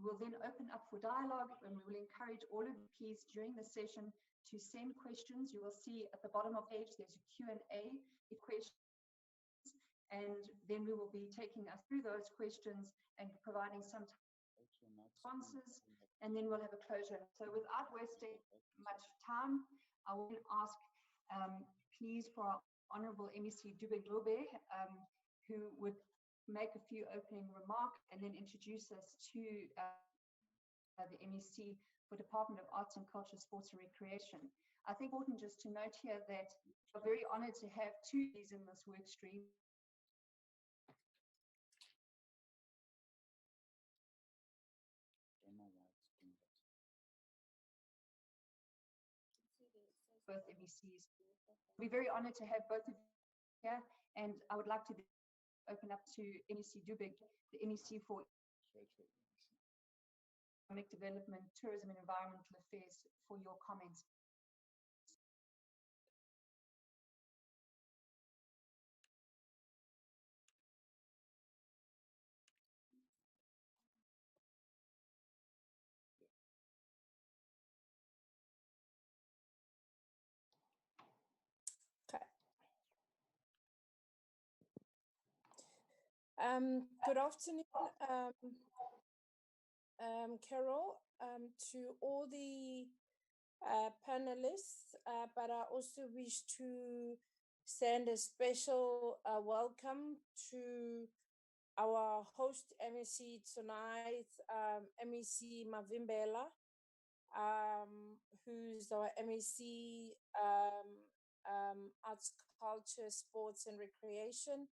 will then open up for dialogue, and we will encourage all of you, please, during the session to send questions. You will see at the bottom of the page there's a Q&A questions, and then we will be taking us through those questions and providing some responses, and then we'll have a closure. So without wasting much time, I will ask, please, for our Honorable MEC Dube-Dlobe, who would make a few opening remarks and then introduce us to the MEC for Department of Arts and Culture, Sports and Recreation. I think it's important just to note here that we're very honored to have two of these in this work stream. Both MECs. We're very honored to have both of you here, and I would like to open up to MEC Dube, the MEC for Economic Development, Tourism and Environmental Affairs, for your comments. Good afternoon, Carol, to all the panelists, but I also wish to send a special welcome to our host MEC tonight, MEC Mavimbela, who's our MEC Arts, Culture, Sports and Recreation.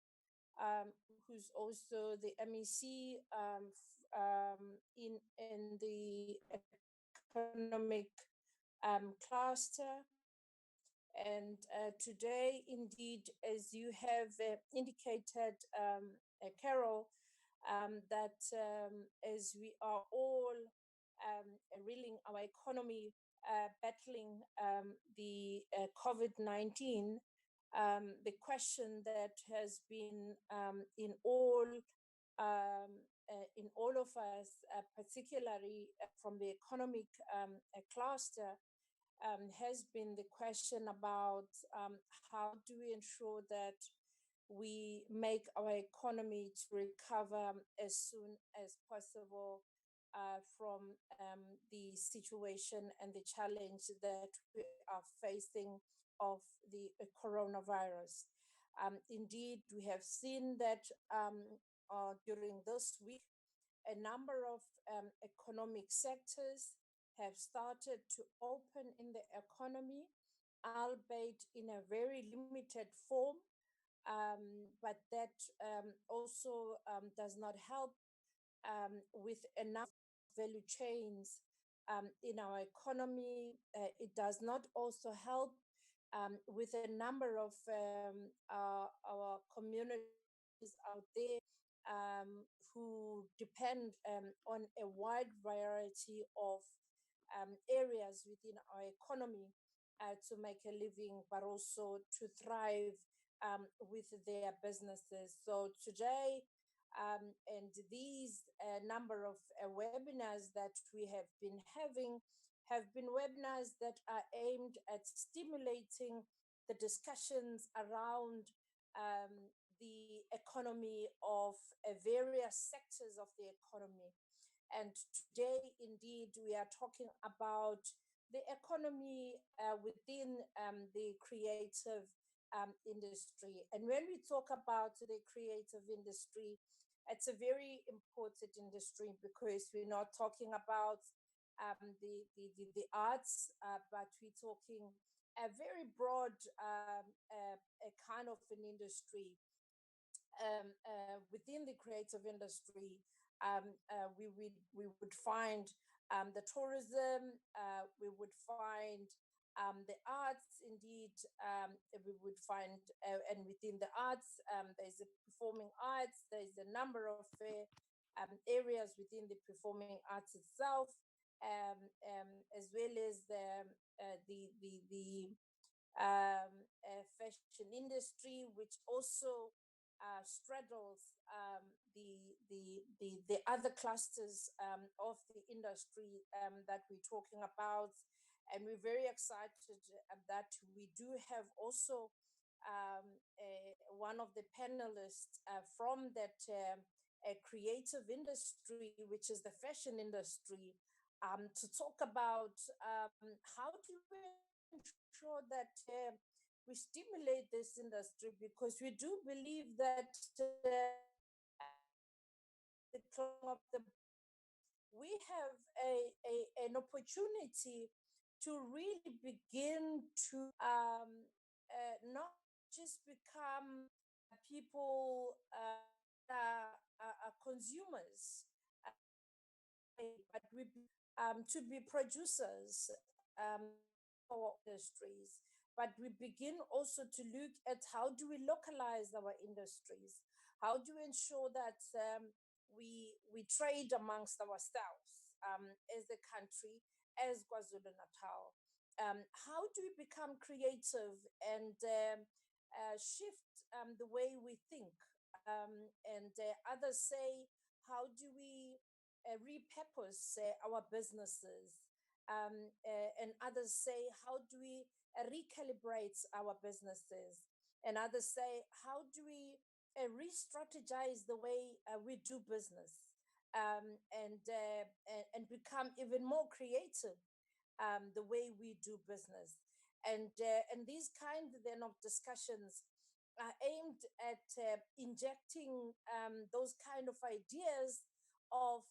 Who's also the MEC in the economic cluster. And today, indeed, as you have indicated, Carol, that as we are all reeling our economy, battling the COVID-19, the question that has been in all of us, particularly from the economic cluster, has been the question about how do we ensure that we make our economy to recover as soon as possible from the situation and the challenge that we are facing of the coronavirus. Indeed, we have seen that during this week, a number of economic sectors have started to open in the economy, albeit in a very limited form, but that also does not help with enough value chains in our economy. It does not also help with a number of our communities out there who depend on a wide variety of areas within our economy to make a living, but also to thrive with their businesses. So today, and these number of webinars that we have been having have been webinars that are aimed at stimulating the discussions around the economy of various sectors of the economy. And today, indeed, we are talking about the economy within the creative industry. And when we talk about the creative industry, it's a very important industry because we're not talking about the arts, but we're talking a very broad a kind of an industry. Within the creative industry, we would find the tourism, we would find the arts, indeed, we would find, and within the arts, there's the performing arts, there's a number of areas within the performing arts itself, as well as the fashion industry, which also straddles the other clusters of the industry that we're talking about. And we're very excited that we do have also one of the panelists from that creative industry, which is the fashion industry, to talk about how do we ensure that we stimulate this industry, because we do believe that the closing of the we have an opportunity to really begin to not just become people consumers, but we to be producers our industries. But we begin also to look at how do we localize our industries, how do we ensure that we trade amongst ourselves as a country, as KwaZulu Natal. How do we become creative and shift the way we think? And others say, how do we repurpose our businesses? And others say, how do we recalibrate our businesses? And others say, how do we re-strategize the way we do business, and become even more creative the way we do business? And these kind then of discussions are aimed at injecting those kind of ideas of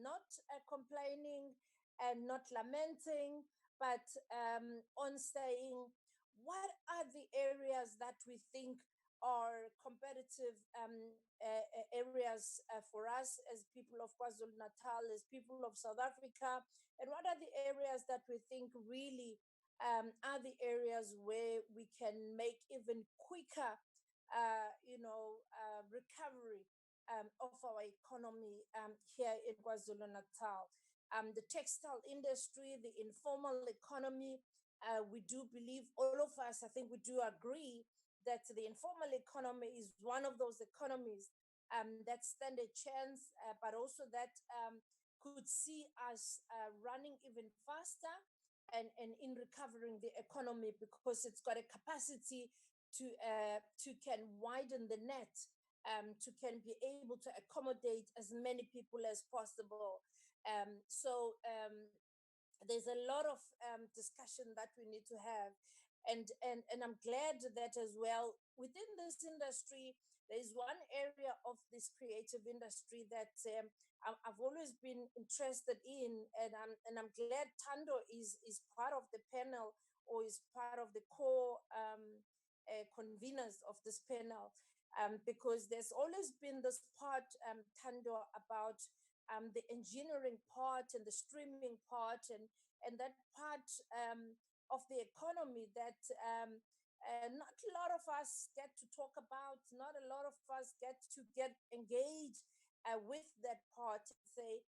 not complaining and not lamenting, but on saying, what are the areas that we think are competitive areas for us as people of KwaZulu Natal, as people of South Africa, and what are the areas that we think really are the areas where we can make even quicker, recovery of our economy here in KwaZulu Natal. The textile industry, the informal economy, we do believe, all of us, I think we do agree that the informal economy is one of those economies that stand a chance, but also that could see us running even faster and in recovering the economy, because it's got a capacity to can widen the net, to can be able to accommodate as many people as possible. So there's a lot of discussion that we need to have. And I'm glad that as well, within this industry, there's one area of this creative industry that I've always been interested in, and I'm glad Tando is part of the panel, or is part of the core conveners of this panel, because there's always been this part, Tando, about the engineering part and the streaming part, and that part of the economy that not a lot of us get to talk about, not a lot of us get engaged with that part, and say,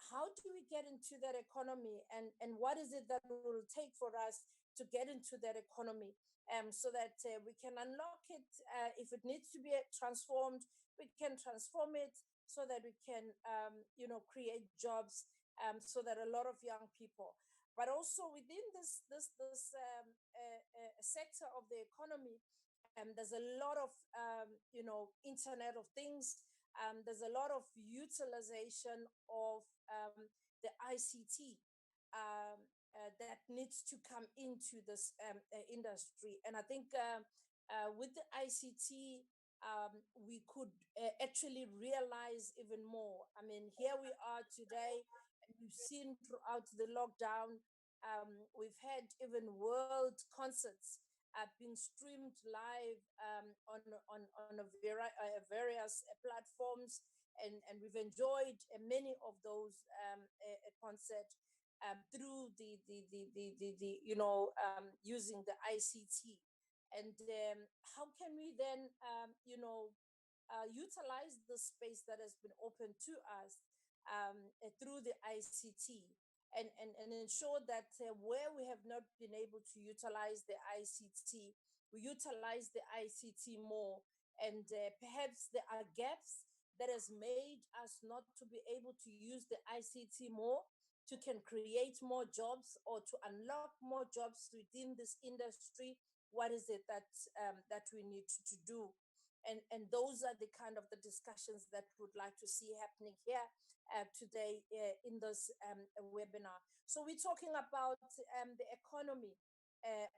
how do we get into that economy, and what is it that will take for us to get into that economy, so that we can unlock it. If it needs to be transformed, we can transform it, so that we can create jobs, so that a lot of young people, but also within this sector of the economy, there's a lot of Internet of Things. There's a lot of utilization of the ICT that needs to come into this industry. And I think with the ICT, we could actually realize even more. I mean, here we are today, and we've seen throughout the lockdown, we've had even world concerts being streamed live on various platforms, and we've enjoyed many of those concerts through the using the ICT. And how can we then utilize the space that has been open to us through the ICT, and ensure that where we have not been able to utilize the ICT, we utilize the ICT more, And perhaps there are gaps that has made us not to be able to use the ICT more, to can create more jobs or to unlock more jobs within this industry. What is it that that we need to do? And those are the kind of the discussions that we would like to see happening here today in this webinar. So we're talking about the economy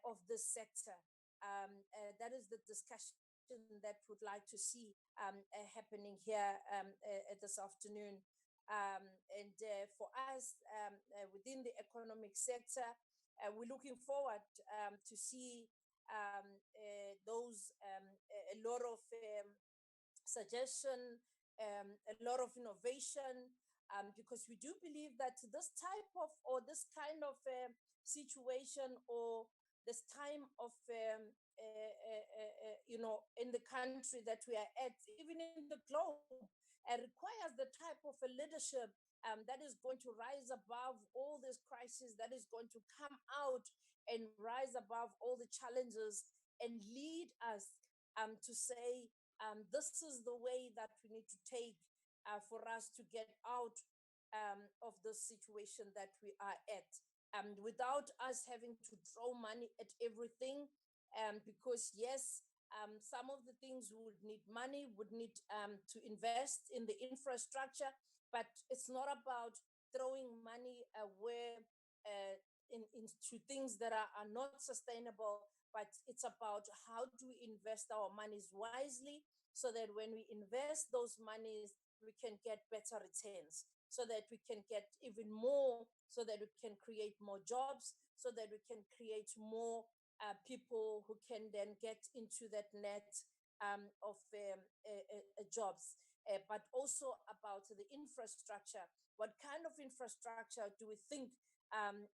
of this sector. That is the discussion that we'd like to see happening here this afternoon. And for us within the economic sector, we're looking forward to see those a lot of suggestion, a lot of innovation, because we do believe that this type of or this kind of situation or this time of in the country that we are at, even in the globe, requires the type of a leadership that is going to rise above all this crisis, that is going to come out and rise above all the challenges and lead us to say, this is the way that we need to take for us to get out of the situation that we are at, without us having to throw money at everything, because yes, some of the things would need money, would need to invest in the infrastructure, but it's not about throwing money where into things that are not sustainable, but it's about how do we invest our monies wisely so that when we invest those monies, we can get better returns, so that we can get even more, so that we can create more jobs, so that we can create more people who can then get into that net of jobs, but also about the infrastructure. What kind of infrastructure do we think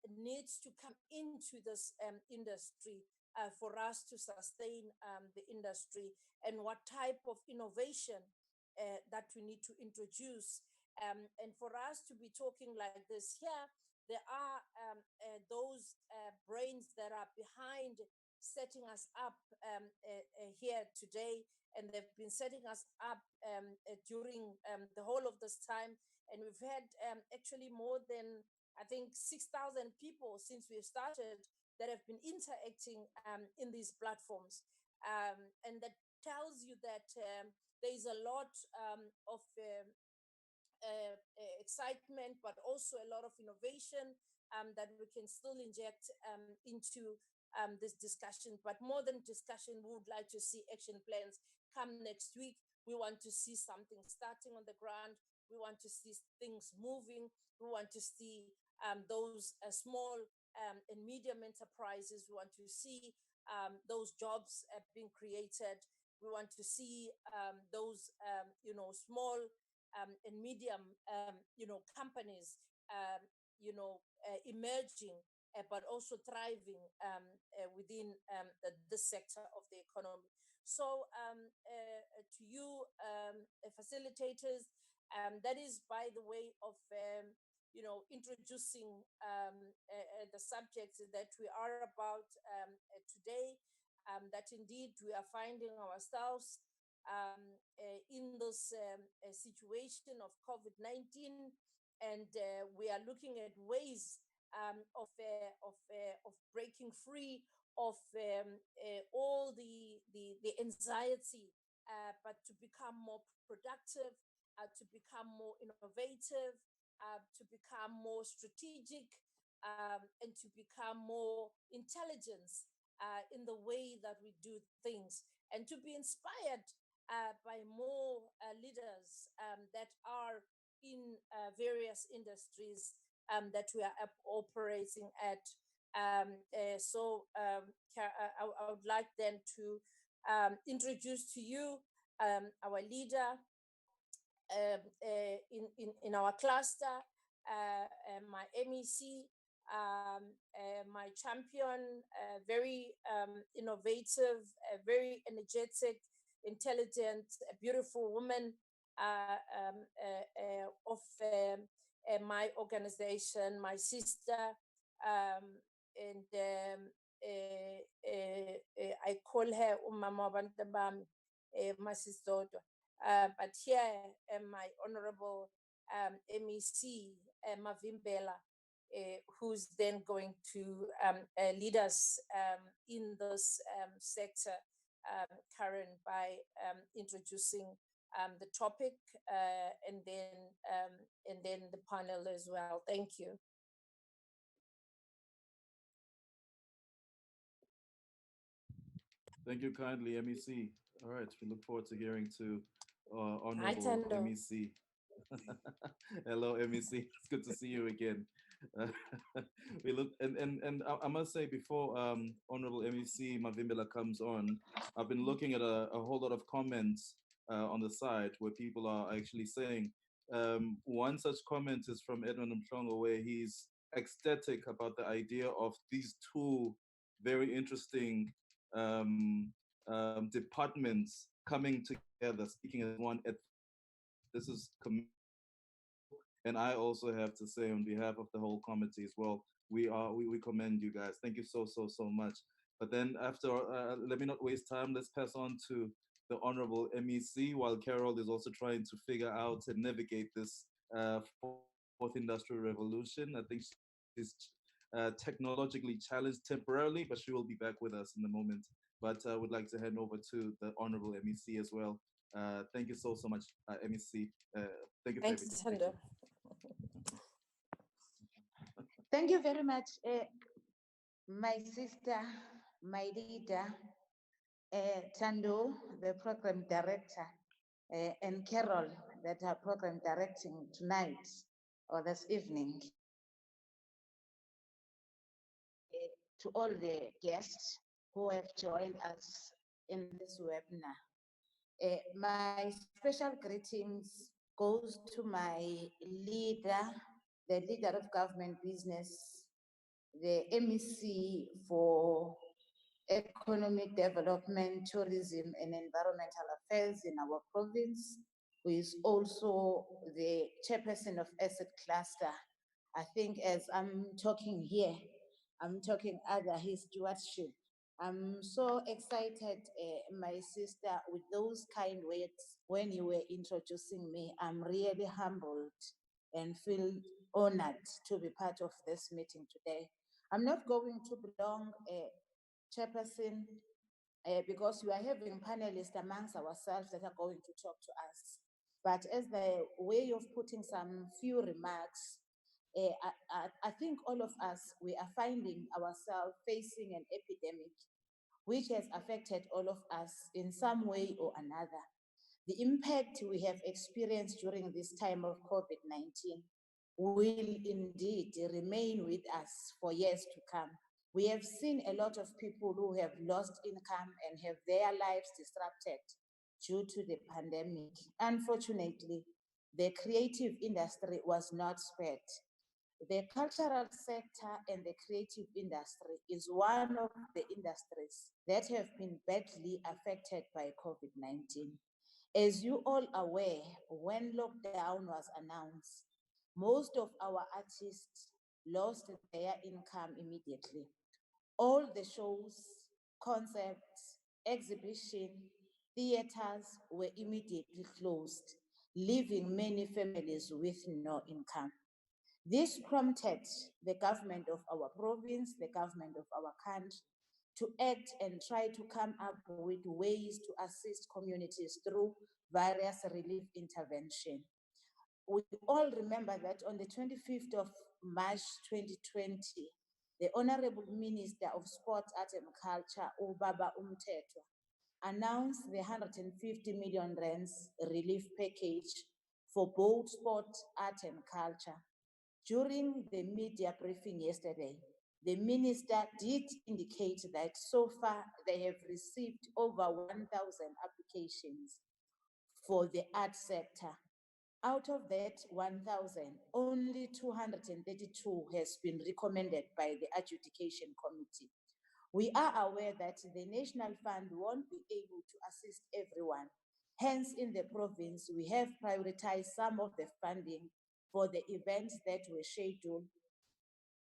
needs to come into this industry for us to sustain the industry, and what type of innovation that we need to introduce. And for us to be talking like this here, there are those brains that are behind setting us up here today, and they've been setting us up during the whole of this time. And we've had actually more than, I think, 6,000 people since we've started that have been interacting in these platforms. And that tells you that there is a lot of excitement, but also a lot of innovation that we can still inject into this discussion. But more than discussion, we would like to see action plans come next week. We want to see something starting on the ground. We want to see things moving. We want to see those small and medium enterprises. We want to see those jobs being created. We want to see those, small and medium, companies, emerging, but also thriving within this sector of the economy. So to you, facilitators, that is by the way of, introducing the subjects that we are about today, that indeed we are finding ourselves in this situation of COVID-19, and we are looking at ways of breaking free of all the anxiety, but to become more productive, to become more innovative, to become more strategic, and to become more intelligent in the way that we do things, and to be inspired by more leaders that are in various industries that we are operating at. I would like then to introduce to you our leader in our cluster, my MEC, my champion, very innovative, very energetic, intelligent, beautiful woman of my organization, my sister, and I call her Umama Bantabami. Masisodwa. But here, my Honorable MEC Mavimbela, who's then going to lead us in this sector, Karen, by introducing the topic and then the panel as well. Thank you. Thank you kindly, MEC. All right, we look forward to hearing to Honorable MEC. Hello, MEC. It's good to see you again. We look and I must say before Honorable MEC Mavimbela comes on, I've been looking at a whole lot of comments on the side where people are actually saying one such comment is from Edwin Mhlongo, where he's ecstatic about the idea of these two very interesting departments coming together, speaking as one. This is and I also have to say on behalf of the whole committee as well, we commend you guys. Thank you so much. But then after, let me not waste time. Let's pass on to the Honorable MEC, while Carol is also trying to figure out and navigate this fourth industrial revolution. I think she's technologically challenged temporarily, but she will be back with us in a moment. But I would like to hand over to the Honorable MEC as well. Thank you so much, MEC. Thank you for everything. Thanks, Thando. Thank you very much, my sister, my leader, Thando, the program director, and Carol, that are program directing tonight or this evening. To all the guests who have joined us in this webinar. My special greetings goes to my leader, the leader of government business, the MEC for Economic Development, Tourism and Environmental Affairs in our province, who is also the chairperson of Asset Cluster. I think as I'm talking here, I'm talking under his stewardship. I'm so excited, my sister, with those kind words when you were introducing me. I'm really humbled and feel honored to be part of this meeting today. I'm not going to belong, Chairperson, because we are having panelists amongst ourselves that are going to talk to us. But as the way of putting some few remarks, I think all of us, we are finding ourselves facing an epidemic which has affected all of us in some way or another. The impact we have experienced during this time of COVID-19 will indeed remain with us for years to come. We have seen a lot of people who have lost income and have their lives disrupted due to the pandemic. Unfortunately, the creative industry was not spared. The cultural sector and the creative industry is one of the industries that have been badly affected by COVID-19. As you all are aware, when lockdown was announced, most of our artists lost their income immediately. All the shows, concerts, exhibition, theaters were immediately closed, leaving many families with no income. This prompted the government of our province, the government of our country, to act and try to come up with ways to assist communities through various relief intervention. We all remember that on the 25th of March 2020, the Honorable Minister of Sport, Art and Culture, Ubaba Umthethwa, announced the 150 million rands relief package for both sport, art and culture. During the media briefing yesterday, the minister did indicate that so far they have received over 1,000 applications for the art sector. Out of that 1,000, only 232 has been recommended by the adjudication committee. We are aware that the National Fund won't be able to assist everyone. Hence, in the province, we have prioritized some of the funding for the events that were scheduled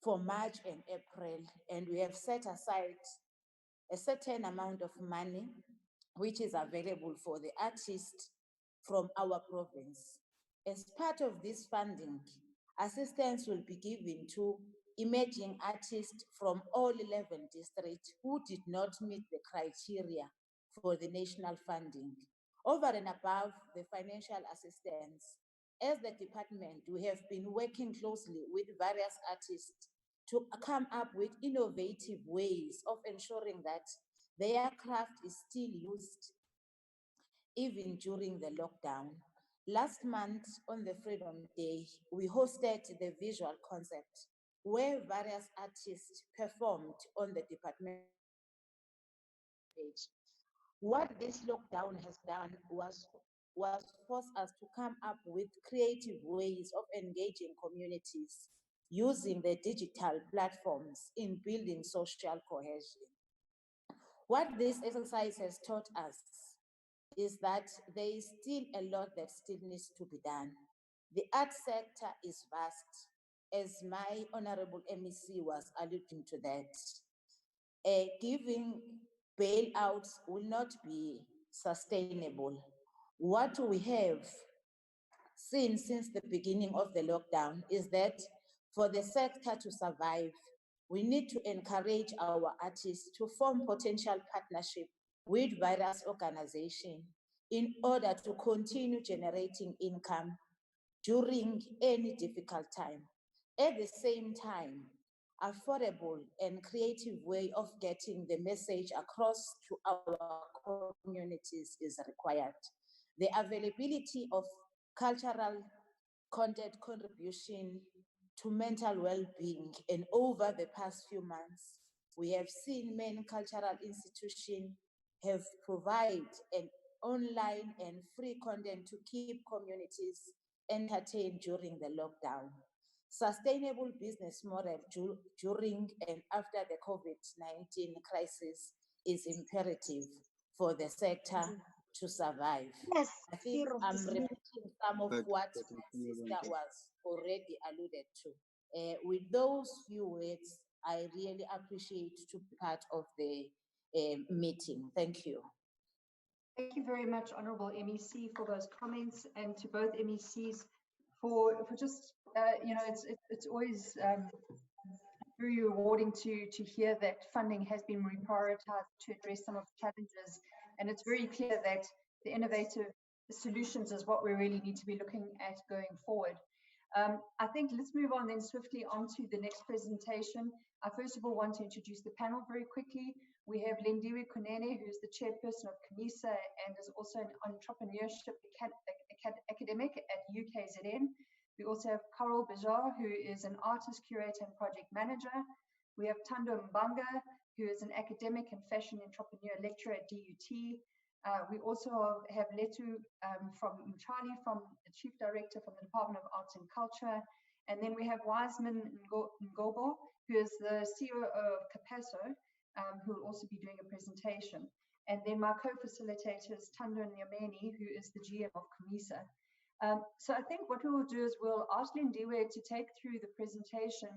for March and April, and we have set aside a certain amount of money which is available for the artists from our province. As part of this funding, assistance will be given to emerging artists from all 11 districts who did not meet the criteria for the national funding. Over and above the financial assistance, as the department, we have been working closely with various artists to come up with innovative ways of ensuring that their craft is still used even during the lockdown. Last month, on the Freedom Day, we hosted the visual concert where various artists performed on the department page. What this lockdown has done was force us to come up with creative ways of engaging communities using the digital platforms in building social cohesion. What this exercise has taught us is that there is still a lot that still needs to be done. The art sector is vast, as my Honorable MEC was alluding to that. Giving bailouts will not be sustainable. What we have seen since the beginning of the lockdown is that for the sector to survive, we need to encourage our artists to form potential partnership with various organizations in order to continue generating income during any difficult time. At the same time, affordable and creative way of getting the message across to our communities is required. The availability of cultural content contribution to mental well-being, and over the past few months, we have seen many cultural institutions have provided an online and free content to keep communities entertained during the lockdown. Sustainable business model during and after the COVID-19 crisis is imperative for the sector to survive. Yes, I think I'm repeating some of what my sister was already alluded to. With those few words, I really appreciate to be part of the meeting. Thank you. Thank you very much, Honourable MEC, for those comments, and to both MECs for just it's always very rewarding to hear that funding has been reprioritized to address some of the challenges, and it's very clear that the innovative solutions is what we really need to be looking at going forward. I think let's move on then swiftly on to the next presentation. I first of all want to introduce the panel very quickly. We have Lindiwe Kunene, who's the chairperson of COMISA and is also an entrepreneurship academic at UKZN. We also have Carol Bejar, who is an artist, curator, and project manager. We have Thando Mbanga, who is an academic and fashion entrepreneur lecturer at DUT. We also have Letu from Mchali, from the Chief Director from the Department of Arts and Culture. And then we have Wiseman Ngobo, who is the CEO of Capasso, who will also be doing a presentation. And then my co-facilitators, Thando Nyameni, who is the GM of COMISA. So I think what we will do is we'll ask Lindiwe to take through the presentation,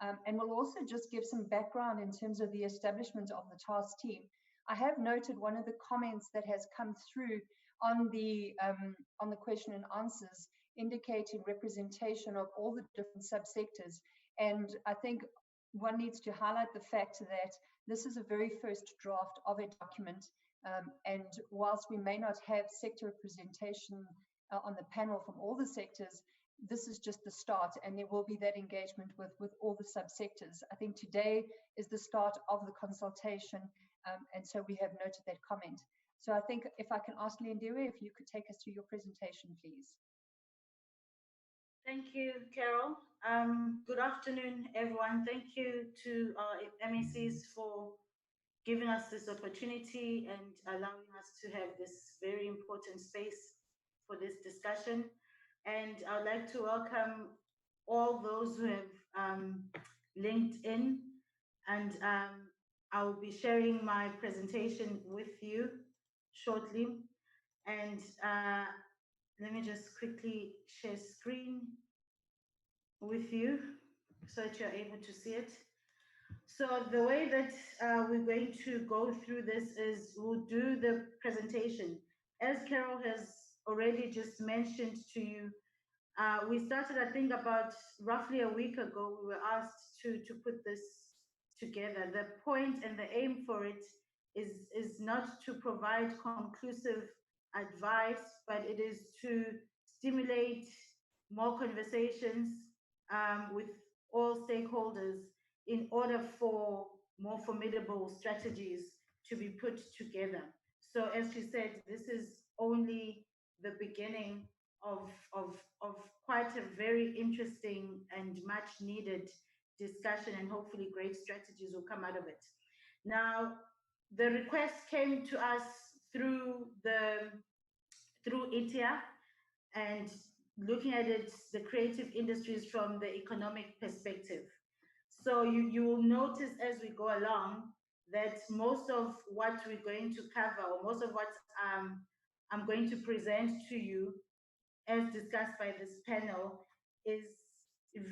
and we'll also just give some background in terms of the establishment of the task team. I have noted one of the comments that has come through on the question and answers indicating representation of all the different subsectors. And I think one needs to highlight the fact that this is a very first draft of a document. And whilst we may not have sector representation on the panel from all the sectors, this is just the start, and there will be that engagement with all the subsectors. I think today is the start of the consultation, and so we have noted that comment. So I think if I can ask Lindiwe, if you could take us through your presentation, please. Thank you, Carol. Good afternoon, everyone. Thank you to our MECs for giving us this opportunity and allowing us to have this very important space for this discussion. And I'd like to welcome all those who have linked in, and I'll be sharing my presentation with you shortly. And let me just quickly share screen with you so that you're able to see it. So the way that we're going to go through this is we'll do the presentation. As Carol has already just mentioned to you, we started, I think, about roughly a week ago. We were asked to put this together. The point and the aim for it is not to provide conclusive advice, but it is to stimulate more conversations with all stakeholders in order for more formidable strategies to be put together. So as she said, this is only the beginning of quite a very interesting and much needed discussion, and hopefully great strategies will come out of it. Now, the request came to us through Edtea, and looking at it, the creative industries from the economic perspective. So you will notice as we go along that most of what we're going to cover, or most of what I'm going to present to you as discussed by this panel, is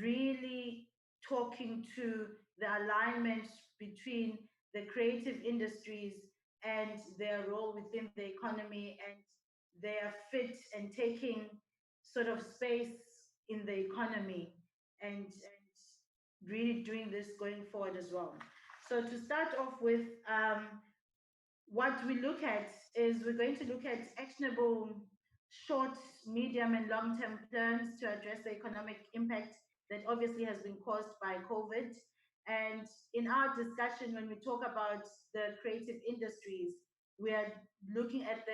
really talking to the alignment between the creative industries and their role within the economy, and their fit and taking sort of space in the economy, and really doing this going forward as well. So to start off with, what we look at is we're going to look at actionable short, medium, and long-term plans to address the economic impact that obviously has been caused by COVID. And in our discussion, when we talk about the creative industries, we are looking at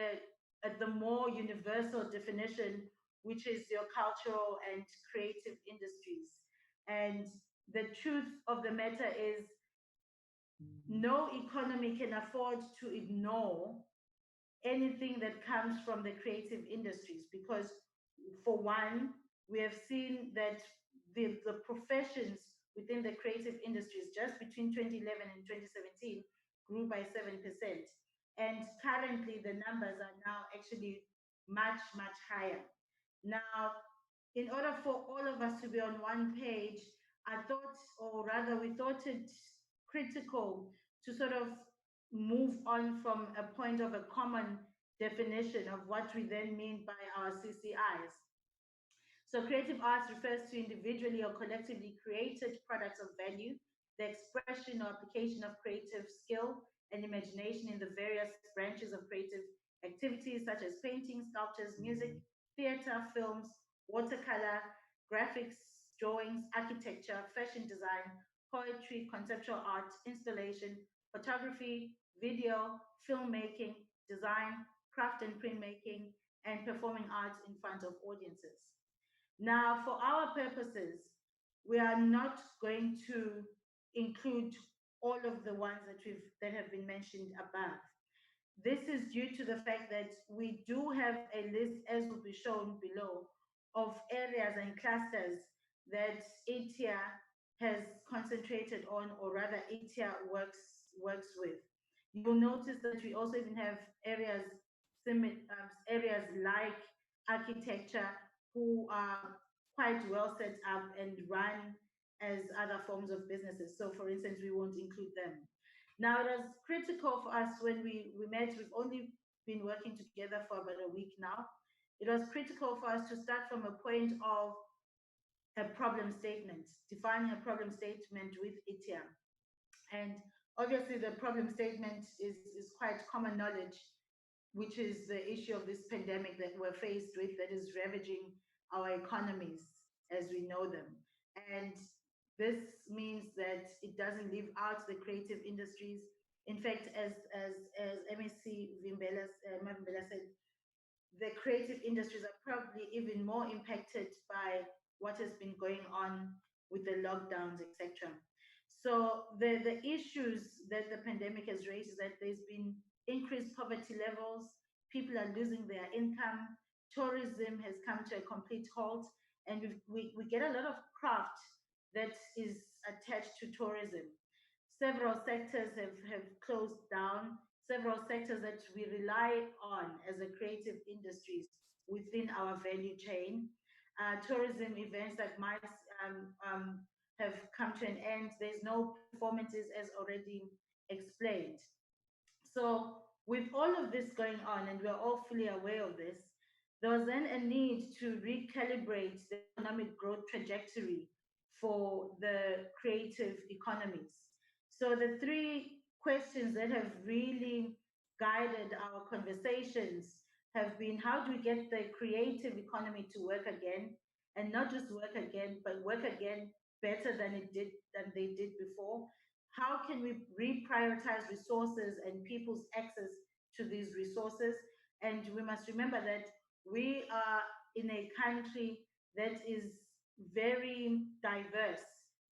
the more universal definition, which is your cultural and creative industries. And the truth of the matter is, no economy can afford to ignore anything that comes from the creative industries, because for one, we have seen that the professions within the creative industries just between 2011 and 2017 grew by 7%. And currently the numbers are now actually much, much higher. Now, in order for all of us to be on one page, I thought, or rather we thought it critical to sort of move on from a point of a common definition of what we then mean by our CCIs. So creative arts refers to individually or collectively created products of value, the expression or application of creative skill and imagination in the various branches of creative activities such as painting, sculptures, music, theater, films, watercolor, graphics, drawings, architecture, fashion design, poetry, conceptual art, installation, photography, video, filmmaking, design, craft and printmaking, and performing arts in front of audiences. Now, for our purposes, we are not going to include all of the ones that have been mentioned above. This is due to the fact that we do have a list, as will be shown below, of areas and clusters that Edtea has concentrated on, or rather Edtea works with. You'll notice that we also even have areas like architecture, who are quite well set up and run as other forms of businesses. So for instance, we won't include them. Now, it was critical for us when we met. We've only been working together for about a week now. It was critical for us to start from a point of a problem statement, defining a problem statement with Edtea. And obviously the problem statement is quite common knowledge, which is the issue of this pandemic that we're faced with, that is ravaging our economies as we know them. And this means that it doesn't leave out the creative industries. In fact, as MEC Mavimbela said, the creative industries are probably even more impacted by what has been going on with the lockdowns, etc. So the issues that the pandemic has raised is that there's been increased poverty levels, people are losing their income, tourism has come to a complete halt, and we get a lot of craft that is attached to tourism. Several sectors have closed down, several sectors that we rely on as a creative industries within our value chain. Tourism events like MICE have come to an end. There's no performances as already explained. So with all of this going on, and we're all fully aware of this, there was then a need to recalibrate the economic growth trajectory for the creative economies. So the three questions that have really guided our conversations have been: how do we get the creative economy to work again, and not just work again, but work again better than they did before? How can we reprioritize resources and people's access to these resources? And we must remember that we are in a country that is very diverse,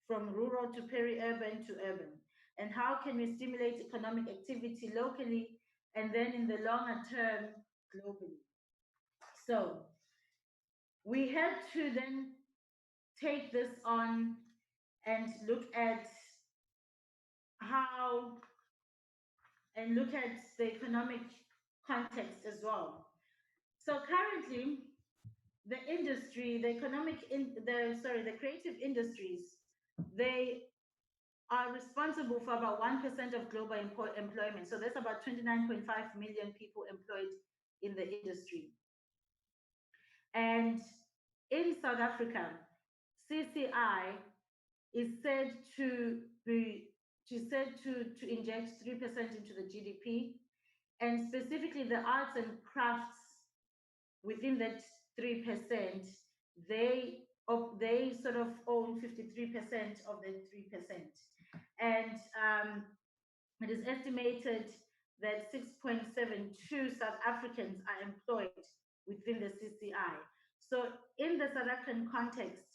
from rural to peri-urban to urban. And how can we stimulate economic activity locally and then in the longer term globally? So we had to then take this on and look at the economic context as well. So currently, the creative industries, they are responsible for about 1% of global employment. So that's about 29.5 million people employed in the industry. And in South Africa, CCI is said to inject 3% into the GDP, and specifically the arts and crafts within that 3%, they sort of own 53% of the 3%. And it is estimated that 6.72 South Africans are employed within the CCI. So in the South African context,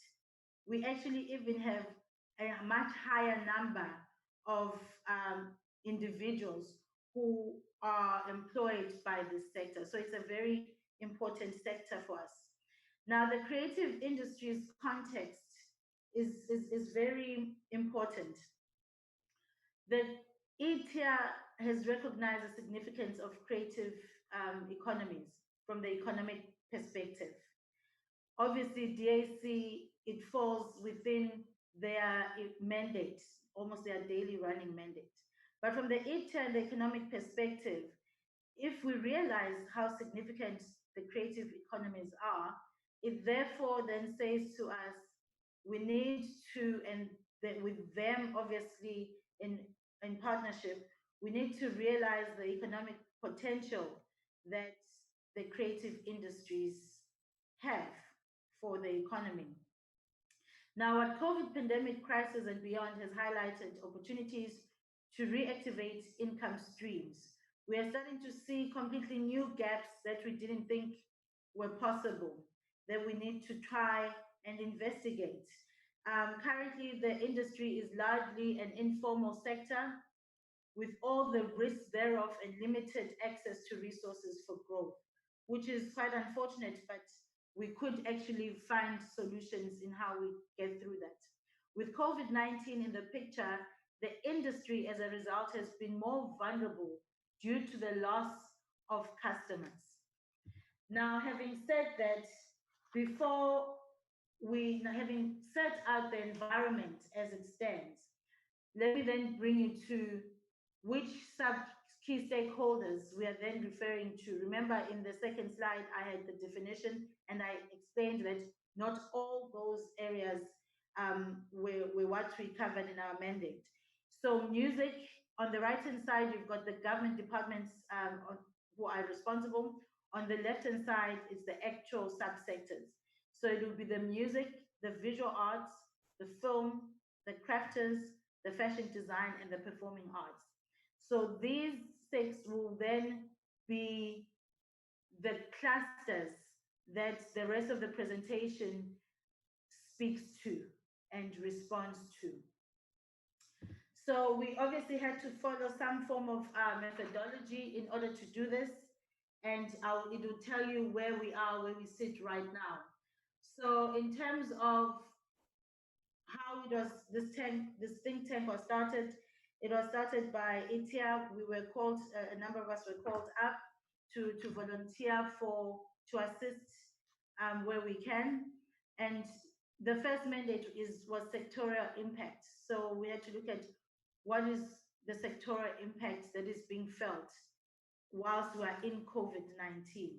we actually even have a much higher number of individuals who are employed by this sector. So it's a very important sector for us. Now, the creative industries context is very important. The Edtea has recognized the significance of creative economies from the economic perspective. Obviously, DAC, it falls within their mandate, almost their daily running mandate. But from the Edtea and the economic perspective, if we realize how significant the creative economies are, it therefore then says to us, we need to, and with them obviously in partnership, we need to realize the economic potential that the creative industries have for the economy. Now, what COVID pandemic crisis and beyond has highlighted opportunities to reactivate income streams. We are starting to see completely new gaps that we didn't think were possible, that we need to try and investigate. Currently, the industry is largely an informal sector with all the risks thereof and limited access to resources for growth, which is quite unfortunate, but we could actually find solutions in how we get through that. With COVID-19 in the picture, the industry as a result has been more vulnerable due to the loss of customers. Now, having said that, having set out the environment as it stands, let me then bring you to which key stakeholders we are then referring to. Remember, in the second slide, I had the definition, and I explained that not all those areas were what we covered in our mandate. So music, on the right-hand side, you've got the government departments who are responsible. On the left-hand side is the actual subsectors. So it will be the music, the visual arts, the film, the crafters, the fashion design, and the performing arts. So these six will then be the clusters that the rest of the presentation speaks to and responds to. So we obviously had to follow some form of methodology in order to do this, and it will tell you where we are, where we sit right now. So in terms of how it was, this think tank was started, it was started by Edtea. We were called, a number of us were called up to volunteer to assist where we can. And the first mandate was sectorial impact. So we had to look at what is the sectorial impact that is being felt whilst we are in COVID-19.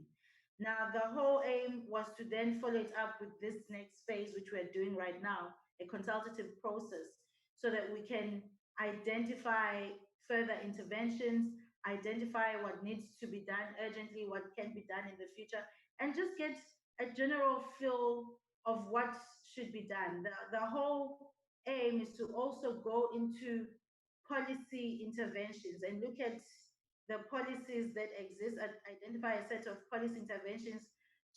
Now, the whole aim was to then follow it up with this next phase, which we're doing right now, a consultative process, so that we can identify further interventions, identify what needs to be done urgently, what can be done in the future, and just get a general feel of what should be done. The whole aim is to also go into policy interventions and look at the policies that exist and identify a set of policy interventions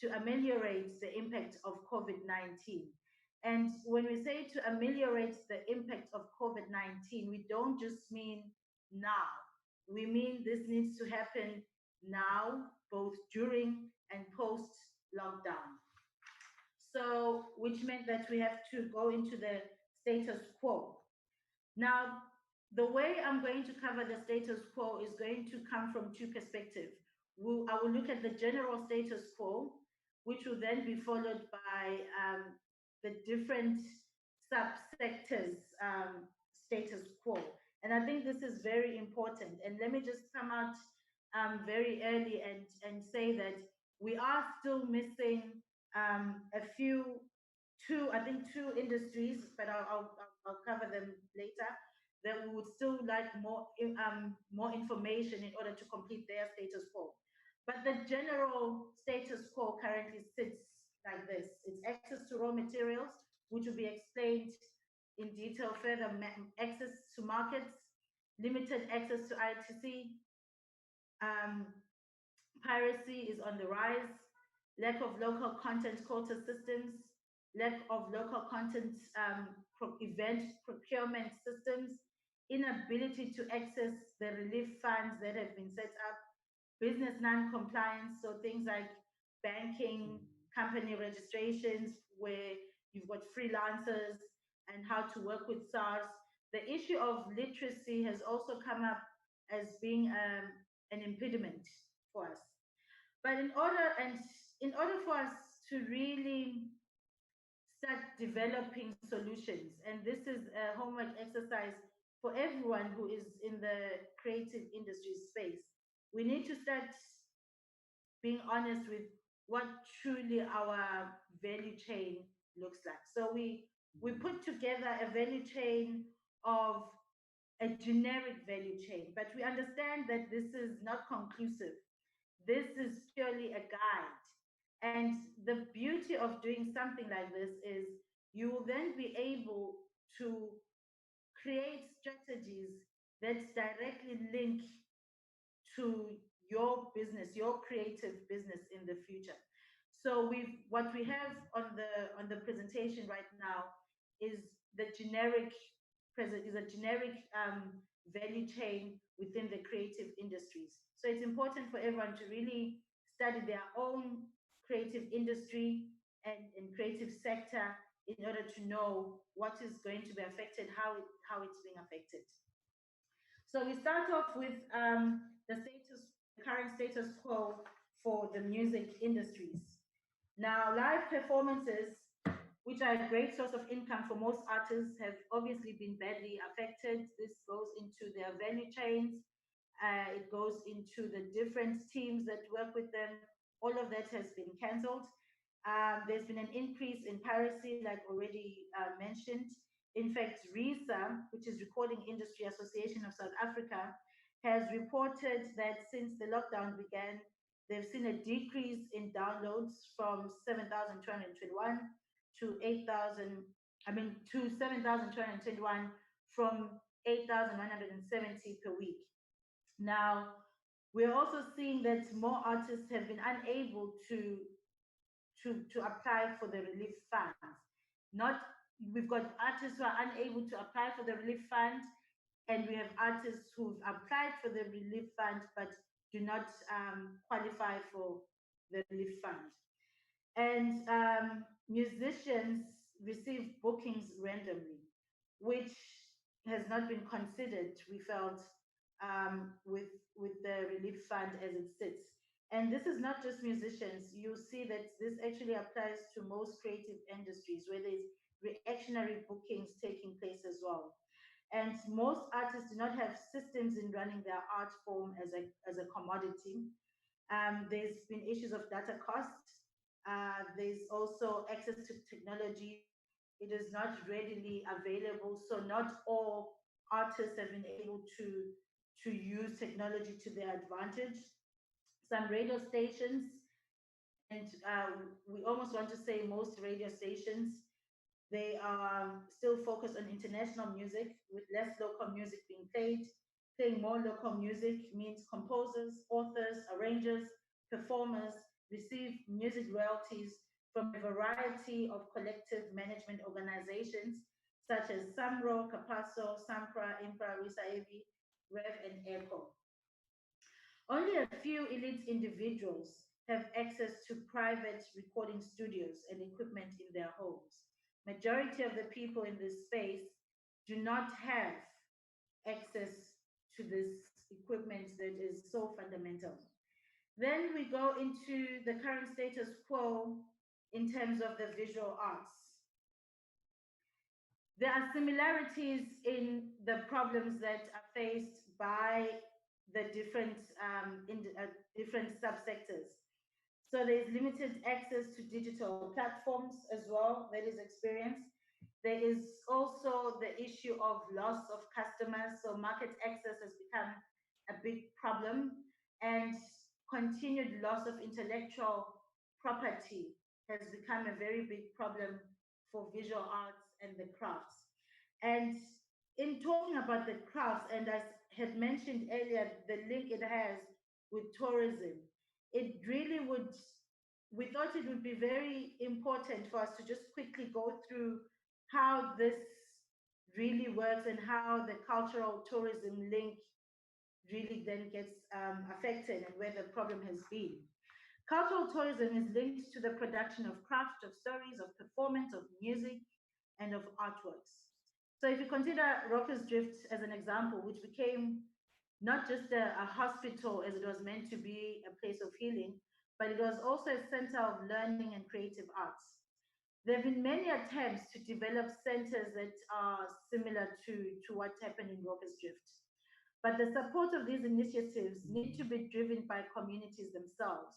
to ameliorate the impact of COVID-19. And when we say to ameliorate the impact of COVID-19, we don't just mean now. We mean this needs to happen now, both during and post lockdown. So, which meant that we have to go into the status quo. Now, the way I'm going to cover the status quo is going to come from two perspectives. I will look at the general status quo, which will then be followed by the different subsectors status quo. And I think this is very important. And let me just come out very early and say that we are still missing two industries, but I'll cover them later, that we would still like more information in order to complete their status quo. But the general status quo currently sits like this. It's access to raw materials, which will be explained in detail further, access to markets, limited access to ITC, piracy is on the rise, lack of local content quota systems, lack of local content event procurement systems, inability to access the relief funds that have been set up, business non-compliance, so things like banking, company registrations, where you've got freelancers and how to work with SARS. The issue of literacy has also come up as being an impediment for us. But in order for us to really start developing solutions, and this is a homework exercise for everyone who is in the creative industry space, we need to start being honest with what truly our value chain looks like. So we put together a value chain of a generic value chain, but we understand that this is not conclusive. This is purely a guide. And the beauty of doing something like this is you will then be able to create strategies that directly link to your business, your creative business in the future. So what we have on the presentation right now is a generic value chain within the creative industries. So it's important for everyone to really study their own creative industry and creative sector in order to know what is going to be affected, how it's being affected. So we start off with the current status quo for the music industries. Now, live performances, which are a great source of income for most artists, have obviously been badly affected. This goes into their value chains. It goes into the different teams that work with them. All of that has been cancelled. There's been an increase in piracy, like already mentioned. In fact, RISA, which is Recording Industry Association of South Africa, has reported that since the lockdown began, they've seen a decrease in downloads from 7,221 to 7,221 from 8,170 per week. Now, we're also seeing that more artists have been unable to apply for the relief funds. We've got artists who are unable to apply for the relief fund, and we have artists who've applied for the relief fund but do not qualify for the relief fund. And musicians receive bookings randomly, which has not been considered, we felt, with the relief fund as it sits. And this is not just musicians. You'll see that this actually applies to most creative industries where there's reactionary bookings taking place as well. And most artists do not have systems in running their art form as a commodity. There's been issues of data cost. There's also access to technology. It is not readily available. So not all artists have been able to use technology to their advantage. Some radio stations, and we almost want to say most radio stations, they are still focused on international music with less local music being played. Playing more local music means composers, authors, arrangers, performers receive music royalties from a variety of collective management organizations such as Samro, Capasso, Sampra, Impra, Risaibi, Rev, and ECHO. Only a few elite individuals have access to private recording studios and equipment in their homes. Majority of the people in this space do not have access to this equipment that is so fundamental. Then we go into the current status quo in terms of the visual arts. There are similarities in the problems that are faced by the different different subsectors. So there's limited access to digital platforms as well that is experienced. There is also the issue of loss of customers. So market access has become a big problem, and continued loss of intellectual property has become a very big problem for visual arts and the crafts. And in talking about the crafts, and as had mentioned earlier, the link it has with tourism, it really would, we thought it would be very important for us to just quickly go through how this really works and how the cultural tourism link really then gets affected and where the problem has been. Cultural tourism is linked to the production of craft, of stories, of performance, of music, and of artworks. So if you consider Rockers Drift as an example, which became not just a hospital as it was meant to be a place of healing, but it was also a center of learning and creative arts. There have been many attempts to develop centers that are similar to what happened in Rockers Drift. But the support of these initiatives need to be driven by communities themselves.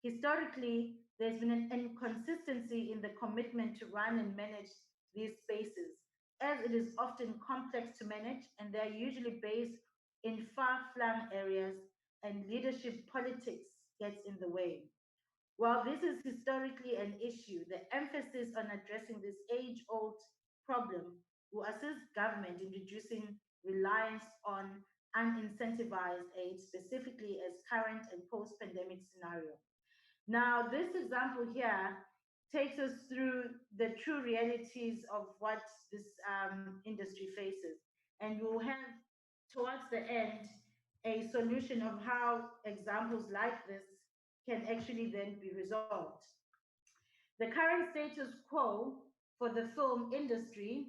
Historically, there's been an inconsistency in the commitment to run and manage these spaces, as it is often complex to manage and they're usually based in far-flung areas and leadership politics gets in the way. While this is historically an issue, the emphasis on addressing this age-old problem will assist government in reducing reliance on unincentivized aid, specifically as current and post-pandemic scenario. Now, this example here takes us through the true realities of what this industry faces. And we'll have, towards the end, a solution of how examples like this can actually then be resolved. The current status quo for the film industry,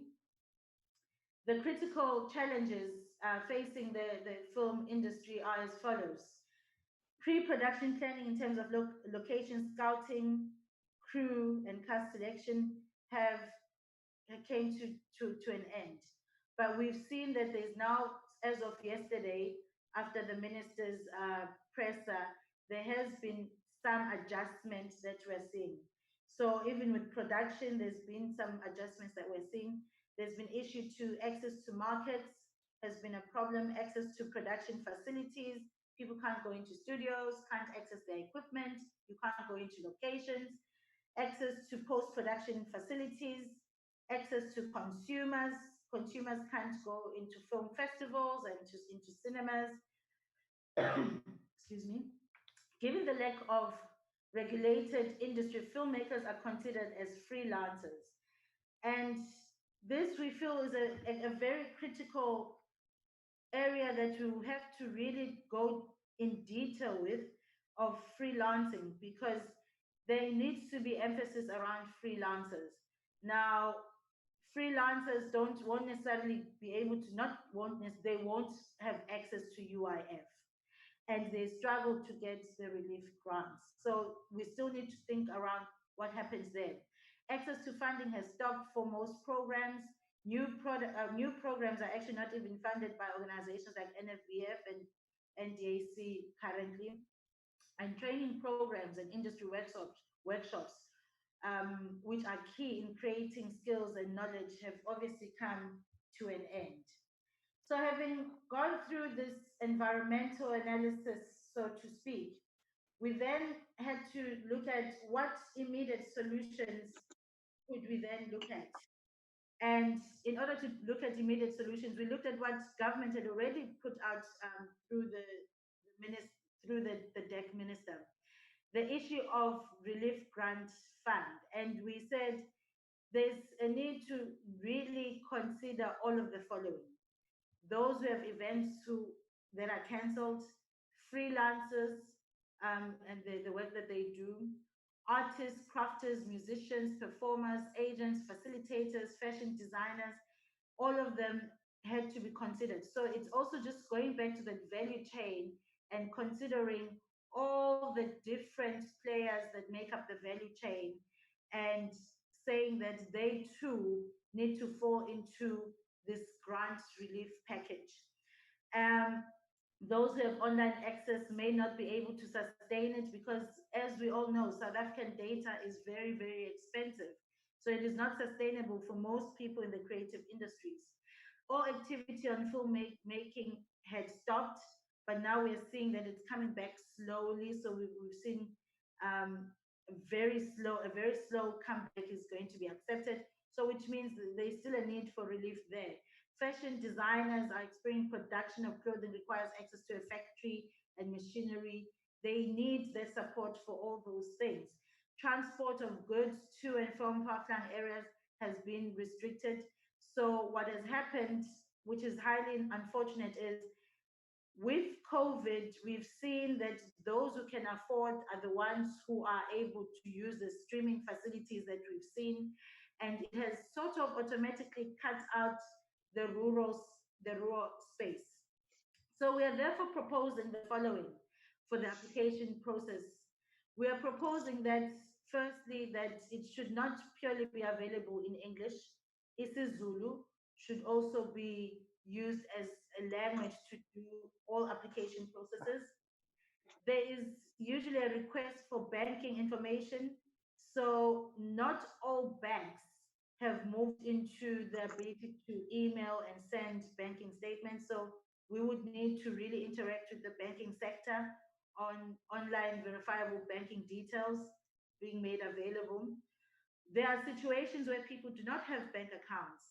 the critical challenges facing the film industry are as follows. Pre-production planning in terms of location scouting, crew, and cast selection came to an end. But we've seen that there's now, as of yesterday, after the minister's presser, there has been some adjustments that we're seeing. So even with production, there's been some adjustments that we're seeing. There's been issue to access to markets, has been a problem, access to production facilities. People can't go into studios, can't access their equipment, you can't go into locations, access to post-production facilities, access to consumers. Consumers can't go into film festivals and into cinemas. Excuse me. Given the lack of regulated industry, filmmakers are considered as freelancers. And this, we feel, is a very critical area that we have to really go in detail with, of freelancing, because there needs to be emphasis around freelancers. Now, freelancers won't necessarily be able to, they won't have access to UIF. and they struggle to get the relief grants. So we still need to think around what happens there. Access to funding has stopped for most programs. New programs are actually not even funded by organizations like NFBF and NDAC currently. And training programs and industry workshops which are key in creating skills and knowledge, have obviously come to an end. So having gone through this environmental analysis, so to speak, we then had to look at what immediate solutions could we then look at. And in order to look at immediate solutions, we looked at what government had already put out through the DEC minister, the issue of relief grant fund. And we said there's a need to really consider all of the following: those who have events that are cancelled, freelancers, and the work that they do, artists, crafters, musicians, performers, agents, facilitators, fashion designers, all of them had to be considered. So it's also just going back to the value chain and considering all the different players that make up the value chain and saying that they too need to fall into this grant relief package. Those who have online access may not be able to sustain it because, as we all know, South African data is very, very expensive. So it is not sustainable for most people in the creative industries. All activity on filmmaking had stopped, but now we're seeing that it's coming back slowly. So we've seen a very slow comeback is going to be accepted. So which means there's still a need for relief there. Fashion designers are experiencing production of clothing requires access to a factory and machinery. They need their support for all those things. Transport of goods to and from far-flung areas has been restricted. So what has happened, which is highly unfortunate, is with COVID, we've seen that those who can afford are the ones who are able to use the streaming facilities that we've seen. And it has sort of automatically cut out the rural space. So we are therefore proposing the following for the application process. We are proposing that, firstly, that it should not purely be available in English. isiZulu should also be used as a language to do all application processes. There is usually a request for banking information. So not all banks have moved into the ability to email and send banking statements. So we would need to really interact with the banking sector on online verifiable banking details being made available. There are situations where people do not have bank accounts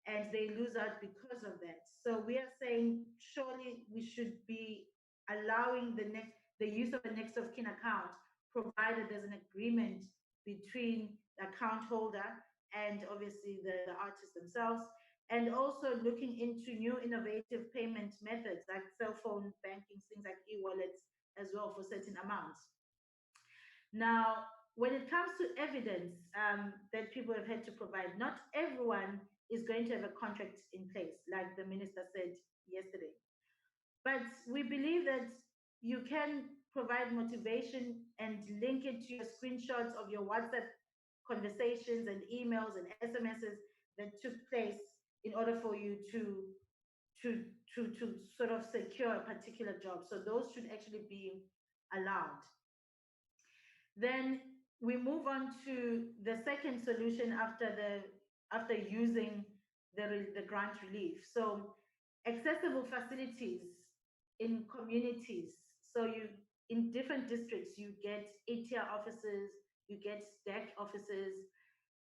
and they lose out because of that. So we are saying surely we should be allowing the use of a next of kin account, provided there's an agreement between the account holder and obviously the artists themselves, and also looking into new innovative payment methods like cell phone banking, things like e-wallets as well for certain amounts. Now, when it comes to evidence that people have had to provide, not everyone is going to have a contract in place, like the minister said yesterday. But we believe that you can provide motivation and link it to your screenshots of your WhatsApp conversations and emails and SMSs that took place in order for you to sort of secure a particular job. So those should actually be allowed. Then we move on to the second solution after using the grant relief. So accessible facilities in communities. So in different districts, you get Edtea offices, you get STAC offices,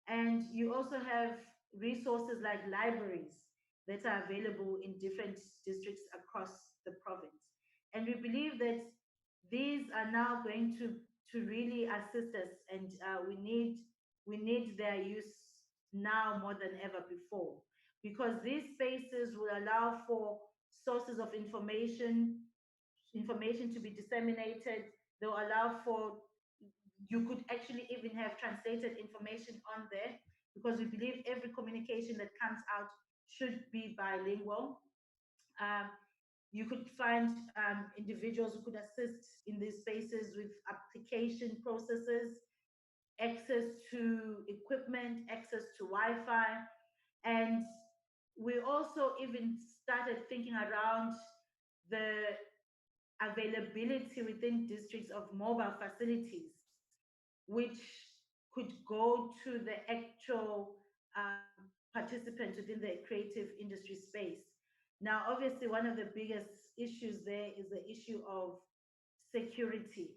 and you also have resources like libraries that are available in different districts across the province. And we believe that these are now going to really assist us, and we need their use now more than ever before, because these spaces will allow for sources of information to be disseminated. They'll allow for, you could actually even have translated information on there, because we believe every communication that comes out should be bilingual. You could find individuals who could assist in these spaces with application processes, access to equipment, access to Wi-Fi, and we also even started thinking around the availability within districts of mobile facilities, which could go to the actual participants within the creative industry space. Now, obviously, one of the biggest issues there is the issue of security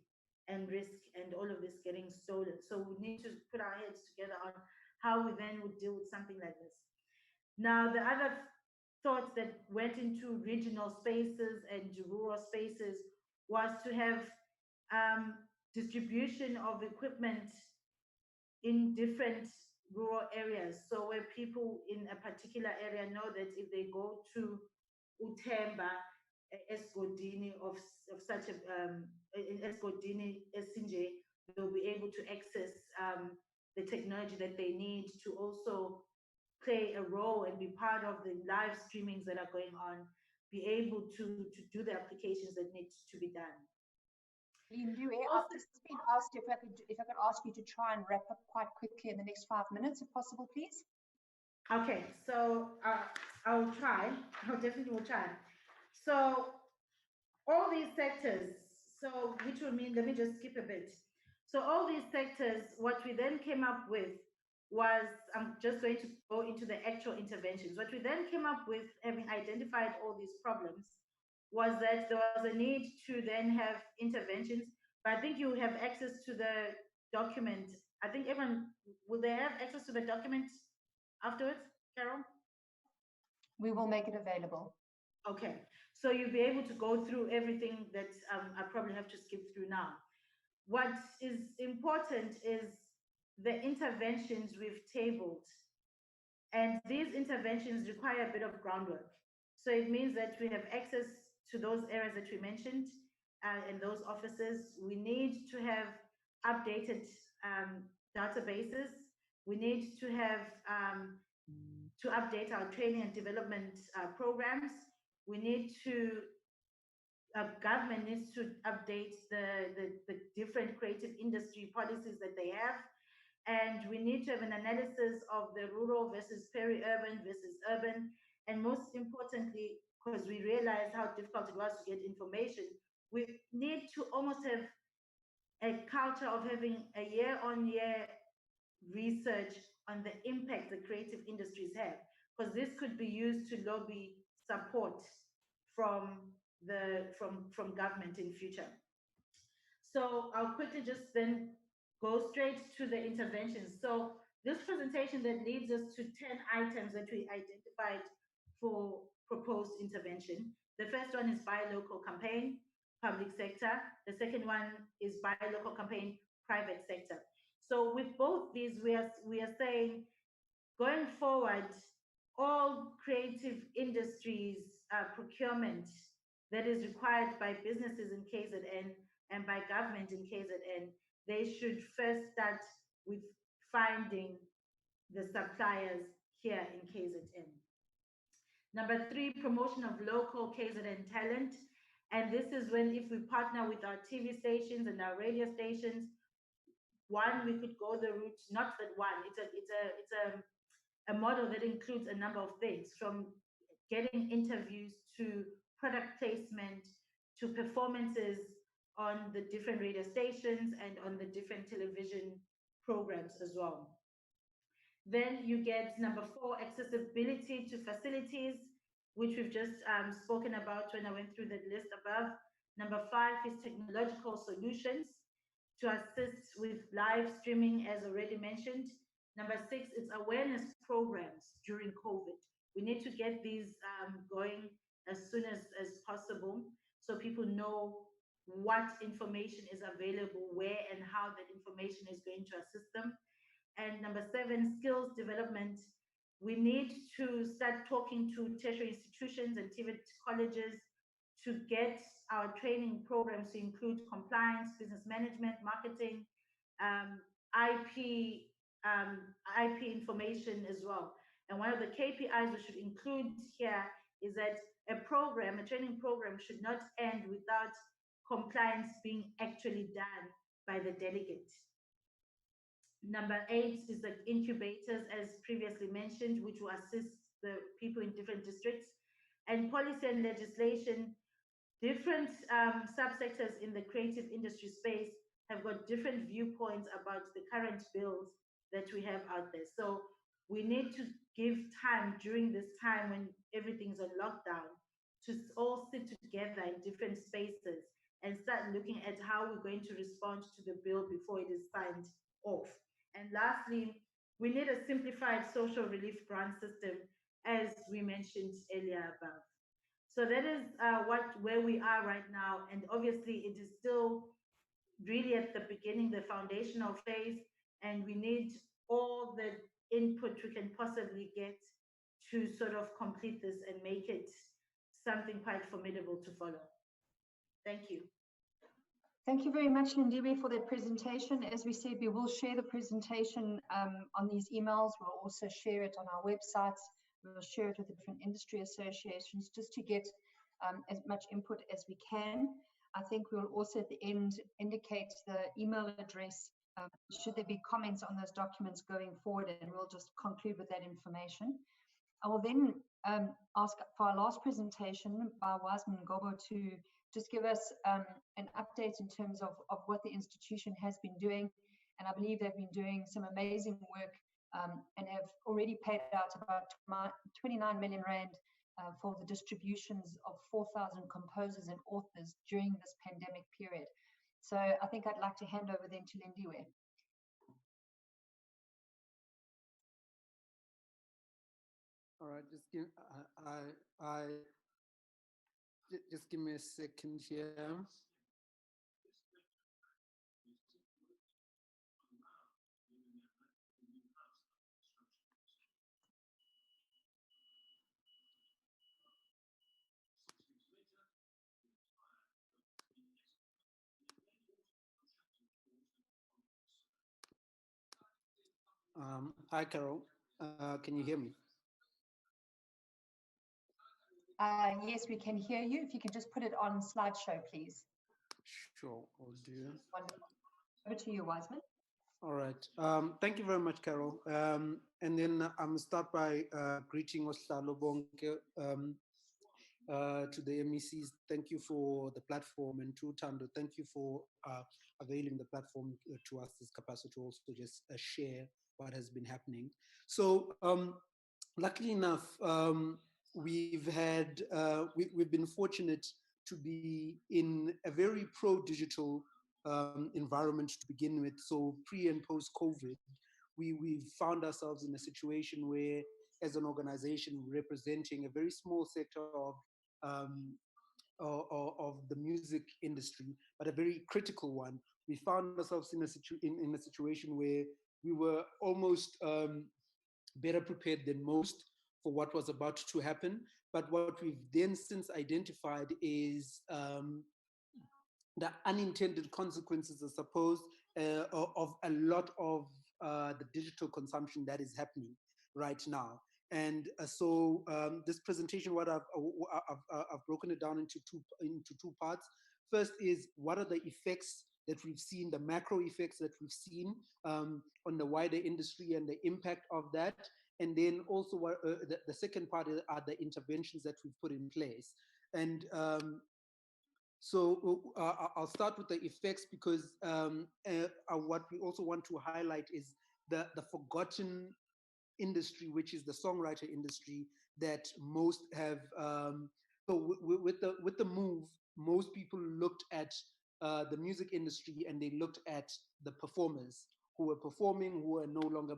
and risk and all of this getting stolen. So we need to put our heads together on how we then would deal with something like this. Now, the other thoughts that went into regional spaces and rural spaces was to have distribution of equipment in different rural areas. So where people in a particular area know that if they go to Utemba, Esgodini of such a Esgodini, Esinje, they'll be able to access the technology that they need to also play a role and be part of the live streamings that are going on, be able to do the applications that need to be done. I've just been asked if I could ask you to try and wrap up quite quickly in the next 5 minutes, if possible, please. Okay, so I'll try. I definitely will try. So all these sectors, so which will mean, let me just skip a bit. So all these sectors, what we then came up with was, I'm just going to go into the actual interventions. What we then came up with, having identified all these problems, was that there was a need to then have interventions. But I think you have access to the document. I think everyone, will they have access to the document afterwards, Carol? We will make it available. Okay, so you'll be able to go through everything that I probably have to skip through now. What is important is the interventions we've tabled. And these interventions require a bit of groundwork. So it means that we have access to those areas that we mentioned and those offices. We need to have updated databases. We need to have to update our training and development programs. We need to, government needs to update the different creative industry policies that they have. And we need to have an analysis of the rural versus peri-urban versus urban. And most importantly, because we realized how difficult it was to get information, we need to almost have a culture of having a year-on-year research on the impact the creative industries have, because this could be used to lobby support from government in future. So I'll quickly just then go straight to the interventions. So this presentation that leads us to 10 items that we identified for proposed intervention. The first one is buy local campaign, public sector. The second one is buy local campaign, private sector. So with both these, we are saying, going forward, all creative industries procurement that is required by businesses in KZN and by government in KZN, they should first start with finding the suppliers here in KZN. Number 3, promotion of local KZN talent. And this is when, if we partner with our TV stations and our radio stations, one, we could go the route, not that one, it's a model that includes a number of things, from getting interviews to product placement to performances on the different radio stations and on the different television programs as well. Then you get number 4, accessibility to facilities, which we've just spoken about when I went through the list above. Number 5 is technological solutions to assist with live streaming, as already mentioned. Number 6 is awareness programs during COVID. We need to get these going as soon as possible, so people know what information is available, where and how that information is going to assist them. And number 7, skills development. We need to start talking to tertiary institutions and TVET colleges to get our training programs to include compliance, business management, marketing, IP information as well. And one of the KPIs we should include here is that a training program should not end without compliance being actually done by the delegate. Number 8 is the incubators, as previously mentioned, which will assist the people in different districts. And policy and legislation, different subsectors in the creative industry space have got different viewpoints about the current bills that we have out there. So we need to give time during this time when everything's on lockdown to all sit together in different spaces and start looking at how we're going to respond to the bill before it is signed off. And lastly, we need a simplified social relief grant system, as we mentioned earlier above. So that is where we are right now. And obviously it is still really at the beginning, the foundational phase, and we need all the input we can possibly get to sort of complete this and make it something quite formidable to follow. Thank you. Thank you very much, Lindiwe, for that presentation. As we said, we will share the presentation on these emails. We'll also share it on our websites. We'll share it with the different industry associations just to get as much input as we can. I think we'll also at the end indicate the email address should there be comments on those documents going forward, and we'll just conclude with that information. I will then ask for our last presentation by Wiseman Ngobo to just give us an update in terms of what the institution has been doing. And I believe they've been doing some amazing work and have already paid out about 29 million rand for the distributions of 4,000 composers and authors during this pandemic period. So I think I'd like to hand over then to Lindiwe. All right, just give me a second here. Hi, Carol. Can you hear me? Yes, we can hear you. If you could just put it on slideshow, please. Sure, I'll do. Wonderful. Over to you, Wiseman. All right. Thank you very much, Carol. And then I'm start by greeting Oslalo Bonke to the MECs. Thank you for the platform, and to Tando, thank you for availing the platform to us this capacity to also just share what has been happening. So luckily enough, we've been fortunate to be in a very pro-digital environment to begin with. So pre and post COVID, we found ourselves in a situation where, as an organization representing a very small sector of the music industry, but a very critical one, we found ourselves in a situation where we were almost better prepared than most for what was about to happen. But what we've then since identified is the unintended consequences, I suppose, of a lot of the digital consumption that is happening right now. And so this presentation, what I've broken it down into two parts. First is, what are the effects that we've seen, the macro effects that we've seen on the wider industry and the impact of that. And then also the second part are the interventions that we've put in place. And so I'll start with the effects, because what we also want to highlight is the forgotten industry, which is the songwriter industry, that most have. So with the move, most people looked at the music industry and they looked at the performers who were performing, who were no longer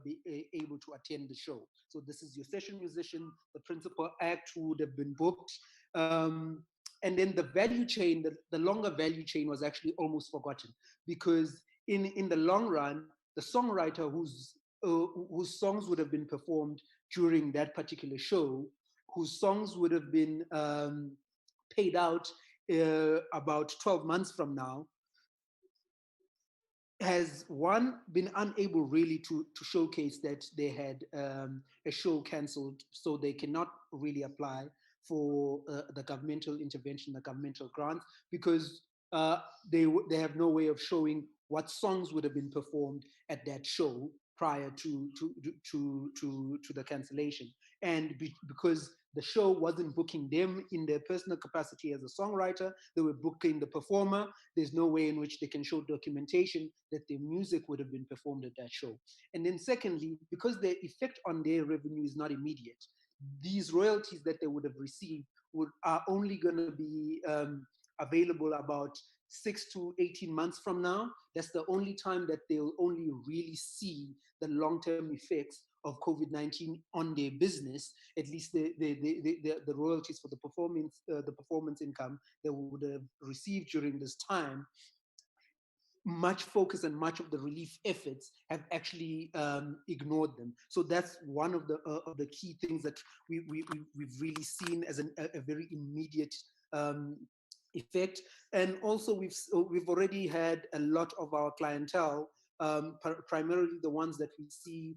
able to attend the show. So this is your session musician, the principal act who would have been booked. And then the value chain, the longer value chain, was actually almost forgotten, because in the long run, the songwriter whose songs would have been performed during that particular show, whose songs would have been paid out about 12 months from now, has been unable really to showcase that they had a show cancelled, so they cannot really apply for the governmental intervention, the governmental grants, because they have no way of showing what songs would have been performed at that show prior to the cancellation. And because the show wasn't booking them in their personal capacity as a songwriter, they were booking the performer. There's no way in which they can show documentation that their music would have been performed at that show. And then secondly, because the effect on their revenue is not immediate, these royalties that they would have received are only going to be available about 6 to 18 months from now. That's the only time that they'll only really see the long-term effects of COVID-19 on their business. At least the royalties for the performance income they would have received during this time. Much focus and much of the relief efforts have actually ignored them. So that's one of the key things that we've really seen as a very immediate effect. And also we've already had a lot of our clientele, primarily the ones that we see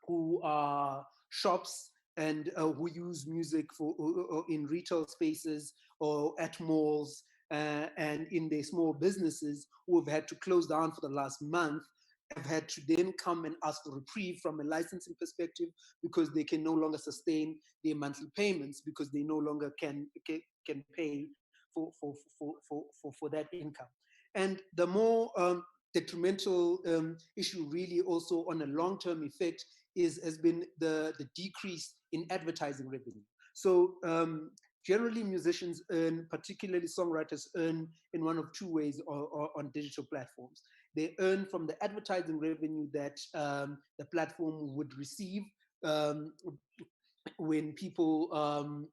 who are shops and who use music for in retail spaces or at malls and in their small businesses, who have had to close down for the last month, have had to then come and ask for reprieve from a licensing perspective, because they can no longer sustain their monthly payments, because they no longer can pay for that income. And the more detrimental issue really also on a long-term effect has been the decrease in advertising revenue. So generally musicians earn, particularly songwriters, earn in one of two ways on digital platforms. They earn from the advertising revenue that the platform would receive when people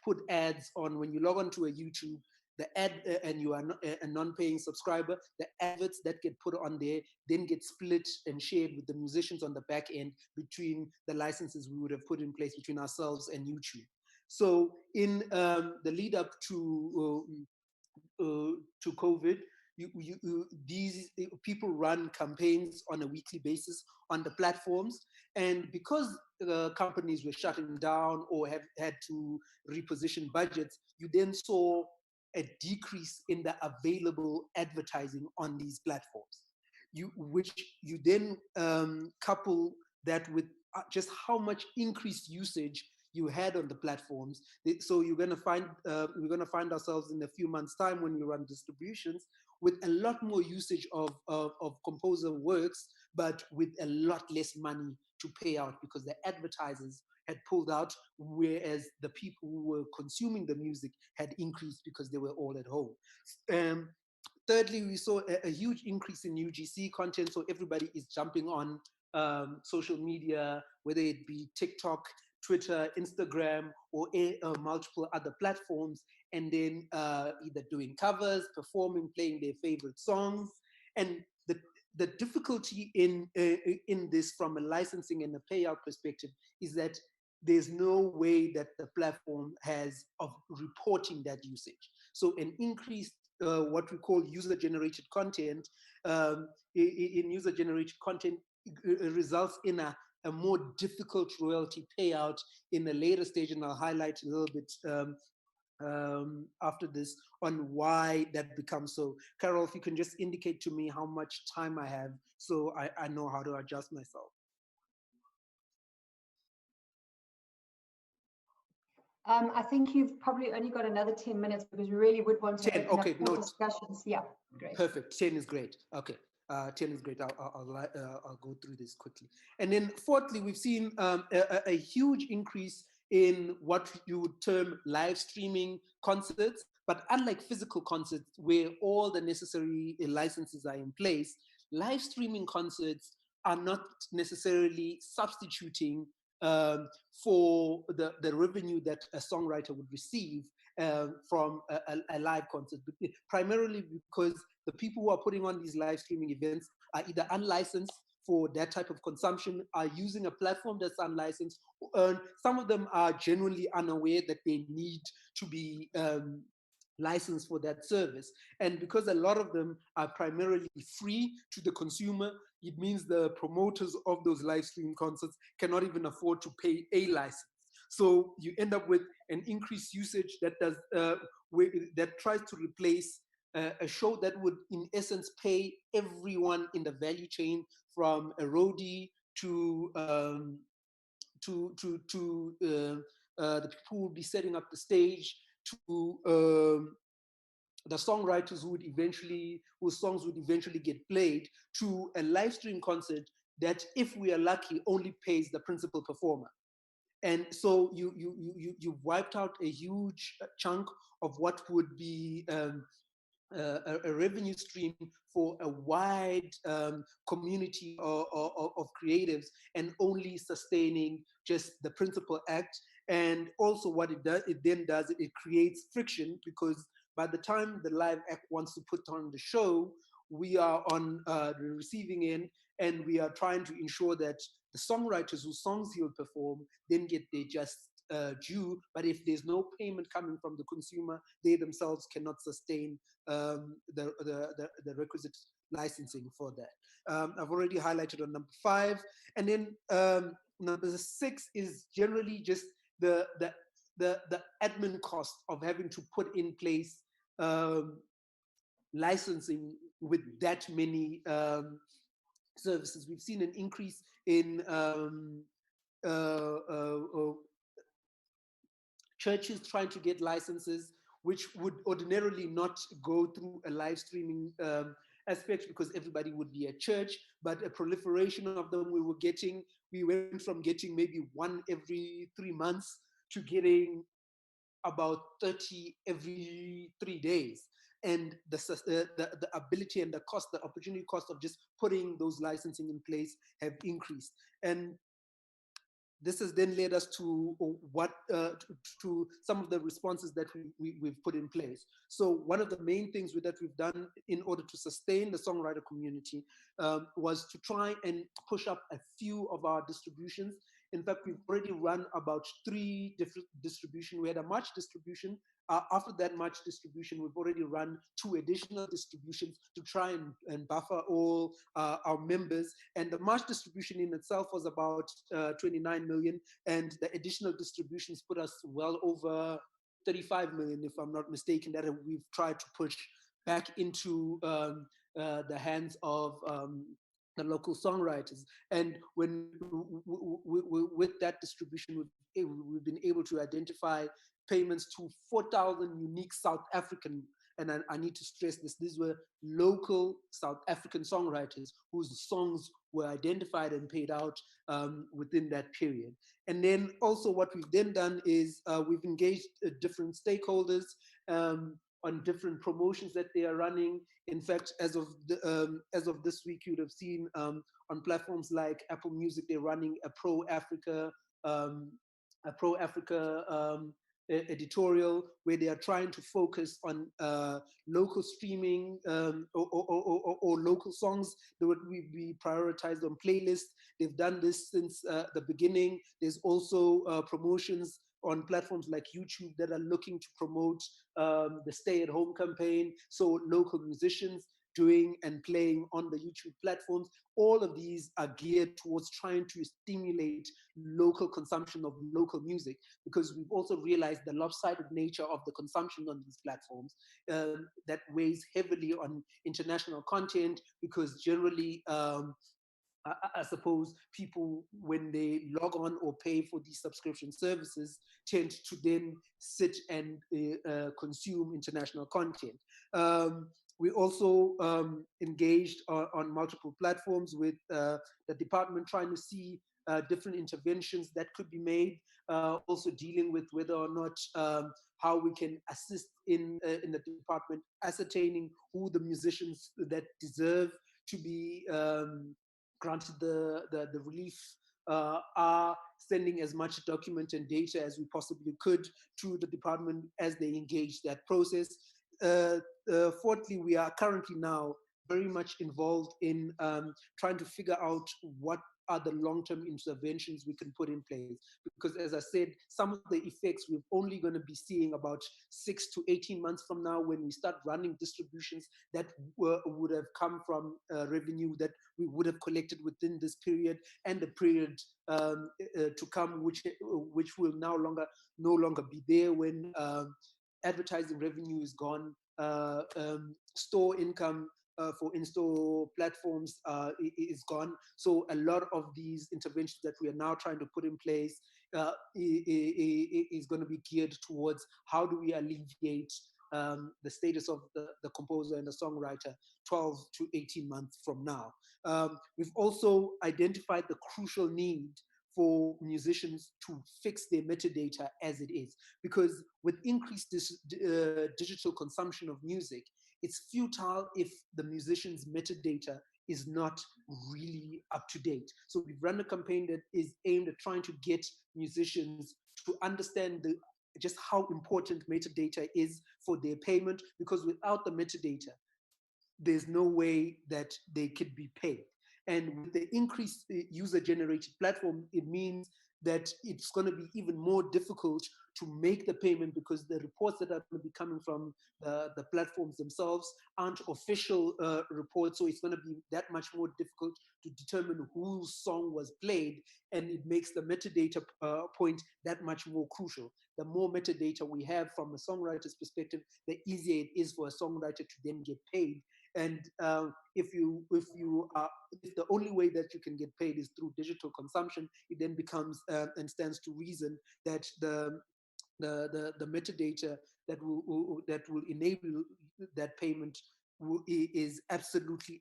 put ads on. When you log on to a YouTube, the ad and you are a non-paying subscriber, the adverts that get put on there then get split and shared with the musicians on the back end between the licenses we would have put in place between ourselves and YouTube. So in the lead up to COVID, these people run campaigns on a weekly basis on the platforms, and because companies were shutting down or have had to reposition budgets, you then saw a decrease in the available advertising on these platforms. Which you then couple that with just how much increased usage you had on the platforms. So you're going to find we're going to find ourselves in a few months' time, when we run distributions, with a lot more usage of composer works, but with a lot less money to pay out, because the advertisers had pulled out, whereas the people who were consuming the music had increased because they were all at home. Thirdly, we saw a huge increase in UGC content. So everybody is jumping on social media, whether it be TikTok, Twitter, Instagram, or multiple other platforms, and then either doing covers, performing, playing their favorite songs. And the difficulty in this from a licensing and a payout perspective is that there's no way that the platform has of reporting that usage. So an increased what we call user-generated content, in user-generated content results in a more difficult royalty payout in a later stage, and I'll highlight a little bit after this on why that becomes so. Carol, if you can just indicate to me how much time I have, so I know how to adjust myself. I think you've probably only got another 10 minutes, because we really would want to 10, open okay, up more discussions. Yeah, great. Perfect. 10 is great. Okay. 10 is great. I'll go through this quickly. And then fourthly, we've seen a huge increase in what you would term live streaming concerts. But unlike physical concerts, where all the necessary licenses are in place, live streaming concerts are not necessarily substituting for the revenue that a songwriter would receive from a live concert, primarily because the people who are putting on these live streaming events are either unlicensed for that type of consumption, are using a platform that's unlicensed. Some of them are genuinely unaware that they need to be licensed for that service. And because a lot of them are primarily free to the consumer, it means the promoters of those live stream concerts cannot even afford to pay a license. So you end up with an increased usage that does that tries to replace a show that would, in essence, pay everyone in the value chain, from a roadie to the people who would be setting up the stage, to the songwriters whose songs would eventually get played, to a live stream concert that, if we are lucky, only pays the principal performer. And so you've wiped out a huge chunk of what would be a revenue stream for a wide community of creatives, and only sustaining just the principal act. And also what it then does, it creates friction, because by the time the live act wants to put on the show, we are on the receiving end, and we are trying to ensure that the songwriters whose songs he'll perform then get their just due. But if there's no payment coming from the consumer, they themselves cannot sustain the requisite licensing for that. I've already highlighted on number 5. And then number 6 is generally just the admin cost of having to put in place licensing with that many services. We've seen an increase in churches trying to get licenses, which would ordinarily not go through a live streaming aspect, because everybody would be at church. But a proliferation of them we went from getting maybe 1 every 3 months to getting about 30 every 3 days. And the ability and the cost, the opportunity cost of just putting those licensing in place have increased. And this has then led us to to some of the responses that we've put in place. So one of the main things that we've done in order to sustain the songwriter community was to try and push up a few of our distributions. In fact, we've already run about 3 different distributions. We had a March distribution. After that March distribution, we've already run 2 additional distributions to try and buffer all our members. And the March distribution in itself was about 29 million. And the additional distributions put us well over 35 million, if I'm not mistaken, that we've tried to push back into the hands of the local songwriters. And when with that distribution, we've been able to identify payments to 4,000 unique South African, and I need to stress this, these were local South African songwriters whose songs were identified and paid out within that period. And then also what we've then done is we've engaged different stakeholders on different promotions that they are running. In fact, as of this week, you'd have seen on platforms like Apple Music, they're running a pro-Africa editorial, where they are trying to focus on local streaming or local songs that would be prioritized on playlists. They've done this since the beginning. There's also promotions on platforms like YouTube that are looking to promote the stay-at-home campaign. So local musicians doing and playing on the YouTube platforms. All of these are geared towards trying to stimulate local consumption of local music, because we've also realized the lopsided nature of the consumption on these platforms that weighs heavily on international content, because generally I suppose people, when they log on or pay for these subscription services, tend to then sit and consume international content. We also engaged on multiple platforms with the department, trying to see different interventions that could be made, also dealing with whether or not how we can assist in the department ascertaining who the musicians that deserve to be granted the relief are, sending as much document and data as we possibly could to the department as they engage that process. Fourthly, we are currently now very much involved in trying to figure out what are the long-term interventions we can put in place? Because as I said, some of the effects we're only going to be seeing about 6 to 18 months from now when we start running distributions that would have come from revenue that we would have collected within this period and the period to come, which will no longer be there when advertising revenue is gone, store income for in-store platforms is gone. So a lot of these interventions that we are now trying to put in place is going to be geared towards how do we alleviate the status of the composer and the songwriter 12 to 18 months from now. We've also identified the crucial need for musicians to fix their metadata as it is, because with increased digital consumption of music, it's futile if the musician's metadata is not really up to date. So we've run a campaign that is aimed at trying to get musicians to understand just how important metadata is for their payment, because without the metadata, there's no way that they could be paid. And with the increased user-generated platform, it means that it's going to be even more difficult to make the payment, because the reports that are going to be coming from the platforms themselves aren't official reports. So it's going to be that much more difficult to determine whose song was played, and it makes the metadata point that much more crucial. The more metadata we have from a songwriter's perspective, the easier it is for a songwriter to then get paid. And if the only way that you can get paid is through digital consumption, it then becomes and stands to reason that the metadata that will enable that payment is absolutely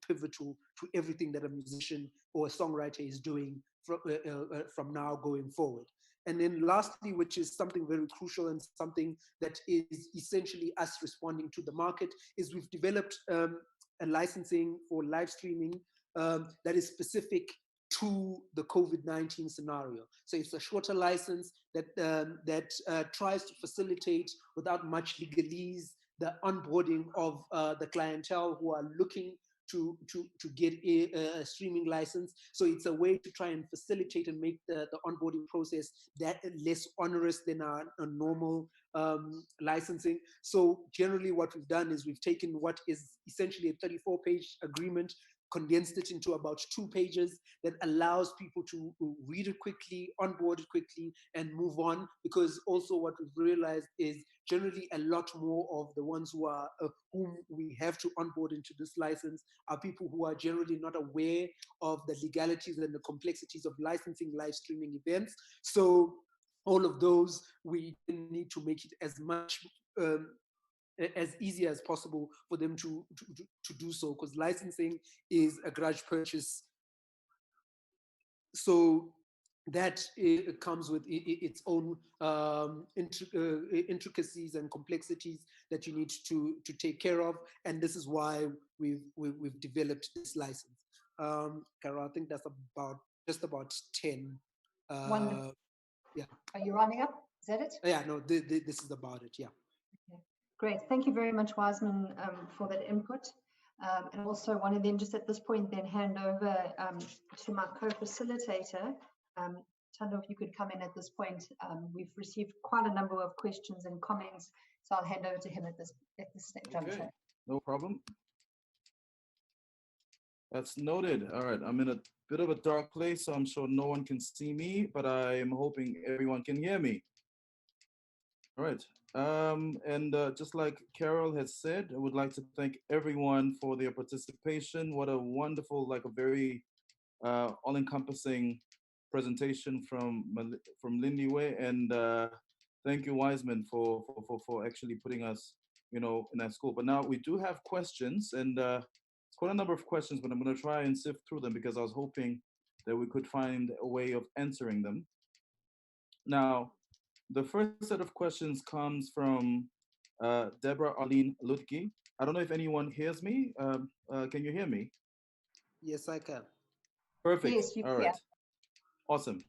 pivotal to everything that a musician or a songwriter is doing from now going forward. And then lastly, which is something very crucial and something that is essentially us responding to the market, is we've developed a licensing for live streaming that is specific to the COVID-19 scenario. So it's a shorter license that tries to facilitate, without much legalese, the onboarding of the clientele who are looking to get a streaming license. So it's a way to try and facilitate and make the onboarding process that less onerous than a normal licensing. So generally what we've done is we've taken what is essentially a 34-page agreement, condensed it into about 2 pages that allows people to read it quickly, onboard it quickly, and move on. Because also what we've realized is generally a lot more of the ones who are whom we have to onboard into this license are people who are generally not aware of the legalities and the complexities of licensing live streaming events. So all of those, we need to make it as much as easy as possible for them to do so, because licensing is a grudge purchase. So that it comes with its own intricacies and complexities that you need to take care of, and this is why we've developed this license. Carol, I think that's just about 10. Wonderful. Yeah. Are you rounding up? Is that it? Yeah, no, this is about it. Yeah. Okay. Great. Thank you very much, Wiseman, for that input. And also want to then just at this point then hand over to my co-facilitator. Tando, if you could come in at this point. We've received quite a number of questions and comments, so I'll hand over to him at this juncture. Okay. No problem. That's noted. All right, I'm in a bit of a dark place, so I'm sure no one can see me, but I am hoping everyone can hear me. All right, and just like Carol has said, I would like to thank everyone for their participation. What a wonderful, like a very all-encompassing presentation from Lindiwe, and thank you, Wiseman, for actually putting us, in that school. But now we do have questions, and it's quite a number of questions, but I'm going to try and sift through them because I was hoping that we could find a way of answering them. Now, the first set of questions comes from Deborah Arlene Lutke. I don't know if anyone hears me. Can you hear me? Yes, I can. Perfect. Yes, you All can. right. Awesome.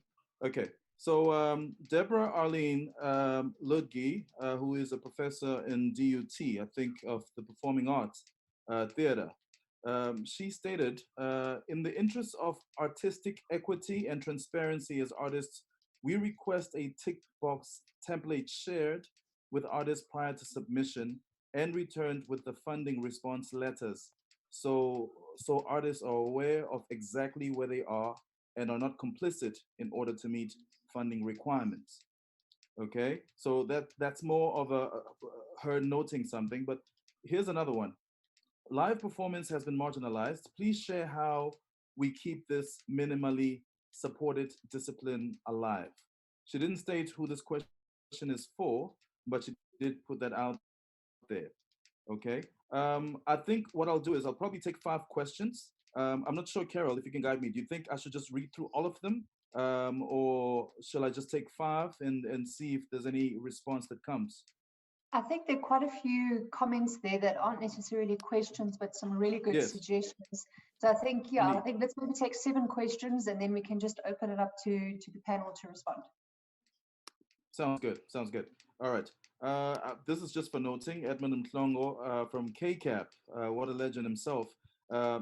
Okay. So Deborah Arlene Lutke, who is a professor in DUT, I think, of the Performing Arts Theater. She stated, in the interest of artistic equity and transparency as artists, we request a tick box template shared with artists prior to submission and returned with the funding response letters. So artists are aware of exactly where they are and are not complicit in order to meet funding requirements. Okay, so that's more of a her noting something. But here's another one. Live performance has been marginalized. Please share how we keep this minimally supported discipline alive. She didn't state who this question is for, but she did put that out there. Okay. I think what I'll do is I'll probably take 5 questions. I'm not sure, Carol, if you can guide me. Do you think I should just read through all of them? Or shall I just take 5 and see if there's any response that comes? I think there are quite a few comments there that aren't necessarily questions, but some really good Yes. suggestions. So I think, yeah, I Indeed. think let's maybe take 7 questions and then we can just open it up to the panel to respond. Sounds good. Sounds good. All right. This is just for noting. Edmund Mhlongo from KCAP, what a legend himself.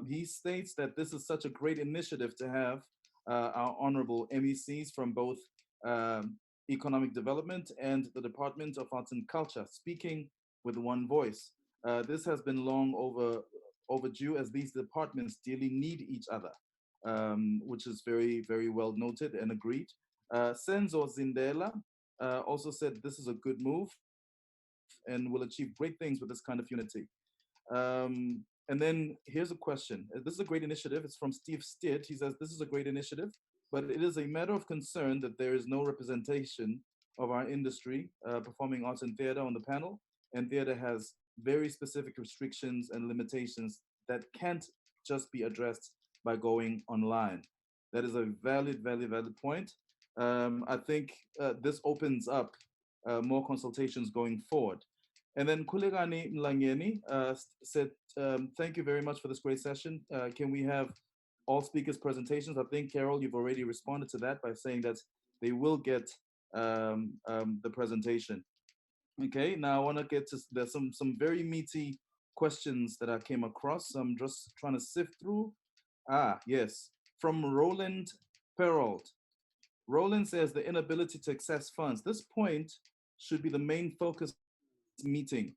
He states that this is such a great initiative to have our honorable MECs from both economic development and the Department of Arts and Culture speaking with one voice. This has been long overdue, as these departments dearly need each other, which is very, very well noted and agreed. Senzo Zindela also said this is a good move and will achieve great things with this kind of unity. And then here's a question. This is a great initiative. It's from Steve Stitt. He says, this is a great initiative, but it is a matter of concern that there is no representation of our industry, performing arts and theater on the panel. And theater has very specific restrictions and limitations that can't just be addressed by going online. That is a valid point. I think this opens up more consultations going forward. And then Kulegani Mlangeni said, thank you very much for this great session. Can we have all speakers' presentations? I think, Carol, you've already responded to that by saying that they will get the presentation. Okay, now I want to get to, there's some very meaty questions that I came across. I'm just trying to sift through. Yes, from Roland Perold. Roland says the inability to access funds. This point should be the main focus meeting.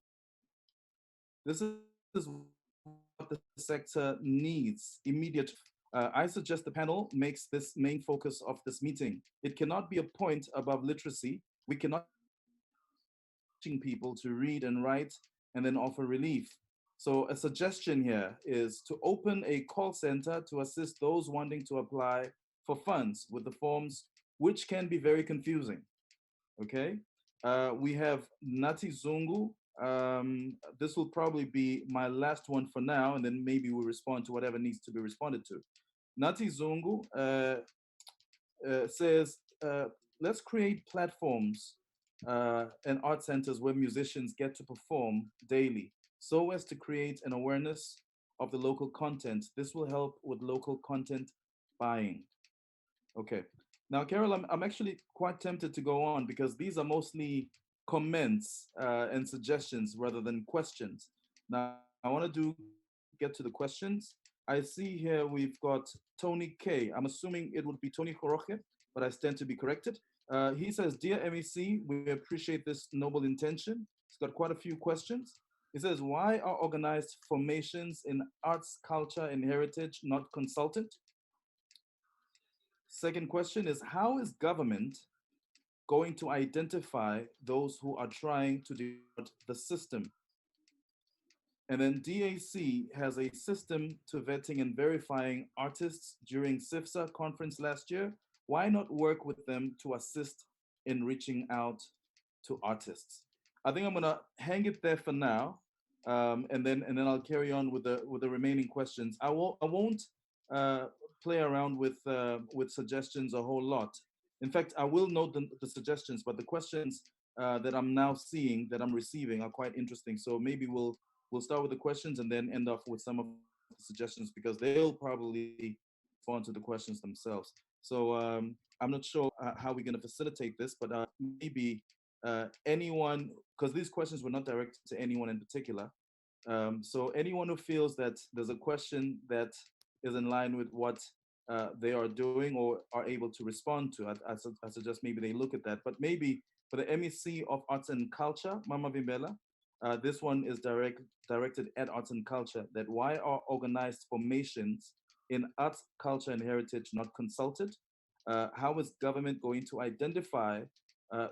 This is what the sector needs immediate. I suggest the panel makes this main focus of this meeting. It cannot be a point above literacy. We cannot teach people to read and write and then offer relief. So a suggestion here is to open a call center to assist those wanting to apply for funds with the forms, which can be very confusing. Okay. We have Nati Zungu. This will probably be my last one for now, and then maybe we'll respond to whatever needs to be responded to. Nati Zungu says, let's create platforms and art centers where musicians get to perform daily so as to create an awareness of the local content. This will help with local content buying. Okay. Now, Carol, I'm actually quite tempted to go on because these are mostly comments and suggestions rather than questions. Now, I want to get to the questions. I see here we've got Tony K. I'm assuming it would be Tony Koroche, but I stand to be corrected. He says, Dear MEC, we appreciate this noble intention. He's got quite a few questions. He says, why are organized formations in arts, culture, and heritage not consultant? Second question is, how is government going to identify those who are trying to distort the system? And then DAC has a system to vetting and verifying artists during CIFSA conference last year. Why not work with them to assist in reaching out to artists? I think I'm gonna hang it there for now, and then I'll carry on with the remaining questions. I won't play around with suggestions a whole lot. In fact, I will note the suggestions, but the questions that I'm now seeing, that I'm receiving, are quite interesting. So maybe we'll start with the questions and then end off with some of the suggestions because they'll probably respond to the questions themselves. So I'm not sure how we're going to facilitate this, but maybe anyone, because these questions were not directed to anyone in particular, So anyone who feels that there's a question that is in line with what they are doing or are able to respond to, I suggest maybe they look at that. But maybe for the MEC of Arts and Culture, Mama Vimbela, this one is directed at arts and culture, that why are organized formations in arts, culture, and heritage not consulted? How is government going to identify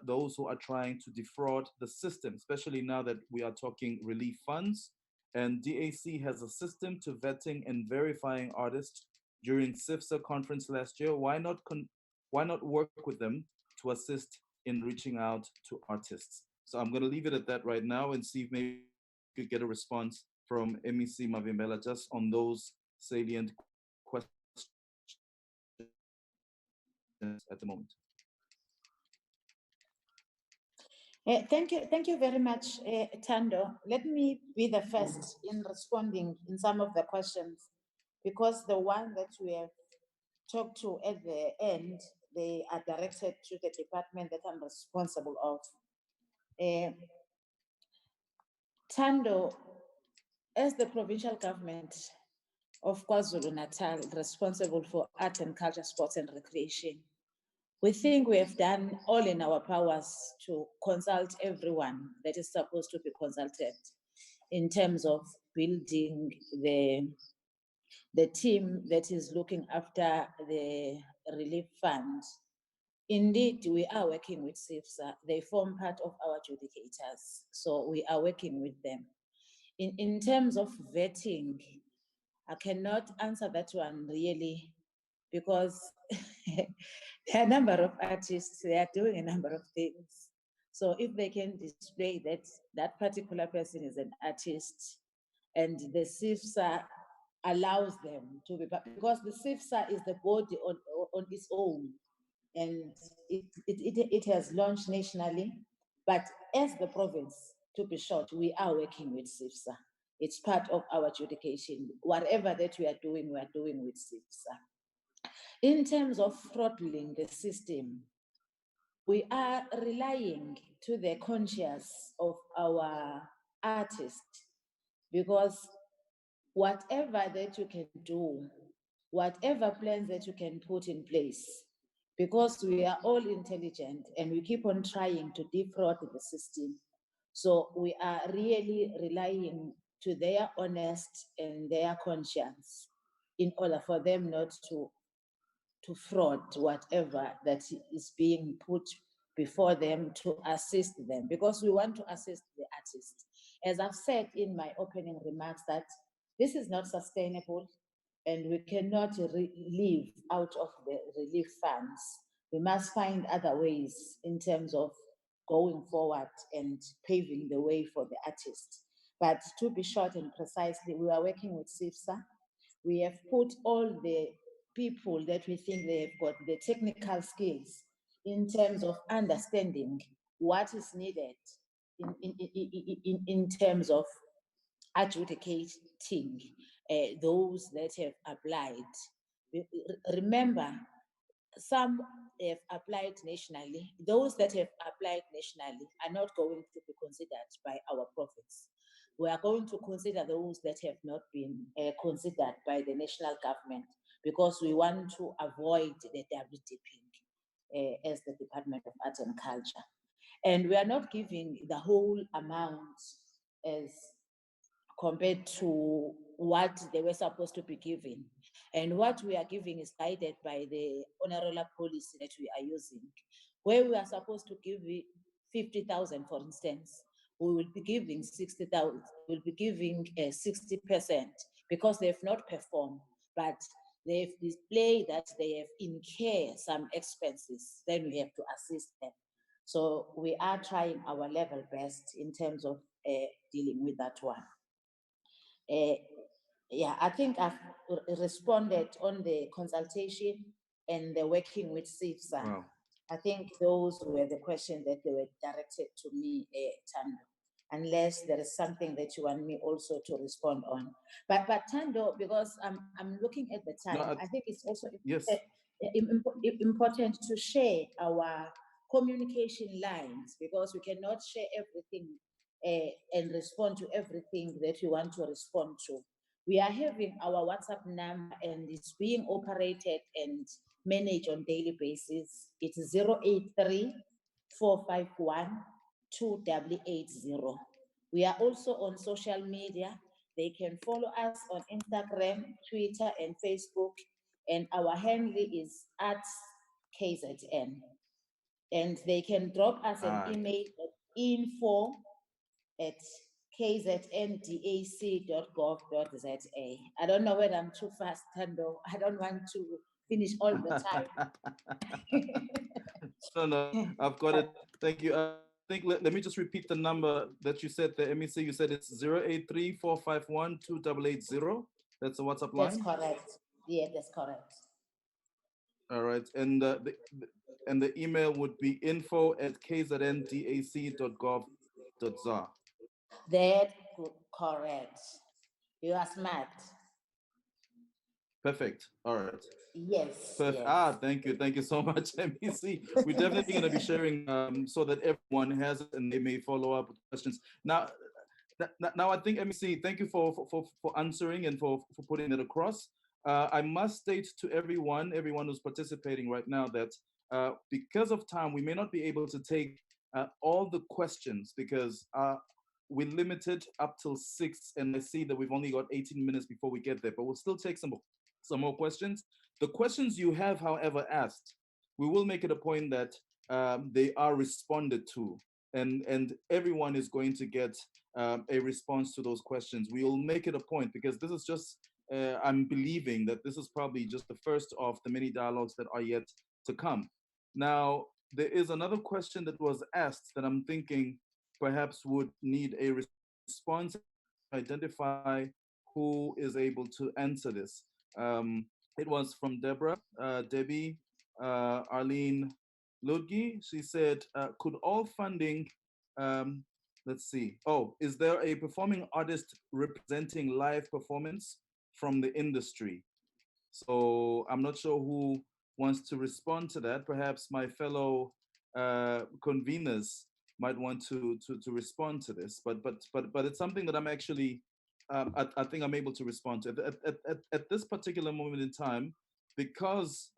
those who are trying to defraud the system, especially now that we are talking relief funds? And DAC has a system to vetting and verifying artists during CIFSA conference last year. Why not work with them to assist in reaching out to artists? So I'm going to leave it at that right now and see if maybe we could get a response from MEC Mavimbela just on those salient questions at the moment. Thank you very much, Tando. Let me be the first in responding in some of the questions, because the one that we have talked to at the end, they are directed to the department that I'm responsible of. Tando, as the provincial government of KwaZulu-Natal responsible for art and culture, sports and recreation, we think we have done all in our powers to consult everyone that is supposed to be consulted in terms of building the team that is looking after the relief fund. Indeed, we are working with CIFSA. They form part of our adjudicators, so we are working with them. In terms of vetting, I cannot answer that one really, because there are a number of artists, they are doing a number of things. So if they can display that that particular person is an artist and the CIFSA allows them to be, because the CIFSA is the body on its own, and it has launched nationally, but as the province, to be short, we are working with CIFSA. It's part of our adjudication. Whatever that we are doing with CIFSA. In terms of throttling the system, we are relying to the conscience of our artists, because whatever that you can do, whatever plans that you can put in place, because we are all intelligent and we keep on trying to defraud the system. So we are really relying to their honest and their conscience in order for them not to fraud whatever that is being put before them to assist them, because we want to assist the artists. As I've said in my opening remarks, that this is not sustainable and we cannot live out of the relief funds. We must find other ways in terms of going forward and paving the way for the artists. But to be short and precisely, we are working with CIFSA. We have put all the people that we think they have got the technical skills in terms of understanding what is needed in terms of adjudicating those that have applied. Remember, some have applied nationally. Those that have applied nationally are not going to be considered by our province. We are going to consider those that have not been considered by the national government, because we want to avoid the double dipping as the Department of Arts and Culture. And we are not giving the whole amount as compared to what they were supposed to be giving. And what we are giving is guided by the honorable policy that we are using. Where we are supposed to give 50,000, for instance, we will be giving 60,000, we'll be giving 60%, because they have not performed, but they've displayed that they have incurred some expenses, then we have to assist them. So we are trying our level best in terms of dealing with that one. Yeah, I think I've responded on the consultation and the working with CIFSA. Wow. I think those were the questions that they were directed to me, Tando, unless there is something that you want me also to respond on. But Tando, because I'm looking at the time, No, I think it's also yes. important to share our communication lines, because we cannot share everything and respond to everything that you want to respond to. We are having our WhatsApp number and it's being operated and managed on daily basis. It's 083 451 2880. We are also on social media. They can follow us on Instagram, Twitter, and Facebook. And our handle is @KZN. And they can drop us an email at info@kzndac.gov.za. I don't know whether I'm too fast, Tando. I don't want to finish all the time. No, I've got it. Thank you. I think let me just repeat the number that you said, the MEC. You said it's 083 451 2880. That's the WhatsApp line? That's correct. Yeah, that's correct. All right. And the email would be info@kzndac.gov.za. That's correct. You are smart. Perfect. All right. Yes. Perfect. Yes. Thank you. Thank you so much, MEC. We're definitely going to be sharing so that everyone has it and they may follow up with questions. Now, I think, MEC, thank you for answering and for putting it across. I must state to everyone who's participating right now that because of time, we may not be able to take all the questions because we're limited up till 6, and I see that we've only got 18 minutes before we get there, but we'll still take some more questions. The questions you have, however, asked, we will make it a point that they are responded to, and everyone is going to get a response to those questions. We will make it a point because this is just, I'm believing that this is probably just the first of the many dialogues that are yet to come. Now, there is another question that was asked that I'm thinking perhaps would need a response to identify who is able to answer this. It was from Debbie Arlene Ludgi. She said, could all funding, let's see, is there a performing artist representing live performance from the industry? So I'm not sure who wants to respond to that. Perhaps my fellow conveners might want to respond to this, but it's something that I'm actually I think I'm able to respond to at this particular moment in time, because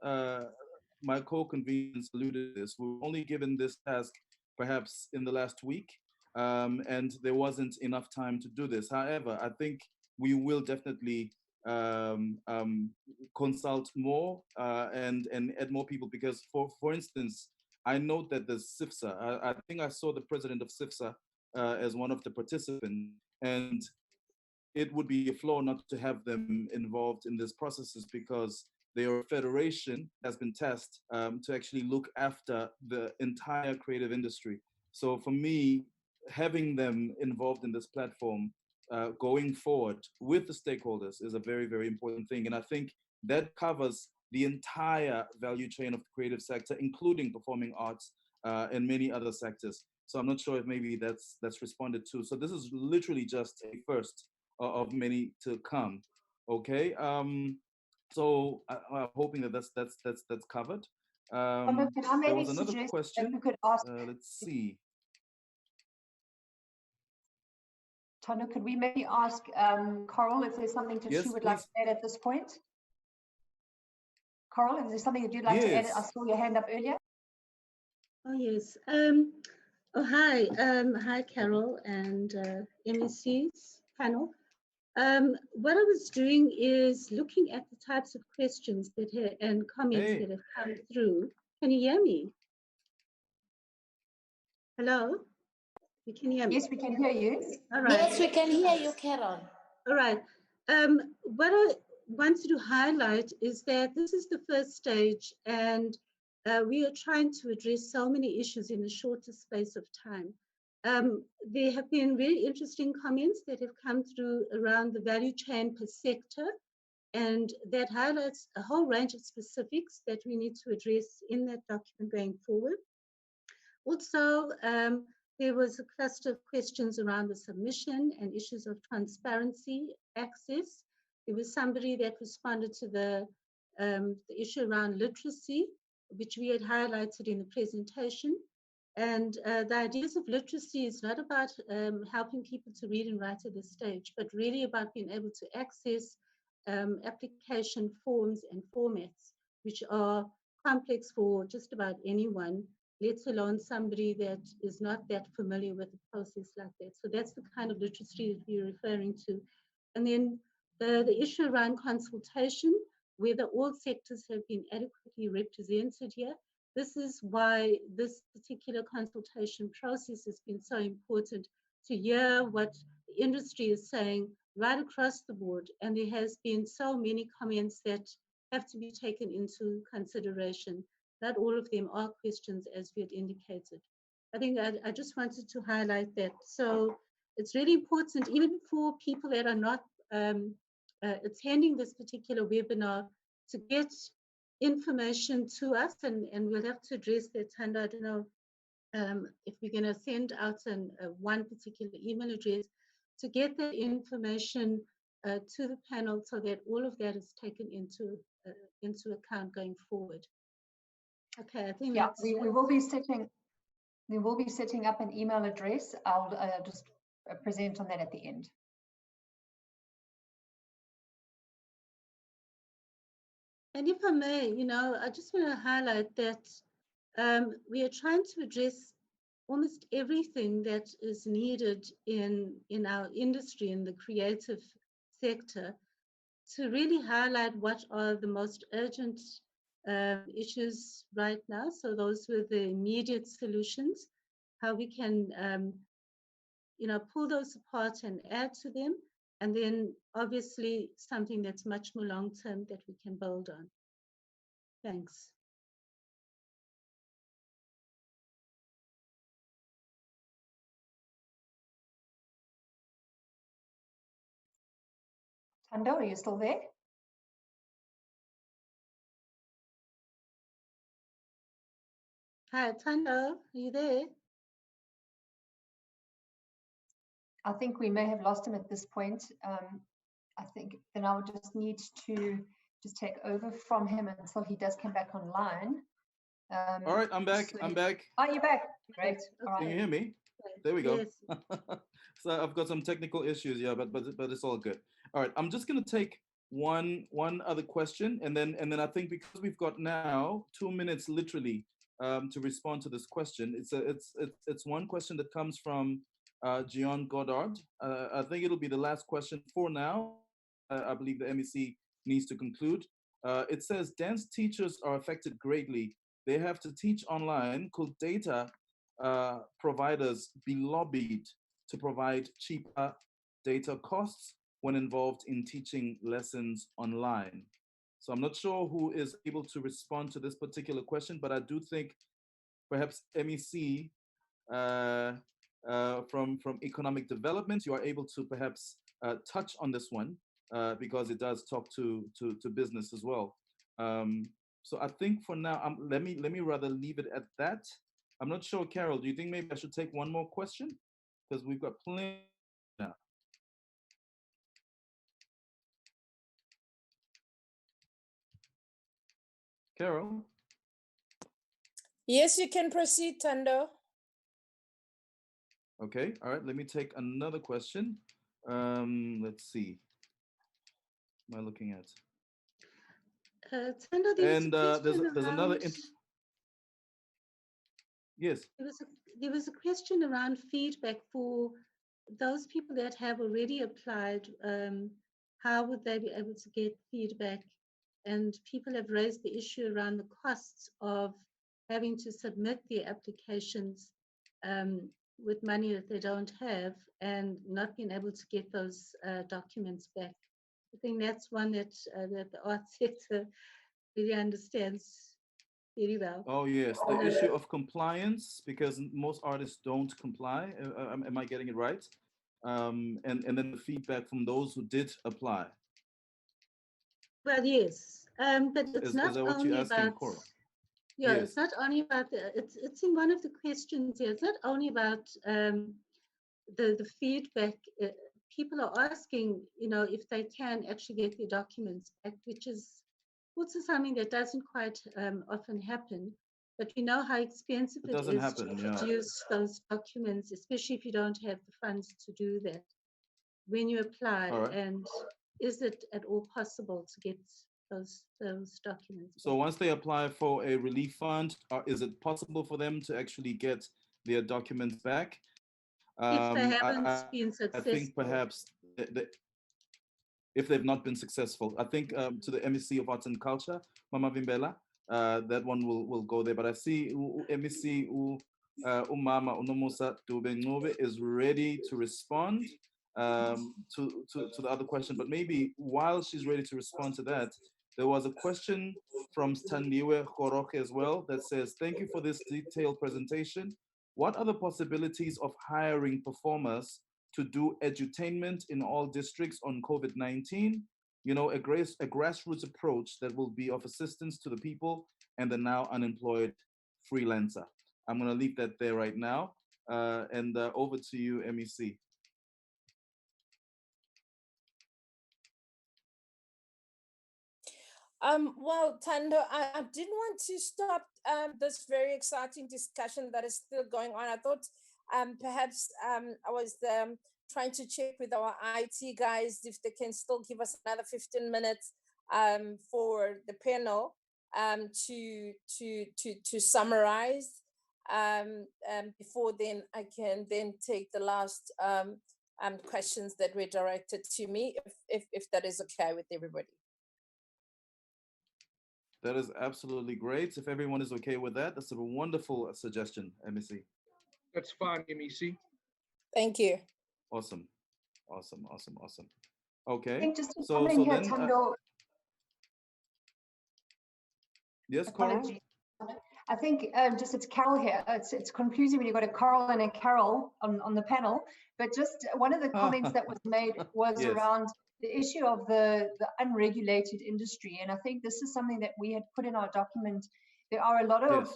my co-conveners alluded to this. We were only given this task perhaps in the last week, and there wasn't enough time to do this. However, I think we will definitely consult more and add more people, because for instance, I note that the SIFSA, I think I saw the president of SIFSA as one of the participants, and it would be a flaw not to have them involved in these processes, because their federation has been tasked to actually look after the entire creative industry. So for me, having them involved in this platform going forward with the stakeholders is a very, very important thing. And I think that covers the entire value chain of the creative sector, including performing arts and many other sectors. So I'm not sure if maybe that's responded to. So this is literally just a first of many to come. Okay. So I'm hoping that that's covered. There was another question. Let's see. Tano, could we maybe ask Coral if there's something that she would like to add at this point? Coral, is there something that you'd like to add? I saw your hand up earlier. Oh, yes. Hi. Hi, Carol and MEC's panel. What I was doing is looking at the types of questions and comments that have come through. Can you hear me? Hello? You can hear me? Yes, we can hear you. All right. Yes, we can hear you, Carol. All right. What I wanted to highlight is that this is the first stage, and we are trying to address so many issues in a shorter space of time. There have been very interesting comments that have come through around the value chain per sector, and that highlights a whole range of specifics that we need to address in that document going forward. Also, there was a cluster of questions around the submission and issues of transparency, access. There was somebody that responded to the issue around literacy, which we had highlighted in the presentation. And the ideas of literacy is not about helping people to read and write at this stage, but really about being able to access application forms and formats, which are complex for just about anyone, let alone somebody that is not that familiar with a process like that. So that's the kind of literacy that we're referring to. And then the issue around consultation, whether all sectors have been adequately represented here. This is why this particular consultation process has been so important, to hear what the industry is saying right across the board. And there has been so many comments that have to be taken into consideration. Not all of them are questions, as we had indicated. I think I just wanted to highlight that. So it's really important, even for people that are not attending this particular webinar, to get information to us, and we'll have to address that. And I don't know if we're going to send out one particular email address to get that information to the panel, so that all of that is taken into account going forward. Okay, I think that's we will be setting up an email address. I'll just present on that at the end. And if I may, I just want to highlight that we are trying to address almost everything that is needed in our industry, in the creative sector, to really highlight what are the most urgent issues right now. So those were the immediate solutions, how we can, pull those apart and add to them. And then obviously something that's much more long-term that we can build on. Thanks. Tando, are you still there? Hi, Tando, are you there? I think we may have lost him at this point. I think then I'll just need to just take over from him until he does come back online. All right, I'm back. I'm back. Oh, you're back. Great. Okay. All right. Can you hear me? There we go. Yes. So I've got some technical issues, yeah, but it's all good. All right, I'm just gonna take one other question, and then I think, because we've got now 2 minutes literally to respond to this question. It's one question that comes from Gian Goddard. I think it'll be the last question for now. I believe the MEC needs to conclude. It says, dance teachers are affected greatly. They have to teach online. Could data providers be lobbied to provide cheaper data costs when involved in teaching lessons online? So I'm not sure who is able to respond to this particular question, but I do think perhaps MEC from economic development, you are able to perhaps touch on this one because it does talk to business as well. So I think for now, let me rather leave it at that. I'm not sure, Carol, do you think maybe I should take one more question? Because we've got plenty now. Carol? Yes, you can proceed, Tando. Okay, all right, let me take another question. Let's see. What am I looking at? Tando, there's another. Yes. There was a question around feedback for those people that have already applied. How would they be able to get feedback? And people have raised the issue around the costs of having to submit their applications with money that they don't have, and not being able to get those documents back. I think that's one that the arts sector really understands very well. Oh yes, the issue of compliance, because most artists don't comply. Am I getting it right? And then the feedback from those who did apply. Well, yes, but it's not only about. Yeah, yes. It's not only about it's in one of the questions here. It's not only about the feedback. People are asking, if they can actually get their documents back, which is also something that doesn't quite often happen. But we know how expensive It it doesn't is happen, to yeah. produce those documents, especially if you don't have the funds to do that when you apply. All right. And is it at all possible to get those documents? So once they apply for a relief fund, is it possible for them to actually get their documents back? If they haven't been I think successful. perhaps if they've not been successful, I think to the MEC of Arts and Culture, Mama Vimbela, that one will go there. But I see MEC Umama Unomusa Dube is ready to respond to the other question. But maybe while she's ready to respond to that, there was a question from Standiwe Koroke as well that says, thank you for this detailed presentation. What are the possibilities of hiring performers to do edutainment in all districts on COVID-19? You know, a grassroots approach that will be of assistance to the people and the now unemployed freelancer. I'm going to leave that there right now. And over to you, MEC. Well, Tando, I didn't want to stop this very exciting discussion that is still going on. I thought perhaps I was trying to check with our IT guys if they can still give us another 15 minutes for the panel to summarize. Before then, I can then take the last questions that were directed to me, if that is okay with everybody. That is absolutely great. If everyone is okay with that, that's a wonderful suggestion, MEC. That's fine, MEC. Thank you. Awesome, awesome, awesome, awesome. Okay. I think just to so come in so here, then, Tando, yes, Coral? apologies. I think just it's Carol here. It's confusing when you've got a Coral and a Carol on the panel. But just one of the comments that was made was Yes. around the issue of the unregulated industry. And I think this is something that we had put in our document. There are a lot of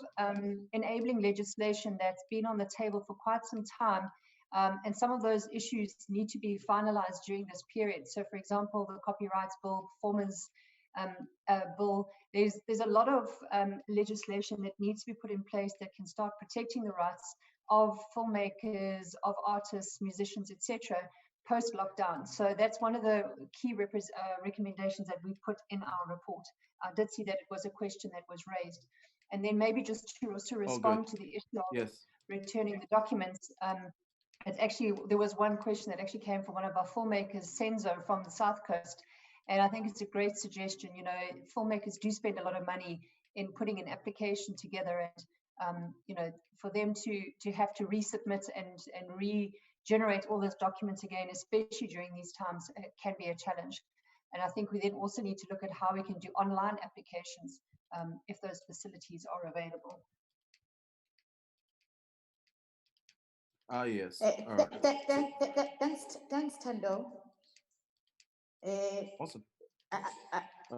enabling legislation that's been on the table for quite some time. And some of those issues need to be finalized during this period. So, for example, the copyrights bill, performance bill, there's a lot of legislation that needs to be put in place that can start protecting the rights of filmmakers, of artists, musicians, etc. post-lockdown. So that's one of the key recommendations that we put in our report. I did see that it was a question that was raised. And then maybe just to respond to the issue of returning the documents, it's actually, there was one question that actually came from one of our filmmakers, Senzo, from the South Coast. And I think it's a great suggestion. You know, filmmakers do spend a lot of money in putting an application together, and you know, for them to have to resubmit and regenerate all those documents again, especially during these times, it can be a challenge. And I think we then also need to look at how we can do online applications if those facilities are available. Yes. All right. Thanks, Tando. Awesome.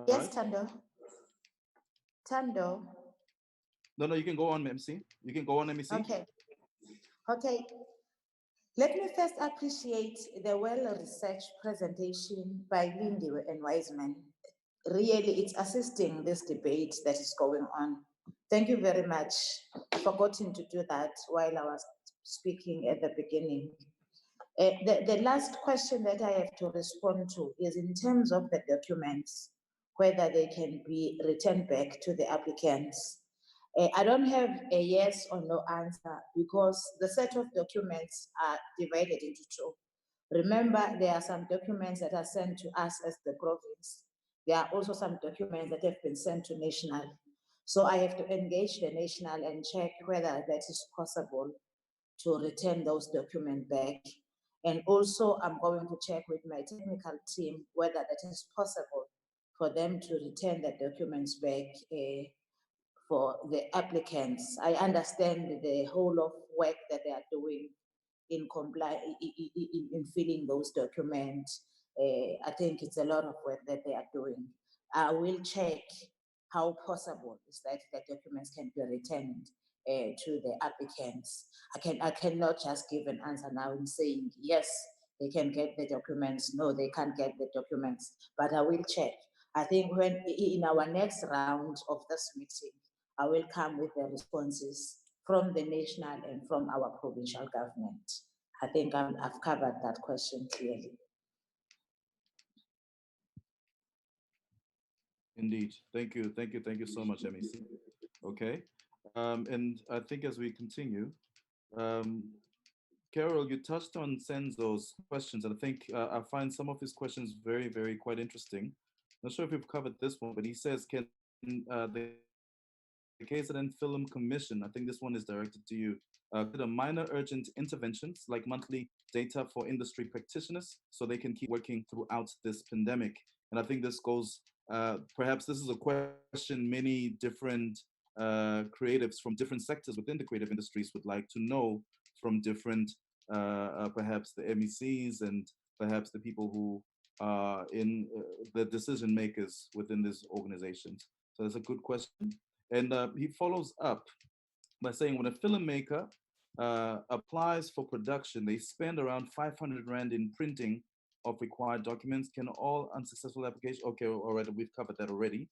Yes, Tando. Tando. No, you can go on, MC. You can go on, MC. Okay. Let me first appreciate the well-researched presentation by Lindiwe and Wiseman. Really, it's assisting this debate that is going on. Thank you very much. I forgot to do that while I was speaking at the beginning. The last question that I have to respond to is in terms of the documents, whether they can be returned back to the applicants. I don't have a yes or no answer because the set of documents are divided into two. Remember, there are some documents that are sent to us as the province. There are also some documents that have been sent to national. So I have to engage the national and check whether that is possible to return those documents back. And also I'm going to check with my technical team whether that is possible for them to return the documents back for the applicants. I understand the whole of work that they are doing in filling those documents. I think it's a lot of work that they are doing. I will check how possible is that the documents can be returned to the applicants. I cannot just give an answer now in saying yes, they can get the documents. No, they can't get the documents, but I will check. I think when in our next round of this meeting, I will come with the responses from the national and from our provincial government. I think I've covered that question clearly. Indeed. Thank you. Thank you. Thank you so much, MEC. Okay. And I think as we continue, um, Carol, you touched on Senzo's questions, and I think I find some of his questions very, very quite interesting. Not sure if you've covered this one, but he says, can the KZN Film Commission, I think this one is directed to you, consider minor urgent interventions like monthly data for industry practitioners so they can keep working throughout this pandemic? And I think this goes, perhaps this is a question many different creatives from different sectors within the creative industries would like to know from different, perhaps the MECs and perhaps the people who are in the decision makers within these organizations. So that's a good question. And he follows up by saying, when a filmmaker applies for production, they spend around 500 Rand in printing of required documents. Can all unsuccessful applications, okay, all right, we've covered that already.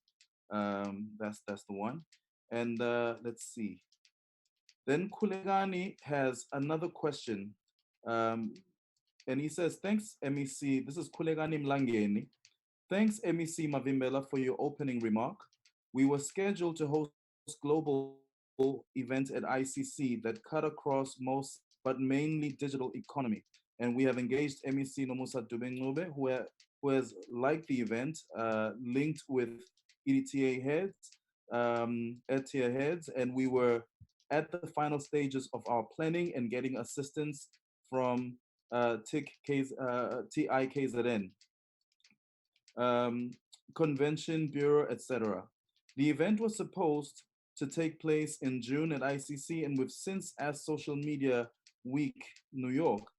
That's the one. And let's see. Then Kulegani has another question. And he says, thanks, MEC. This is Kulegani Mlangeni. Thanks, MEC Mavimbela, for your opening remark. We were scheduled to host global events at ICC that cut across most, but mainly digital economy. And we have engaged MEC Nomusa Dubengube, who has liked the event, linked with Edtea heads, Edtea heads, and we were at the final stages of our planning and getting assistance from TIKZN, Convention Bureau, etc. The event was supposed to take place in June at ICC, and we've since asked Social Media Week New York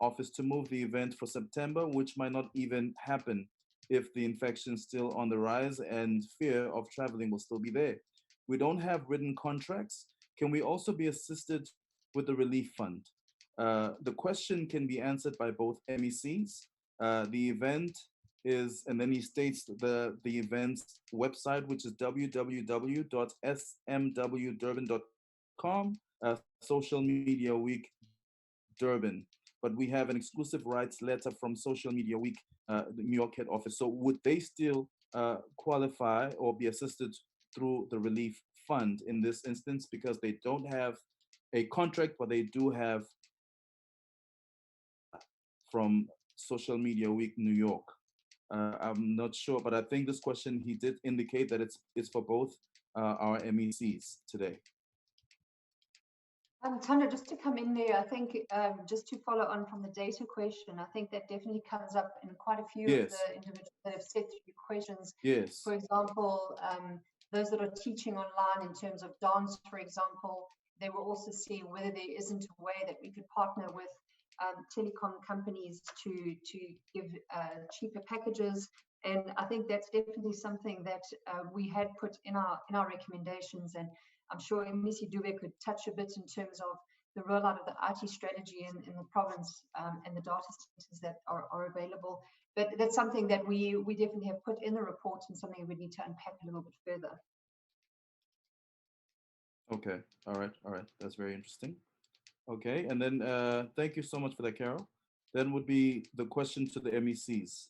office to move the event for September, which might not even happen if the infection's still on the rise and fear of traveling will still be there. We don't have written contracts. Can we also be assisted with the relief fund? The question can be answered by both MECs. The event is, and then he states the event's website, which is www.smwdurban.com, Social Media Week Durban. But we have an exclusive rights letter from Social Media Week, the New York head office. So would they still qualify or be assisted through the relief fund in this instance, because they don't have a contract, but they do have from Social Media Week New York? I'm not sure, but I think this question, he did indicate that it's for both our MECs today. Tanya, just to come in there, I think just to follow on from the data question, I think that definitely comes up in quite a few of the individuals that have set through questions. Yes. For example, those that are teaching online in terms of dance, for example, they will also see whether there isn't a way that we could partner with telecom companies to give cheaper packages. And I think that's definitely something that we had put in our recommendations, and I'm sure MEC Dube could touch a bit in terms of the rollout of the IT strategy in the province and the data centers that are available. But that's something that we definitely have put in the report and something we need to unpack a little bit further. Okay, all right, that's very interesting. Okay, and then thank you so much for that, Carol. Then would be the question to the MECs.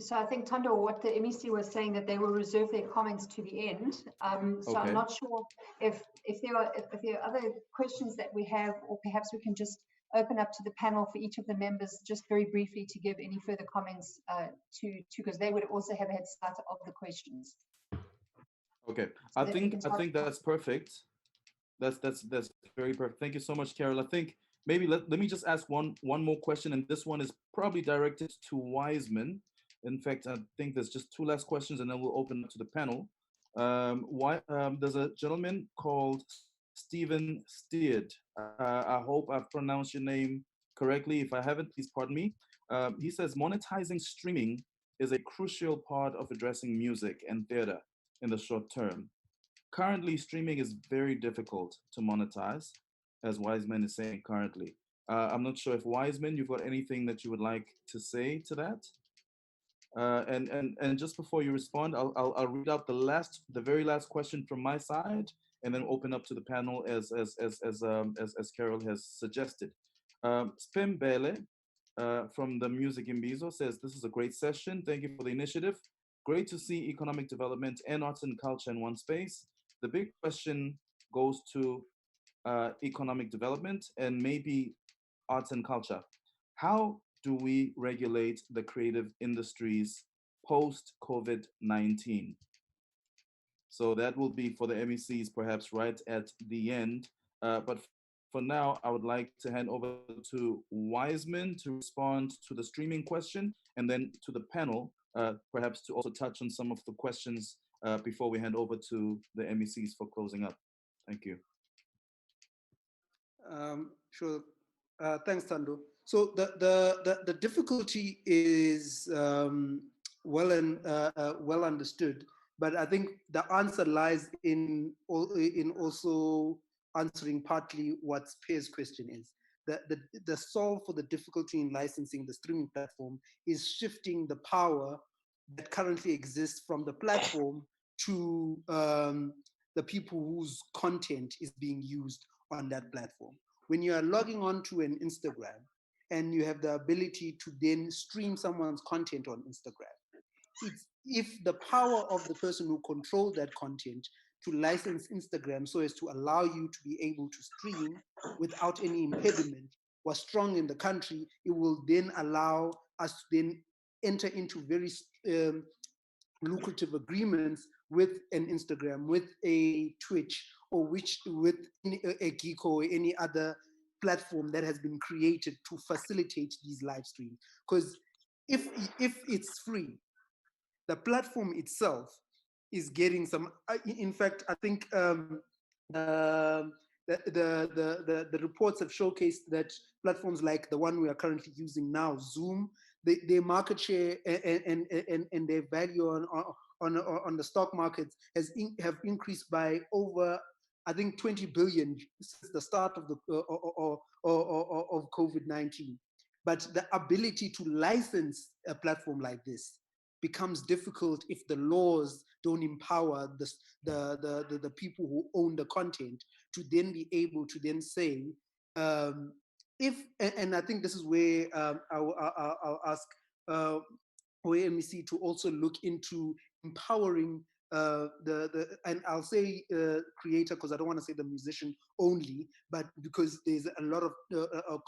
So I think, Thando, what the MEC was saying, that they will reserve their comments to the end. So Okay. I'm not sure if there are other questions that we have, or perhaps we can just open up to the panel for each of the members, just very briefly, to give any further comments because they would also have had sight of the questions. Okay, So I think that's perfect. That's very perfect. Thank you so much, Carol. I think maybe let me just ask one more question, and this one is probably directed to Wiseman. In fact, I think there's just two last questions, and then we'll open up to the panel. There's a gentleman called Stephen Steard. I hope I've pronounced your name correctly. If I haven't, please pardon me. He says monetizing streaming is a crucial part of addressing music and theater in the short term. Currently, streaming is very difficult to monetize, as Wiseman is saying currently. I'm not sure if Wiseman, you've got anything that you would like to say to that? And just before you respond, I'll read out the very last question from my side, and then open up to the panel as Carol has suggested. Spim Bele from the Music Imbizo says, "This is a great session. Thank you for the initiative. Great to see economic development and arts and culture in one space. The big question goes to economic development and maybe arts and culture. How do we regulate the creative industries post COVID-19?" So that will be for the MECs perhaps right at the end. But for now, I would like to hand over to Wiseman to respond to the streaming question, and then to the panel, perhaps to also touch on some of the questions before we hand over to the MECs for closing up. Thank you. Sure. Thanks, Tando. So the difficulty is well understood, but I think the answer lies in also answering partly what Spear's question is. The solve for the difficulty in licensing the streaming platform is shifting the power that currently exists from the platform to the people whose content is being used on that platform. When you are logging on to an Instagram and you have the ability to then stream someone's content on Instagram, if the power of the person who controls that content to license Instagram so as to allow you to be able to stream without any impediment was strong in the country, it will then allow us to then enter into very lucrative agreements with an Instagram, with a Twitch, or with a Geeko or any other platform that has been created to facilitate these live streams. Because if it's free, the platform itself is getting some. In fact, I think the reports have showcased that platforms like the one we are currently using now, Zoom, their market share and their value on the stock markets have increased by over, I think, 20 billion since the start of the of COVID-19. But the ability to license a platform like this becomes difficult if the laws don't empower the people who own the content to then be able to then say, and I think this is where I'll ask OMEC to also look into empowering and I'll say creator, because I don't want to say the musician only, but because there's a lot of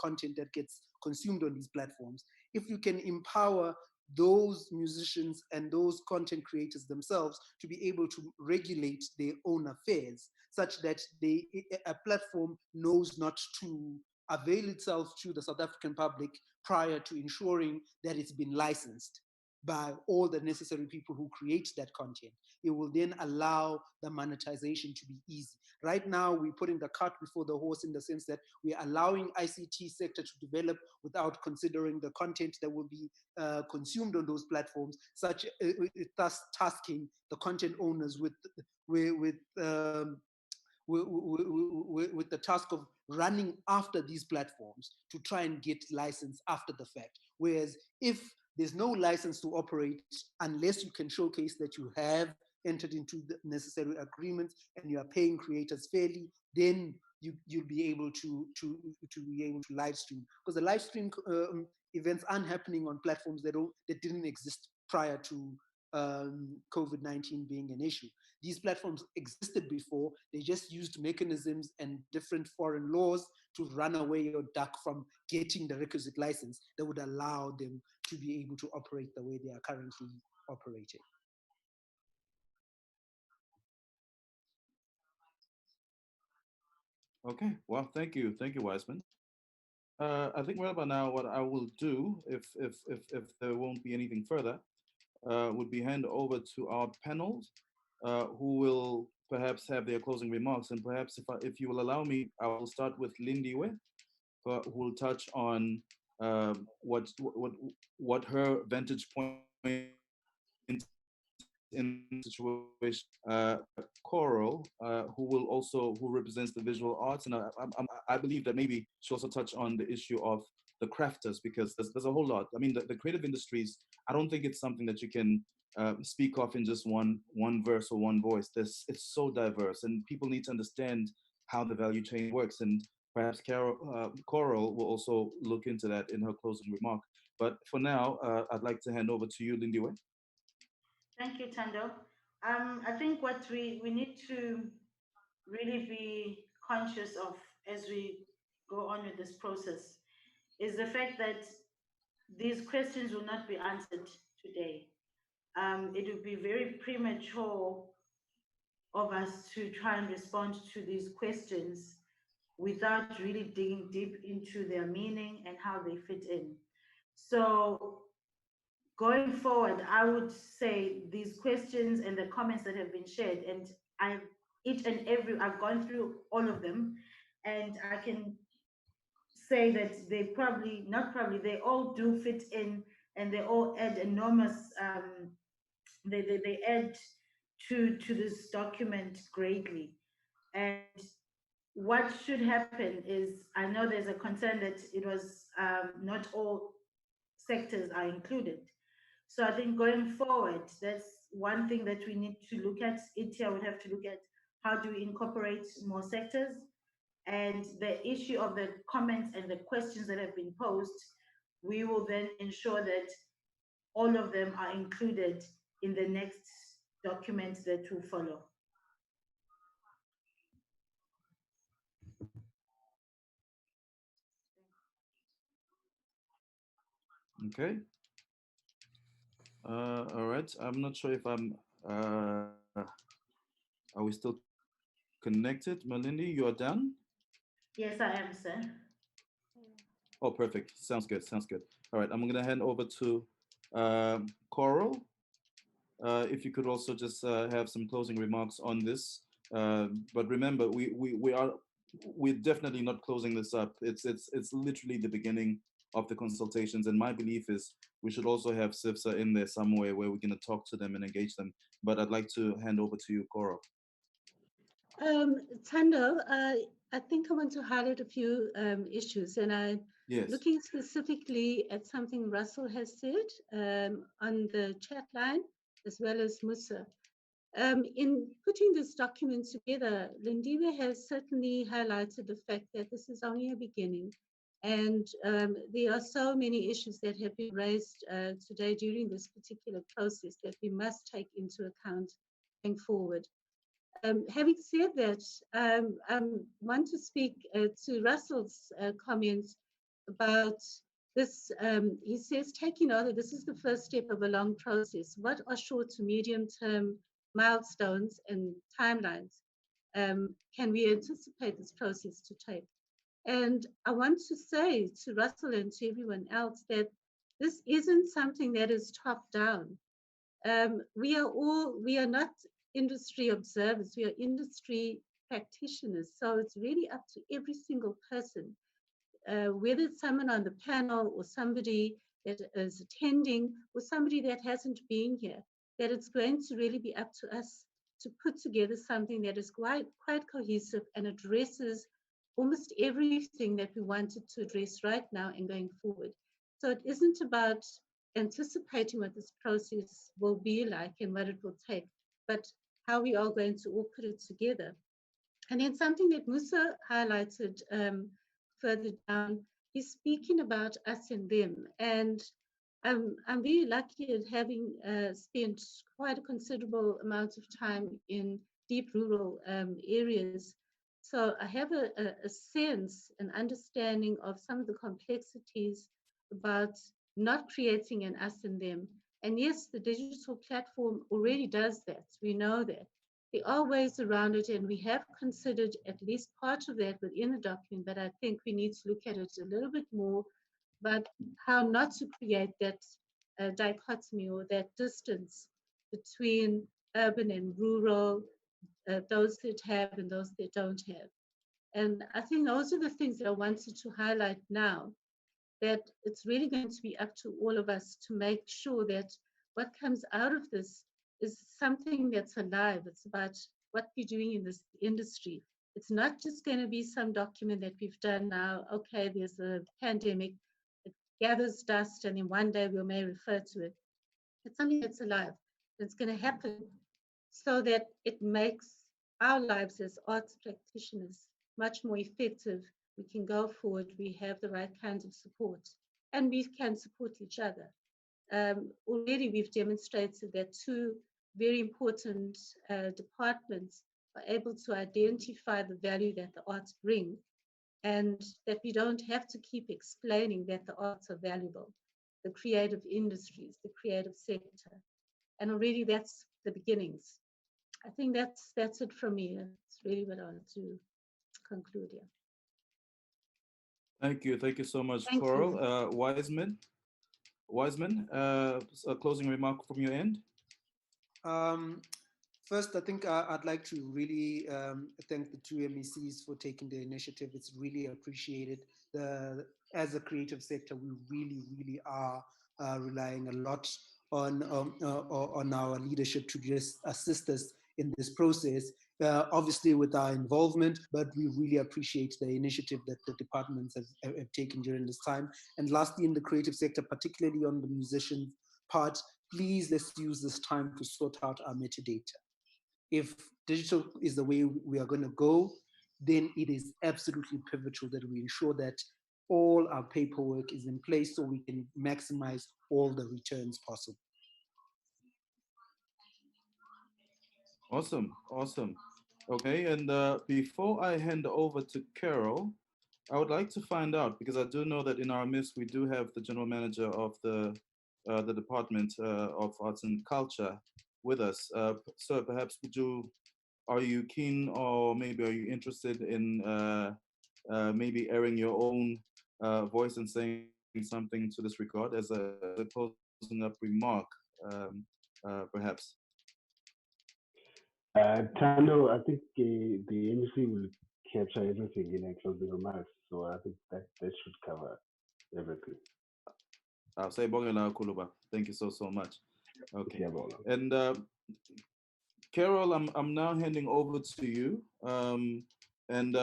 content that gets consumed on these platforms. If you can empower those musicians and those content creators themselves to be able to regulate their own affairs, such that a platform knows not to avail itself to the South African public prior to ensuring that it's been licensed by all the necessary people who create that content, it will then allow the monetization to be easy. Right now, we're putting the cart before the horse in the sense that we're allowing ICT sector to develop without considering the content that will be consumed on those platforms, thus tasking the content owners with the task of running after these platforms to try and get license after the fact. Whereas if there's no license to operate unless you can showcase that you have entered into the necessary agreements and you are paying creators fairly, then you'll be able to be able to live stream. Because the live stream events aren't happening on platforms that didn't exist prior to COVID-19 being an issue. These platforms existed before, they just used mechanisms and different foreign laws to run away or duck from getting the requisite license that would allow them to be able to operate the way they are currently operating. Okay, well, thank you, Wiseman. I think right about now, what I will do, if there won't be anything further, would be hand over to our panel, who will perhaps have their closing remarks. And perhaps if you will allow me, I will start with Lindiwe, who will touch on what her vantage point in the situation. Coral, who represents the visual arts, and I believe that maybe she'll also touch on the issue of the crafters, because there's a whole lot. I mean, the creative industries, I don't think it's something that you can speak of in just one verse or one voice. It's so diverse, and people need to understand how the value chain works. And perhaps Coral will also look into that in her closing remark. But for now, I'd like to hand over to you, Lindiwe. Thank you, Tando. I think what we need to really be conscious of as we go on with this process is the fact that these questions will not be answered today. It would be very premature of us to try and respond to these questions without really digging deep into their meaning and how they fit in. So going forward, I would say these questions and the comments that have been shared, and I've gone through all of them, and I can say that they all do fit in, and they all add enormous, they add to this document greatly. And what should happen is, I know there's a concern that it was not all sectors are included. So I think going forward, that's one thing that we need to look at. Edtea would have to look at how do we incorporate more sectors, and the issue of the comments and the questions that have been posed, we will then ensure that all of them are included in the next document that will follow. Okay. All right. I'm not sure if I'm. Are we still connected, Malindi? You are done. Yes, I am, sir. Oh, perfect. Sounds good. Sounds good. All right. I'm gonna hand over to Coral. If you could also just have some closing remarks on this. But remember, we're definitely not closing this up. It's literally the beginning of the consultations, and my belief is we should also have CIFSA in there somewhere where we're going to talk to them and engage them. But I'd like to hand over to you, Coral. Tando, I think I want to highlight a few issues, and looking specifically at something Russell has said on the chat line, as well as Musa. In putting this document together, Lindiwe has certainly highlighted the fact that this is only a beginning, and there are so many issues that have been raised today during this particular process that we must take into account going forward. Having said that, I want to speak to Russell's comments about this. He says, taking note that this is the first step of a long process. What are short to medium term milestones and timelines can we anticipate this process to take? And I want to say to Russell and to everyone else that this isn't something that is top down. We are not industry observers, we are industry practitioners. So it's really up to every single person, whether it's someone on the panel or somebody that is attending or somebody that hasn't been here, that it's going to really be up to us to put together something that is quite cohesive and addresses almost everything that we wanted to address right now and going forward. So it isn't about anticipating what this process will be like and what it will take, but how we are going to all put it together. And then something that Musa highlighted further down, he's speaking about us and them. And I'm very lucky at having spent quite a considerable amount of time in deep rural areas. So I have a sense, an understanding of some of the complexities about not creating an us and them. And yes, the digital platform already does that. We know that. There are ways around it, and we have considered at least part of that within the document, but I think we need to look at it a little bit more, but how not to create that dichotomy or that distance between urban and rural, those that have and those that don't have. And I think those are the things that I wanted to highlight now, that it's really going to be up to all of us to make sure that what comes out of this is something that's alive. It's about what we're doing in this industry. It's not just going to be some document that we've done now. Okay, there's a pandemic. gathers dust and in one day we may refer to it. It's something that's alive. It's going to happen so that it makes our lives as arts practitioners much more effective. We can go forward, we have the right kinds of support, and we can support each other. Already we've demonstrated that two very important departments are able to identify the value that the arts bring, and that we don't have to keep explaining that the arts are valuable, the creative industries, the creative sector. And already that's the beginnings. I think that's it from me. That's really what I want to conclude here. Thank you so much, Thank Coral. you. Wiseman, a closing remark from your end? First, I think I'd like to really thank the two MECs for taking the initiative. It's really appreciated. As a creative sector, we really are relying a lot on our leadership to just assist us in this process, obviously with our involvement, but we really appreciate the initiative that the departments have taken during this time. And lastly, in the creative sector, particularly on the musician part, please let's use this time to sort out our metadata. If digital is the way we are going to go, then it is absolutely pivotal that we ensure that all our paperwork is in place so we can maximize all the returns possible. Awesome. Okay, and before I hand over to Carol, I would like to find out, because I do know that in our midst we do have the general manager of the Department of Arts and Culture with us. So perhaps are you keen, or maybe are you interested in maybe airing your own voice and saying something to this regard as a closing up remark, perhaps? Tando, I think the MC will capture everything in a closing remarks, so I think that should cover everything. I'll say Bongela Kuluba. Thank you so much. Okay. And Carol, I'm now handing over to you, and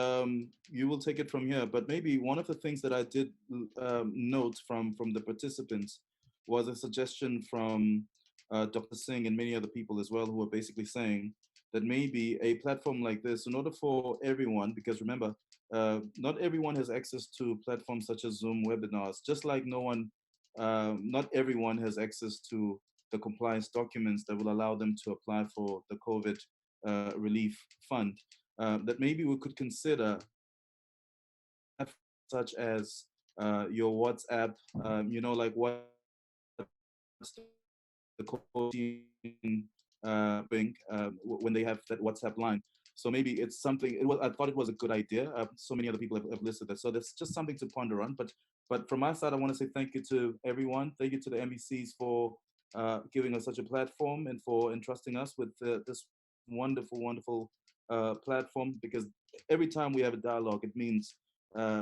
you will take it from here. But maybe one of the things that I did note from the participants was a suggestion from Dr. Singh and many other people as well, who are basically saying that maybe a platform like this, in order for everyone, because remember, not everyone has access to platforms such as Zoom webinars, just like not everyone has access to the compliance documents that will allow them to apply for the COVID relief fund, that maybe we could consider such as your WhatsApp, like what the COVID thing when they have that WhatsApp line. So maybe it's something. I thought it was a good idea. So many other people have listed that. So that's just something to ponder on. But from my side, I want to say thank you to everyone. Thank you to the MECs for giving us such a platform and for entrusting us with this wonderful platform. Because every time we have a dialogue, it means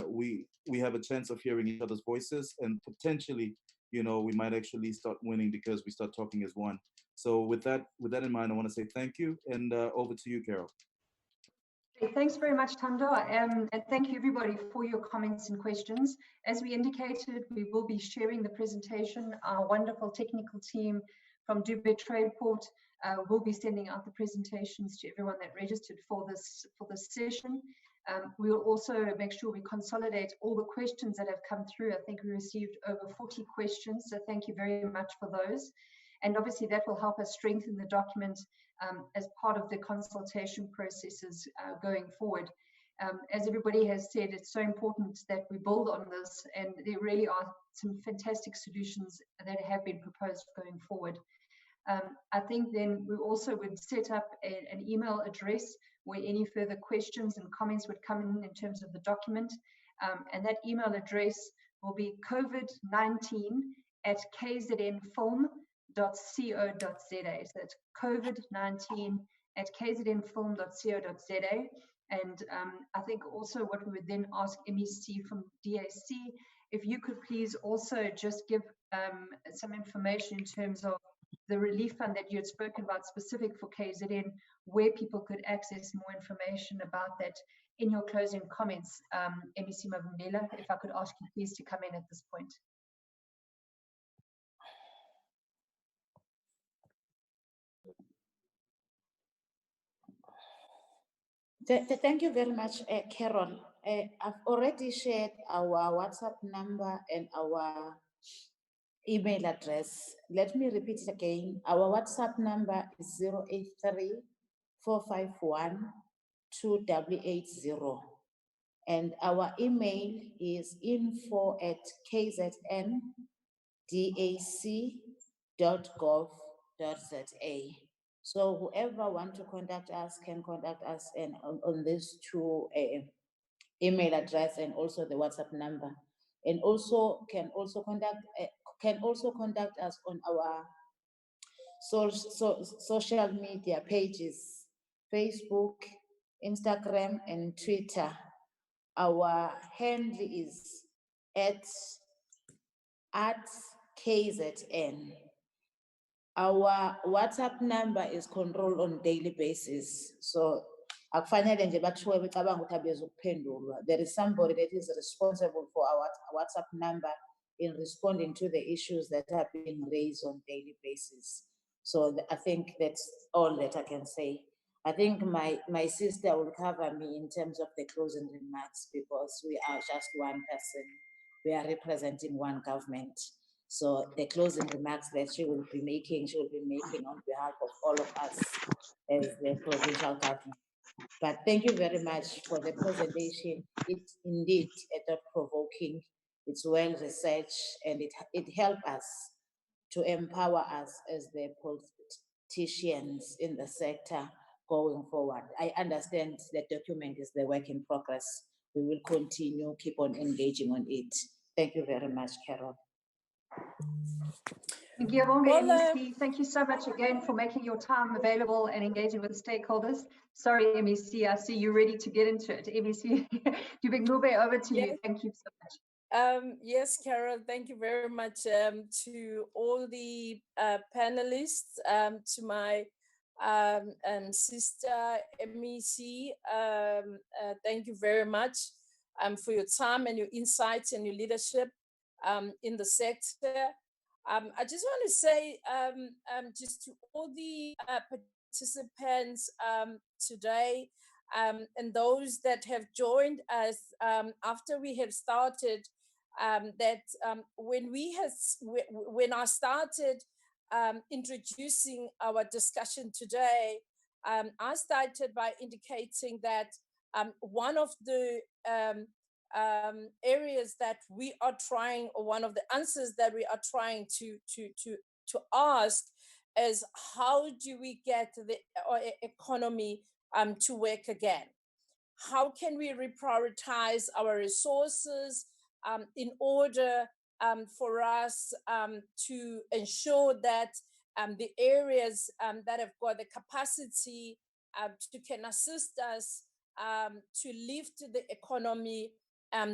we have a chance of hearing each other's voices, and potentially, we might actually start winning because we start talking as one. So with that in mind, I want to say thank you, and over to you, Carol. Thanks very much, Tando, and thank you everybody for your comments and questions. As we indicated, we will be sharing the presentation. Our wonderful technical team from Dubai Tradeport will be sending out the presentations to everyone that registered for this session. We will also make sure we consolidate all the questions that have come through. I think we received over 40 questions, so thank you very much for those. And obviously that will help us strengthen the document as part of the consultation processes going forward. As everybody has said, it's so important that we build on this, and there really are some fantastic solutions that have been proposed going forward. I think then we also would set up an email address where any further questions and comments would come in terms of the document. And that email address will be covid19@kznfilm.co.za. So it's covid19@kznfilm.co.za. And I think also what we would then ask MEC from DAC, if you could please also just give some information in terms of the relief fund that you had spoken about specific for KZN, where people could access more information about that in your closing comments. MEC Mavundela, if I could ask you please to come in at this point. Thank you very much, Carol. I've already shared our WhatsApp number and our email address. Let me repeat it again. Our WhatsApp number is 083 451 2880. And our email is info@kzndac.gov.za. So whoever want to contact us can contact us and on these two email address and also the WhatsApp number, and also can also contact us on our social media pages, Facebook, Instagram, and Twitter. Our handle is at KZN. Our WhatsApp number is controlled on daily basis. So akufanele nje bathiwe becabanga ukuthi abezukuphendulwa. There is somebody that is responsible for our WhatsApp number in responding to the issues that are being raised on daily basis. So I think that's all that I can say. I think my sister will cover me in terms of the closing remarks because we are just one person. We are representing one government. So the closing remarks that she will be making on behalf of all of us as the provincial government. But thank you very much for the presentation. It's indeed thought-provoking. It's well researched, and it helped us to empower us as the politicians in the sector going forward. I understand the document is the work in progress. We will continue, keep on engaging on it. Thank you very much, Carol. MEC, thank you so much again for making your time available and engaging with stakeholders. Sorry, MEC, I see you're ready to get into it. MEC, Dubek, over to you. Thank you so much. Yes, Carol, thank you very much to all the panelists, to my sister MEC. Thank you very much for your time and your insights and your leadership in the sector. I just want to say just to all the participants today and those that have joined us after we have started, that when I started introducing our discussion today, I started by indicating that one of the areas that we are trying, or one of the answers that we are trying to ask is, how do we get the economy to work again? How can we reprioritize our resources in order for us to ensure that the areas that have got the capacity can assist us to lift the economy,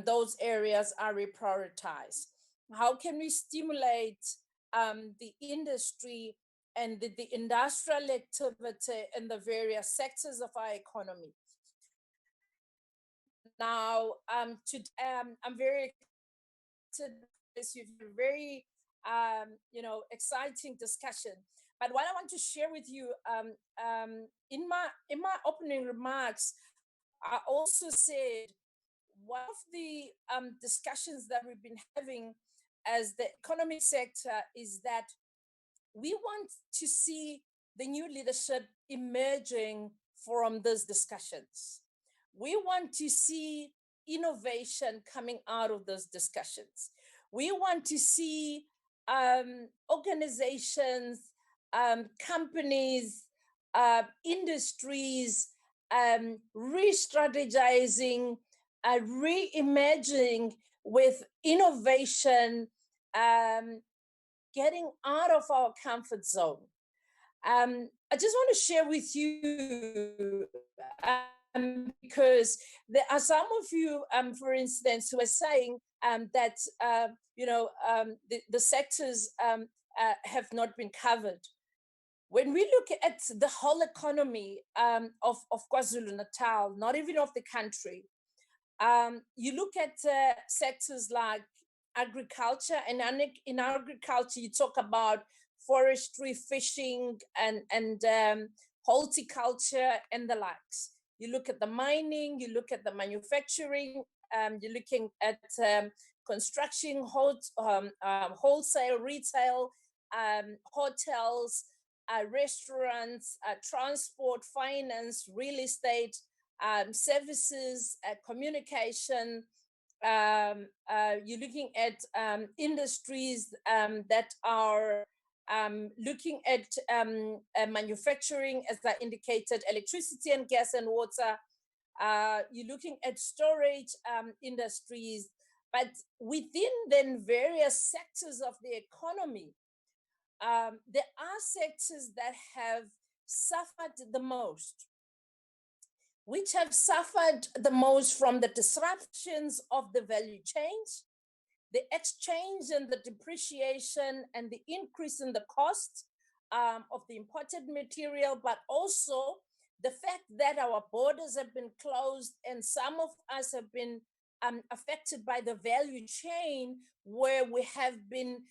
those areas are reprioritized? How can we stimulate the industry and the industrial activity in the various sectors of our economy? Now, today, I'm very excited. You've had a very, exciting discussion. But what I want to share with you, in my opening remarks, I also said one of the discussions that we've been having as the economic sector is that we want to see the new leadership emerging from these discussions. We want to see innovation coming out of those discussions. We want to see organizations, companies, industries re-strategizing, reimagining with innovation, getting out of our comfort zone. I just want to share with you, because there are some of you, for instance, who are saying that the sectors have not been covered. When we look at the whole economy of KwaZulu-Natal, not even of the country, you look at sectors like agriculture, and in agriculture, you talk about forestry, fishing, and horticulture, and the likes. you look at the mining, you look at the manufacturing, you're looking at construction, wholesale, retail, hotels, restaurants, transport, finance, real estate, services, communication. You're looking at industries that are looking at manufacturing, as I indicated, electricity and gas and water. You're looking at storage industries, but within then various sectors of the economy, there are sectors that have suffered the most, which have suffered the most from the disruptions of the value chains, the exchange and the depreciation and the increase in the cost of the imported material, but also the fact that our borders have been closed and some of us have been affected by the value chain where we have been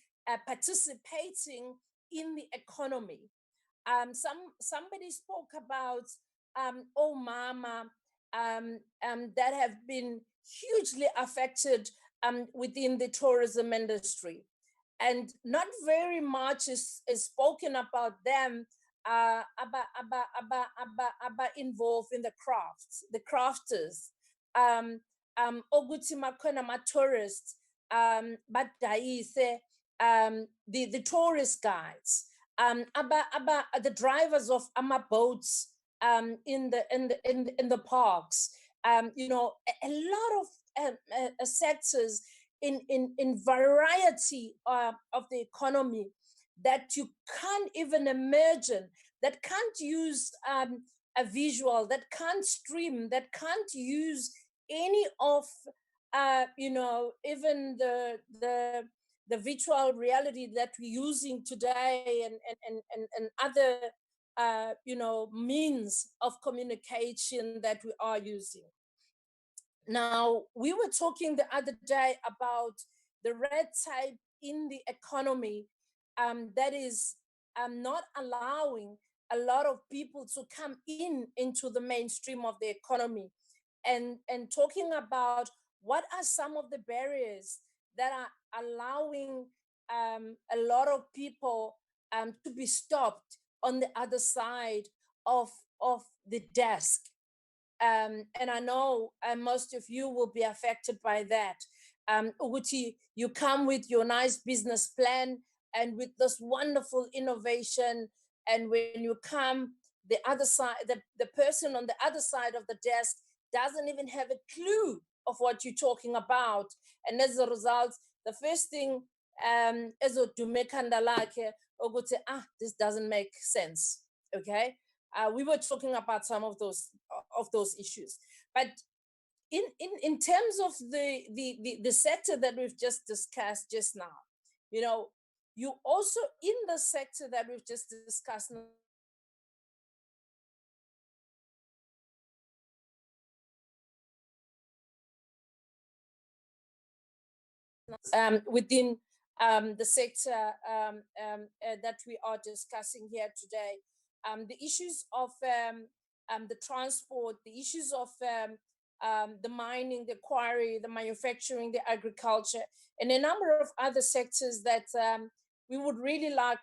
participating in the economy. Somebody spoke about oh mama that have been hugely affected within the tourism industry, and not very much is spoken about them about involved in the crafts, the crafters, oguthi makhona ma tourists badayise the tourist guides, the drivers of boats in the parks, you know, a lot of sectors in variety of the economy that you can't even imagine, that can't use a visual, that can't stream, that can't use any of you know, even the virtual reality that we're using today and other you know, means of communication that we are using. Now, we were talking the other day about the red tape in the economy that is not allowing a lot of people to come into the mainstream of the economy, and talking about what are some of the barriers that are allowing a lot of people to be stopped on the other side of the desk. And I know most of you will be affected by that. Uguti, you come with your nice business plan and with this wonderful innovation, and when you come, the other side, the person on the other side of the desk doesn't even have a clue of what you're talking about. And as a result, the first thing is to make this doesn't make sense. Okay, we were talking about some of those issues, but in terms of the sector that we've just discussed just now, you know, you also in the sector that we've just discussed now, within the sector that we are discussing here today, the issues of the transport, the issues of the mining, the quarry, the manufacturing, the agriculture, and a number of other sectors that we would really like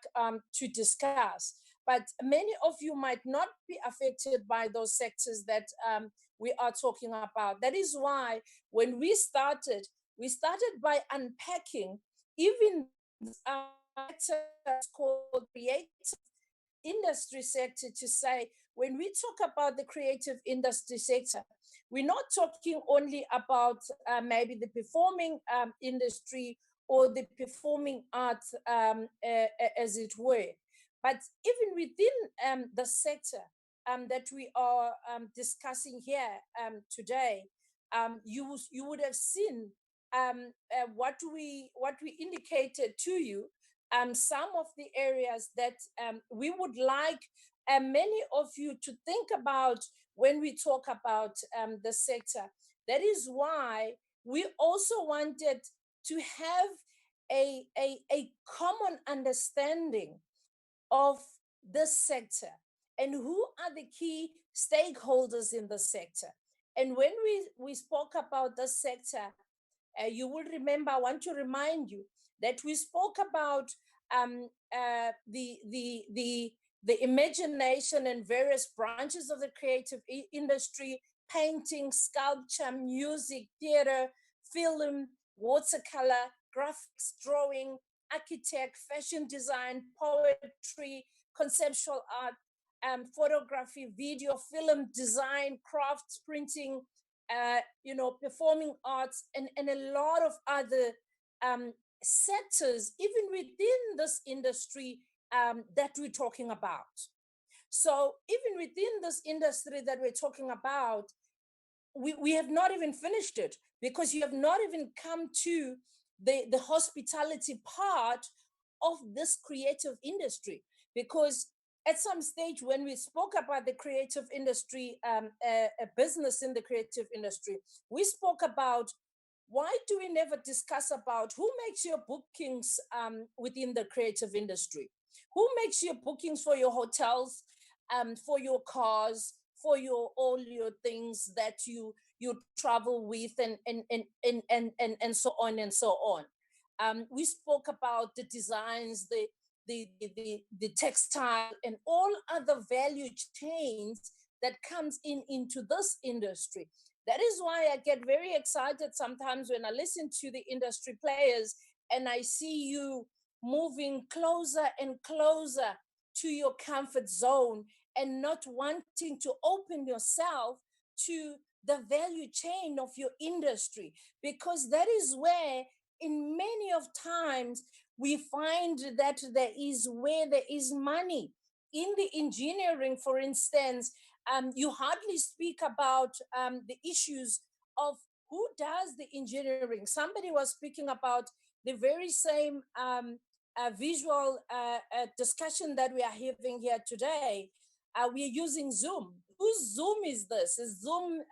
to discuss. But many of you might not be affected by those sectors that we are talking about. That is why when we started by unpacking even called creative industry sector, to say when we talk about the creative industry sector, we're not talking only about maybe the performing industry or the performing arts, as it were, but even within the sector that we are discussing here today, you would have seen what we indicated to you, some of the areas that we would like many of you to think about when we talk about the sector. That is why we also wanted to have a common understanding of this sector and who are the key stakeholders in the sector. And when we spoke about the sector, you will remember, I want to remind you that we spoke about the imagination and various branches of the creative industry: painting, sculpture, music, theater, film, watercolor, graphics, drawing, architect, fashion design, poetry, conceptual art, photography, video, film design, crafts, printing, performing arts, and a lot of other sectors, even within this industry that we're talking about. So even within this industry that we're talking about, we have not even finished it, because you have not even come to the hospitality part of this creative industry. Because at some stage when we spoke about the creative industry, a business in the creative industry, we spoke about, why do we never discuss about who makes your bookings within the creative industry? Who makes your bookings for your hotels, for your cars, for all your things that you travel with, and so on and so on. We spoke about the designs, the textile, and all other value chains that comes into this industry. That is why I get very excited sometimes when I listen to the industry players and I see you moving closer and closer to your comfort zone and not wanting to open yourself to the value chain of your industry, because that is where in many of times we find that there is money. In the engineering, for instance, you hardly speak about the issues of who does the engineering. Somebody was speaking about the very same visual discussion that we are having here today. We are using Zoom. Whose Zoom is this? Is Zoom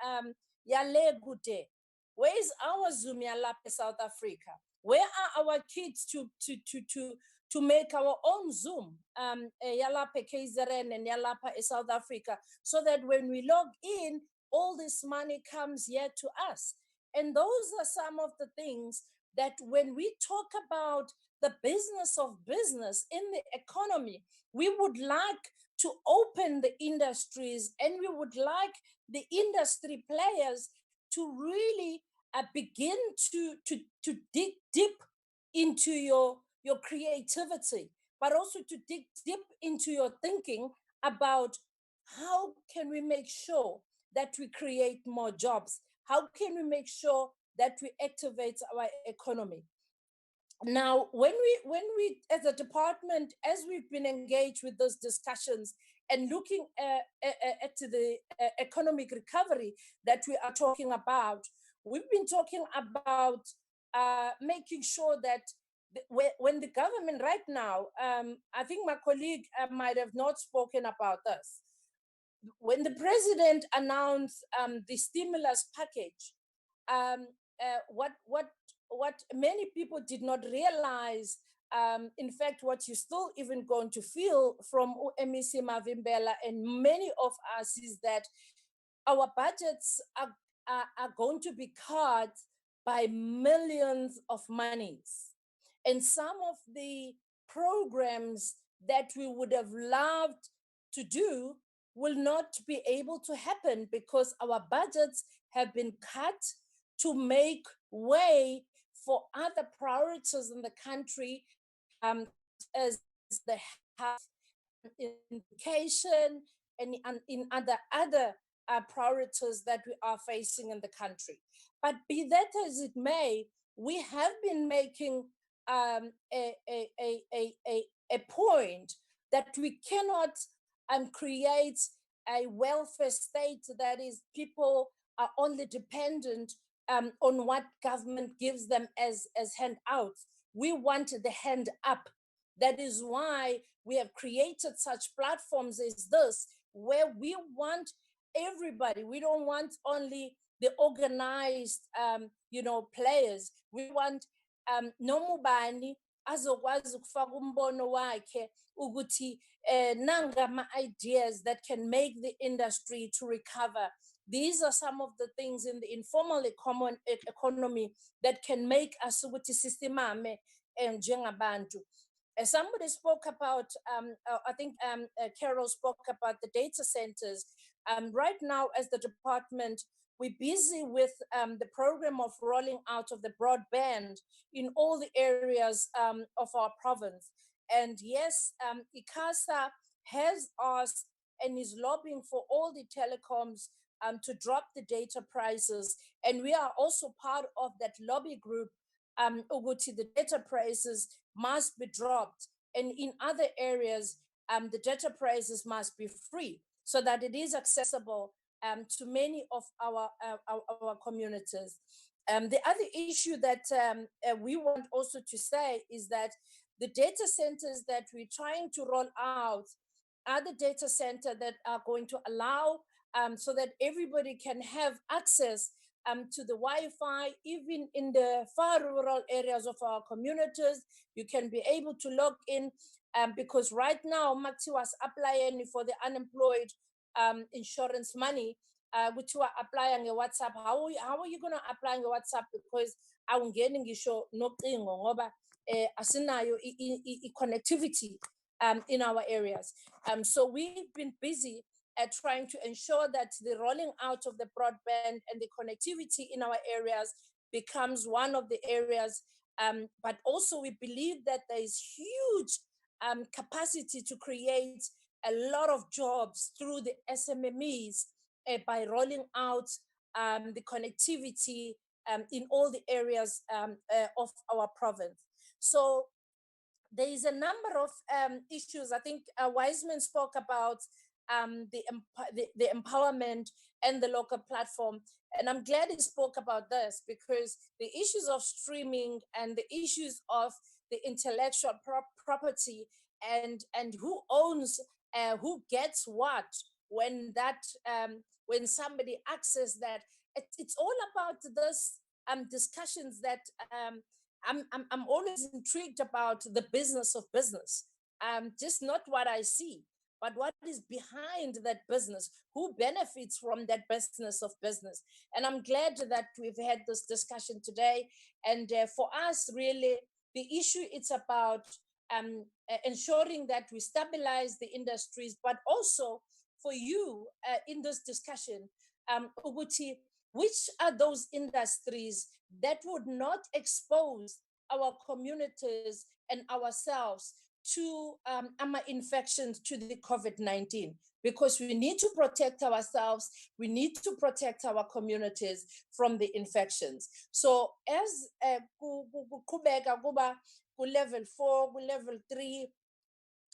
Yale Gute? Where is our Zoom Yalapa South Africa? Where are our kids to make our own Zoom, Yalapa KZN and Yalapa South Africa, so that when we log in, all this money comes here to us? And those are some of the things that when we talk about the business of business in the economy, we would like to open the industries, and we would like the industry players to really begin to dig deep into your creativity, but also to dig deep into your thinking about how can we make sure that we create more jobs? How can we make sure that we activate our economy? Now, when we as a department, as we've been engaged with those discussions and looking at the economic recovery that we are talking about, we've been talking about making sure that when the government right now, I think my colleague might have not spoken about this, when the president announced the stimulus package, what many people did not realize, in fact, what you're still even going to feel from MEC Mavimbela and many of us, is that our budgets are going to be cut by millions of monies. And some of the programs that we would have loved to do will not be able to happen because our budgets have been cut to make way for other priorities in the country, as the health, education, and in other priorities that we are facing in the country. But be that as it may, we have been making a point that we cannot create a welfare state that is people are only dependent on what government gives them as handouts. We want the hand up. That is why we have created such platforms as this, where we want everybody. We don't want only the organized, players. We want Nomubani, azokwazi ukufaka umbono wakhe ukuthi nangama ideas that can make the industry to recover. These are some of the things in the informal economy that can make us ukuthi sisimame njengabantu. Somebody spoke about, I think Carol spoke about the data centers. Right now, as the department, we're busy with the program of rolling out of the broadband in all the areas of our province. And yes, ICASA has asked and is lobbying for all the telecoms to drop the data prices. And we are also part of that lobby group. Uguti, the data prices must be dropped. And in other areas, the data prices must be free so that it is accessible to many of our communities. The other issue that we want also to say is that the data centers that we're trying to roll out are the data center that are going to allow so that everybody can have access to the Wi-Fi, even in the far rural areas of our communities. You can be able to log in because right now, Maxi was applying for the unemployed insurance money, which were applying a WhatsApp. How are you going to apply a WhatsApp? Because I'm getting you show no thing ngoba asinayo connectivity in our areas. So we've been busy at trying to ensure that the rolling out of the broadband and the connectivity in our areas becomes one of the areas. But also we believe that there is huge capacity to create a lot of jobs through the SMMEs by rolling out the connectivity in all the areas of our province. So there is a number of issues. I think Wiseman spoke about the empowerment and the local platform. And I'm glad he spoke about this because the issues of streaming and the issues of the intellectual property and who owns, who gets what, when that when somebody accesses that, it's all about this discussions that I'm always intrigued about the business of business, just not what I see, but what is behind that business, who benefits from that business of business. And I'm glad that we've had this discussion today. And for us, really, the issue it's about ensuring that we stabilize the industries, but also for you in this discussion, Uguti, which are those industries that would not expose our communities and ourselves to infections to the COVID-19, because we need to protect ourselves, we need to protect our communities from the infections. So as level 4, level 3,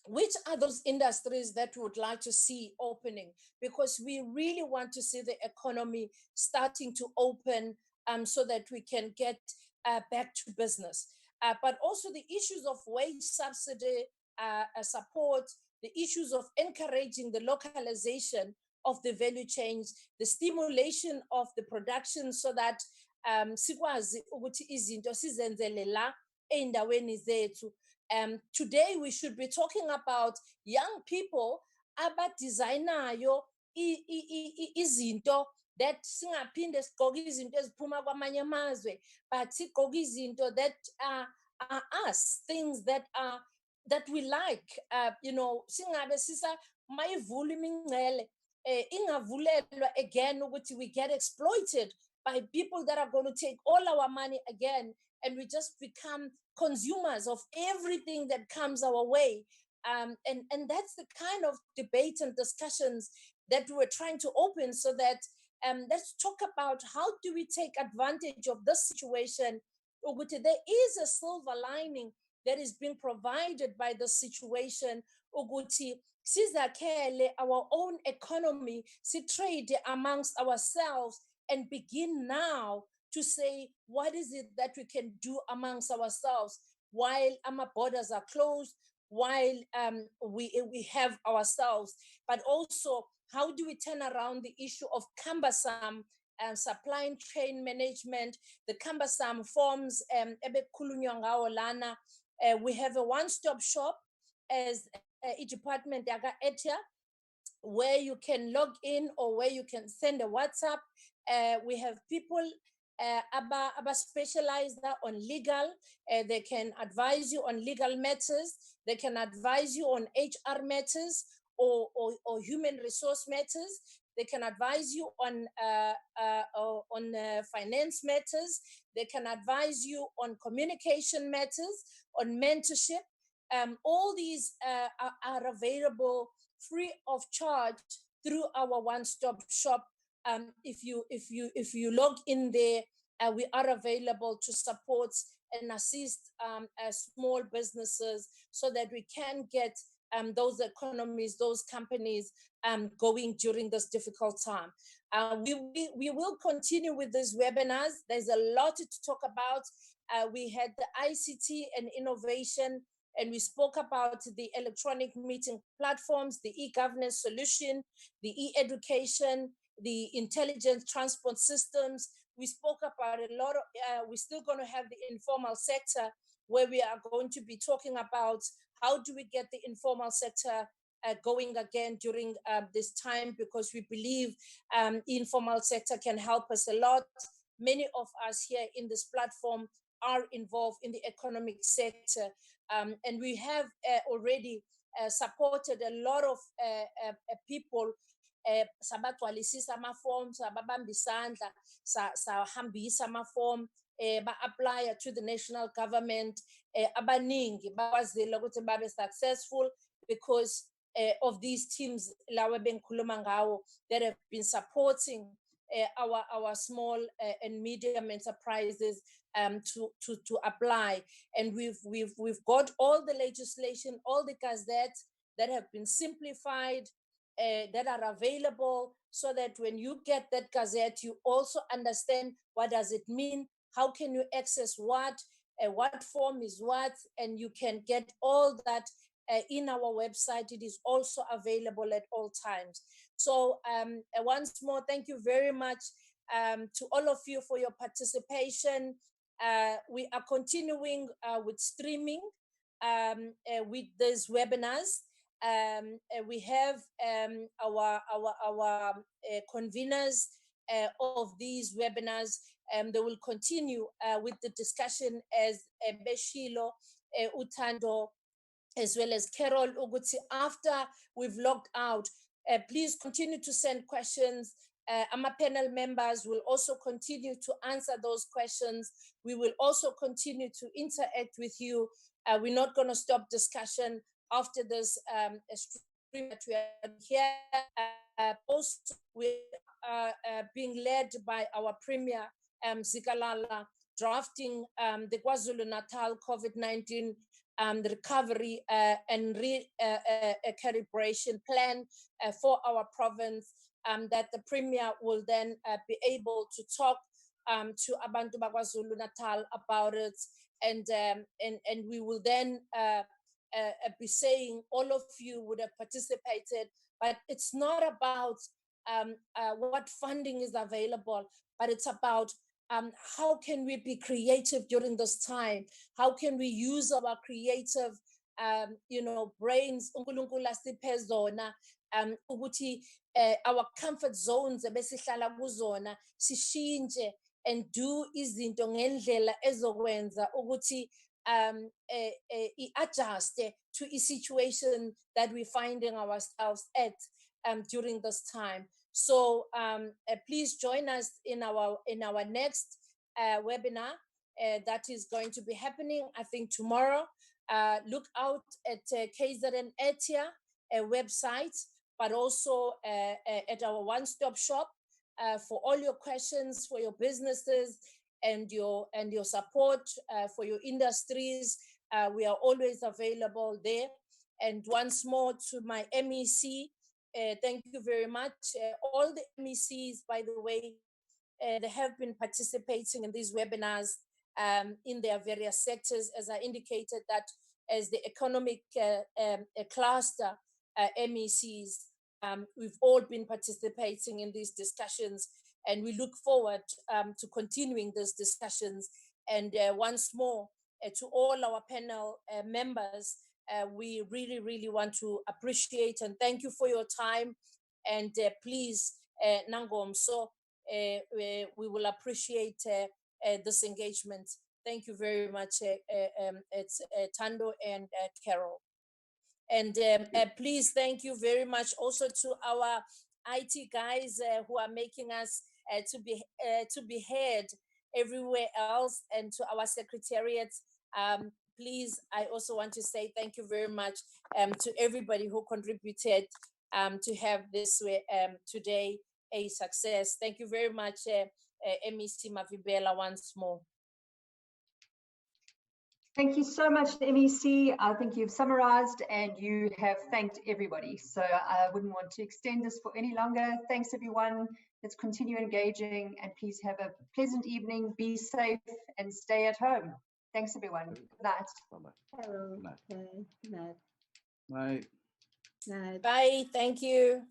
which are those industries that we would like to see opening? Because we really want to see the economy starting to open so that we can get back to business. But also the issues of wage subsidy support, the issues of encouraging the localization of the value chains, the stimulation of the production so that sikwazi ukuthi izinto sizenzele la endaweni zethu. Today we should be talking about young people abadesignayo izinto that singaphinde sigqoke izinto eziphuma kwamanye amazwe, but sigqoke izinto that are us, things that are that we like, singabe sisa mayivula imingcele ingavulelwa again ukuthi we get exploited by people that are going to take all our money again, and we just become consumers of everything that comes our way. And that's the kind of debate and discussions that we're trying to open, so that let's talk about how do we take advantage of this situation. There is a silver lining that is being provided by the situation. Sizakele our own economy, si trade amongst ourselves, and begin now to say, what is it that we can do amongst ourselves while our borders are closed, while we have ourselves, but also how do we turn around the issue of cumbersome supply chain management, the cumbersome forms, We have a one-stop shop as a department Edtea, where you can log in or where you can send a WhatsApp. We have people specialized on legal. They can advise you on legal matters. They can advise you on HR matters or human resource matters. They can advise you on finance matters. They can advise you on communication matters, on mentorship. All these are available free of charge through our one-stop shop. If you log in there, we are available to support and assist small businesses so that we can get those economies, those companies going during this difficult time. We will continue with these webinars. There's a lot to talk about. We had the ICT and innovation, and we spoke about the electronic meeting platforms, the e-governance solution, the e-education, the intelligent transport systems. We spoke about a lot of, we're still going to have the informal sector, where we are going to be talking about how do we get the informal sector going again during this time, because we believe informal sector can help us a lot. Many of us here in this platform are involved in the economic sector, and we have already supported a lot of people. Sabagcwalisisa ama-forms, sababamba isandla, sahambisa ama-form, ba-apply to the national government. Abaningi bakwazile ukuthi babe successful because of these teams lawa bengikhuluma ngawo that have been supporting our small and medium enterprises to apply. And we've got all the legislation, all the gazettes that have been simplified, that are available, so that when you get that gazette, you also understand what does it mean, how can you access what form is what, and you can get all that in our website. It is also available at all times. So once more, thank you very much to all of you for your participation. We are continuing with streaming with these webinars. We have our conveners of these webinars. They will continue with the discussion as Beshilo, Utando, as well as Carol Uguti. After we've logged out, please continue to send questions. Our panel members will also continue to answer those questions. We will also continue to interact with you. We're not going to stop discussion after this stream that we are here. Also, we are being led by our Premier, Zikalala, drafting the KwaZulu-Natal COVID-19 recovery and calibration plan for our province, that the Premier will then be able to talk to Abantu KwaZulu-Natal about it, and we will then be saying all of you would have participated, but it's not about what funding is available, but it's about how can we be creative during this time? How can we use our creative, brains, uNkulunkulu asiphe zona, ukuthi our comfort zones ebesihlala kuzona sishintshe and do izinto ngendlela ezokwenza ukuthi adjust to a situation that we're finding ourselves at during this time. So please join us in our next webinar that is going to be happening, I think, tomorrow. Look out at KZN Edtea website, but also at our one-stop shop for all your questions for your businesses and your support for your industries. We are always available there. And once more to my MEC, thank you very much. All the MECs, by the way, they have been participating in these webinars in their various sectors, as I indicated that as the economic cluster MECs, we've all been participating in these discussions, and we look forward to continuing these discussions. And once more, to all our panel members. We really, really want to appreciate and thank you for your time. And please, Nangom, so we will appreciate this engagement. Thank you very much, it's Tando and Carol. And please, thank you very much also to our IT guys who are making us to be heard everywhere else, and to our secretariat. Please, I also want to say thank you very much to everybody who contributed to have this today a success. Thank you very much, MEC Mavibela, once more. Thank you so much, MEC. I think you've summarized and you have thanked everybody. So I wouldn't want to extend this for any longer. Thanks, everyone. Let's continue engaging, and please have a pleasant evening. Be safe and stay at home. Thanks, everyone. Good night. Bye-bye. Hello. Good night. Okay. Good night. Bye. Night. Bye. Thank you.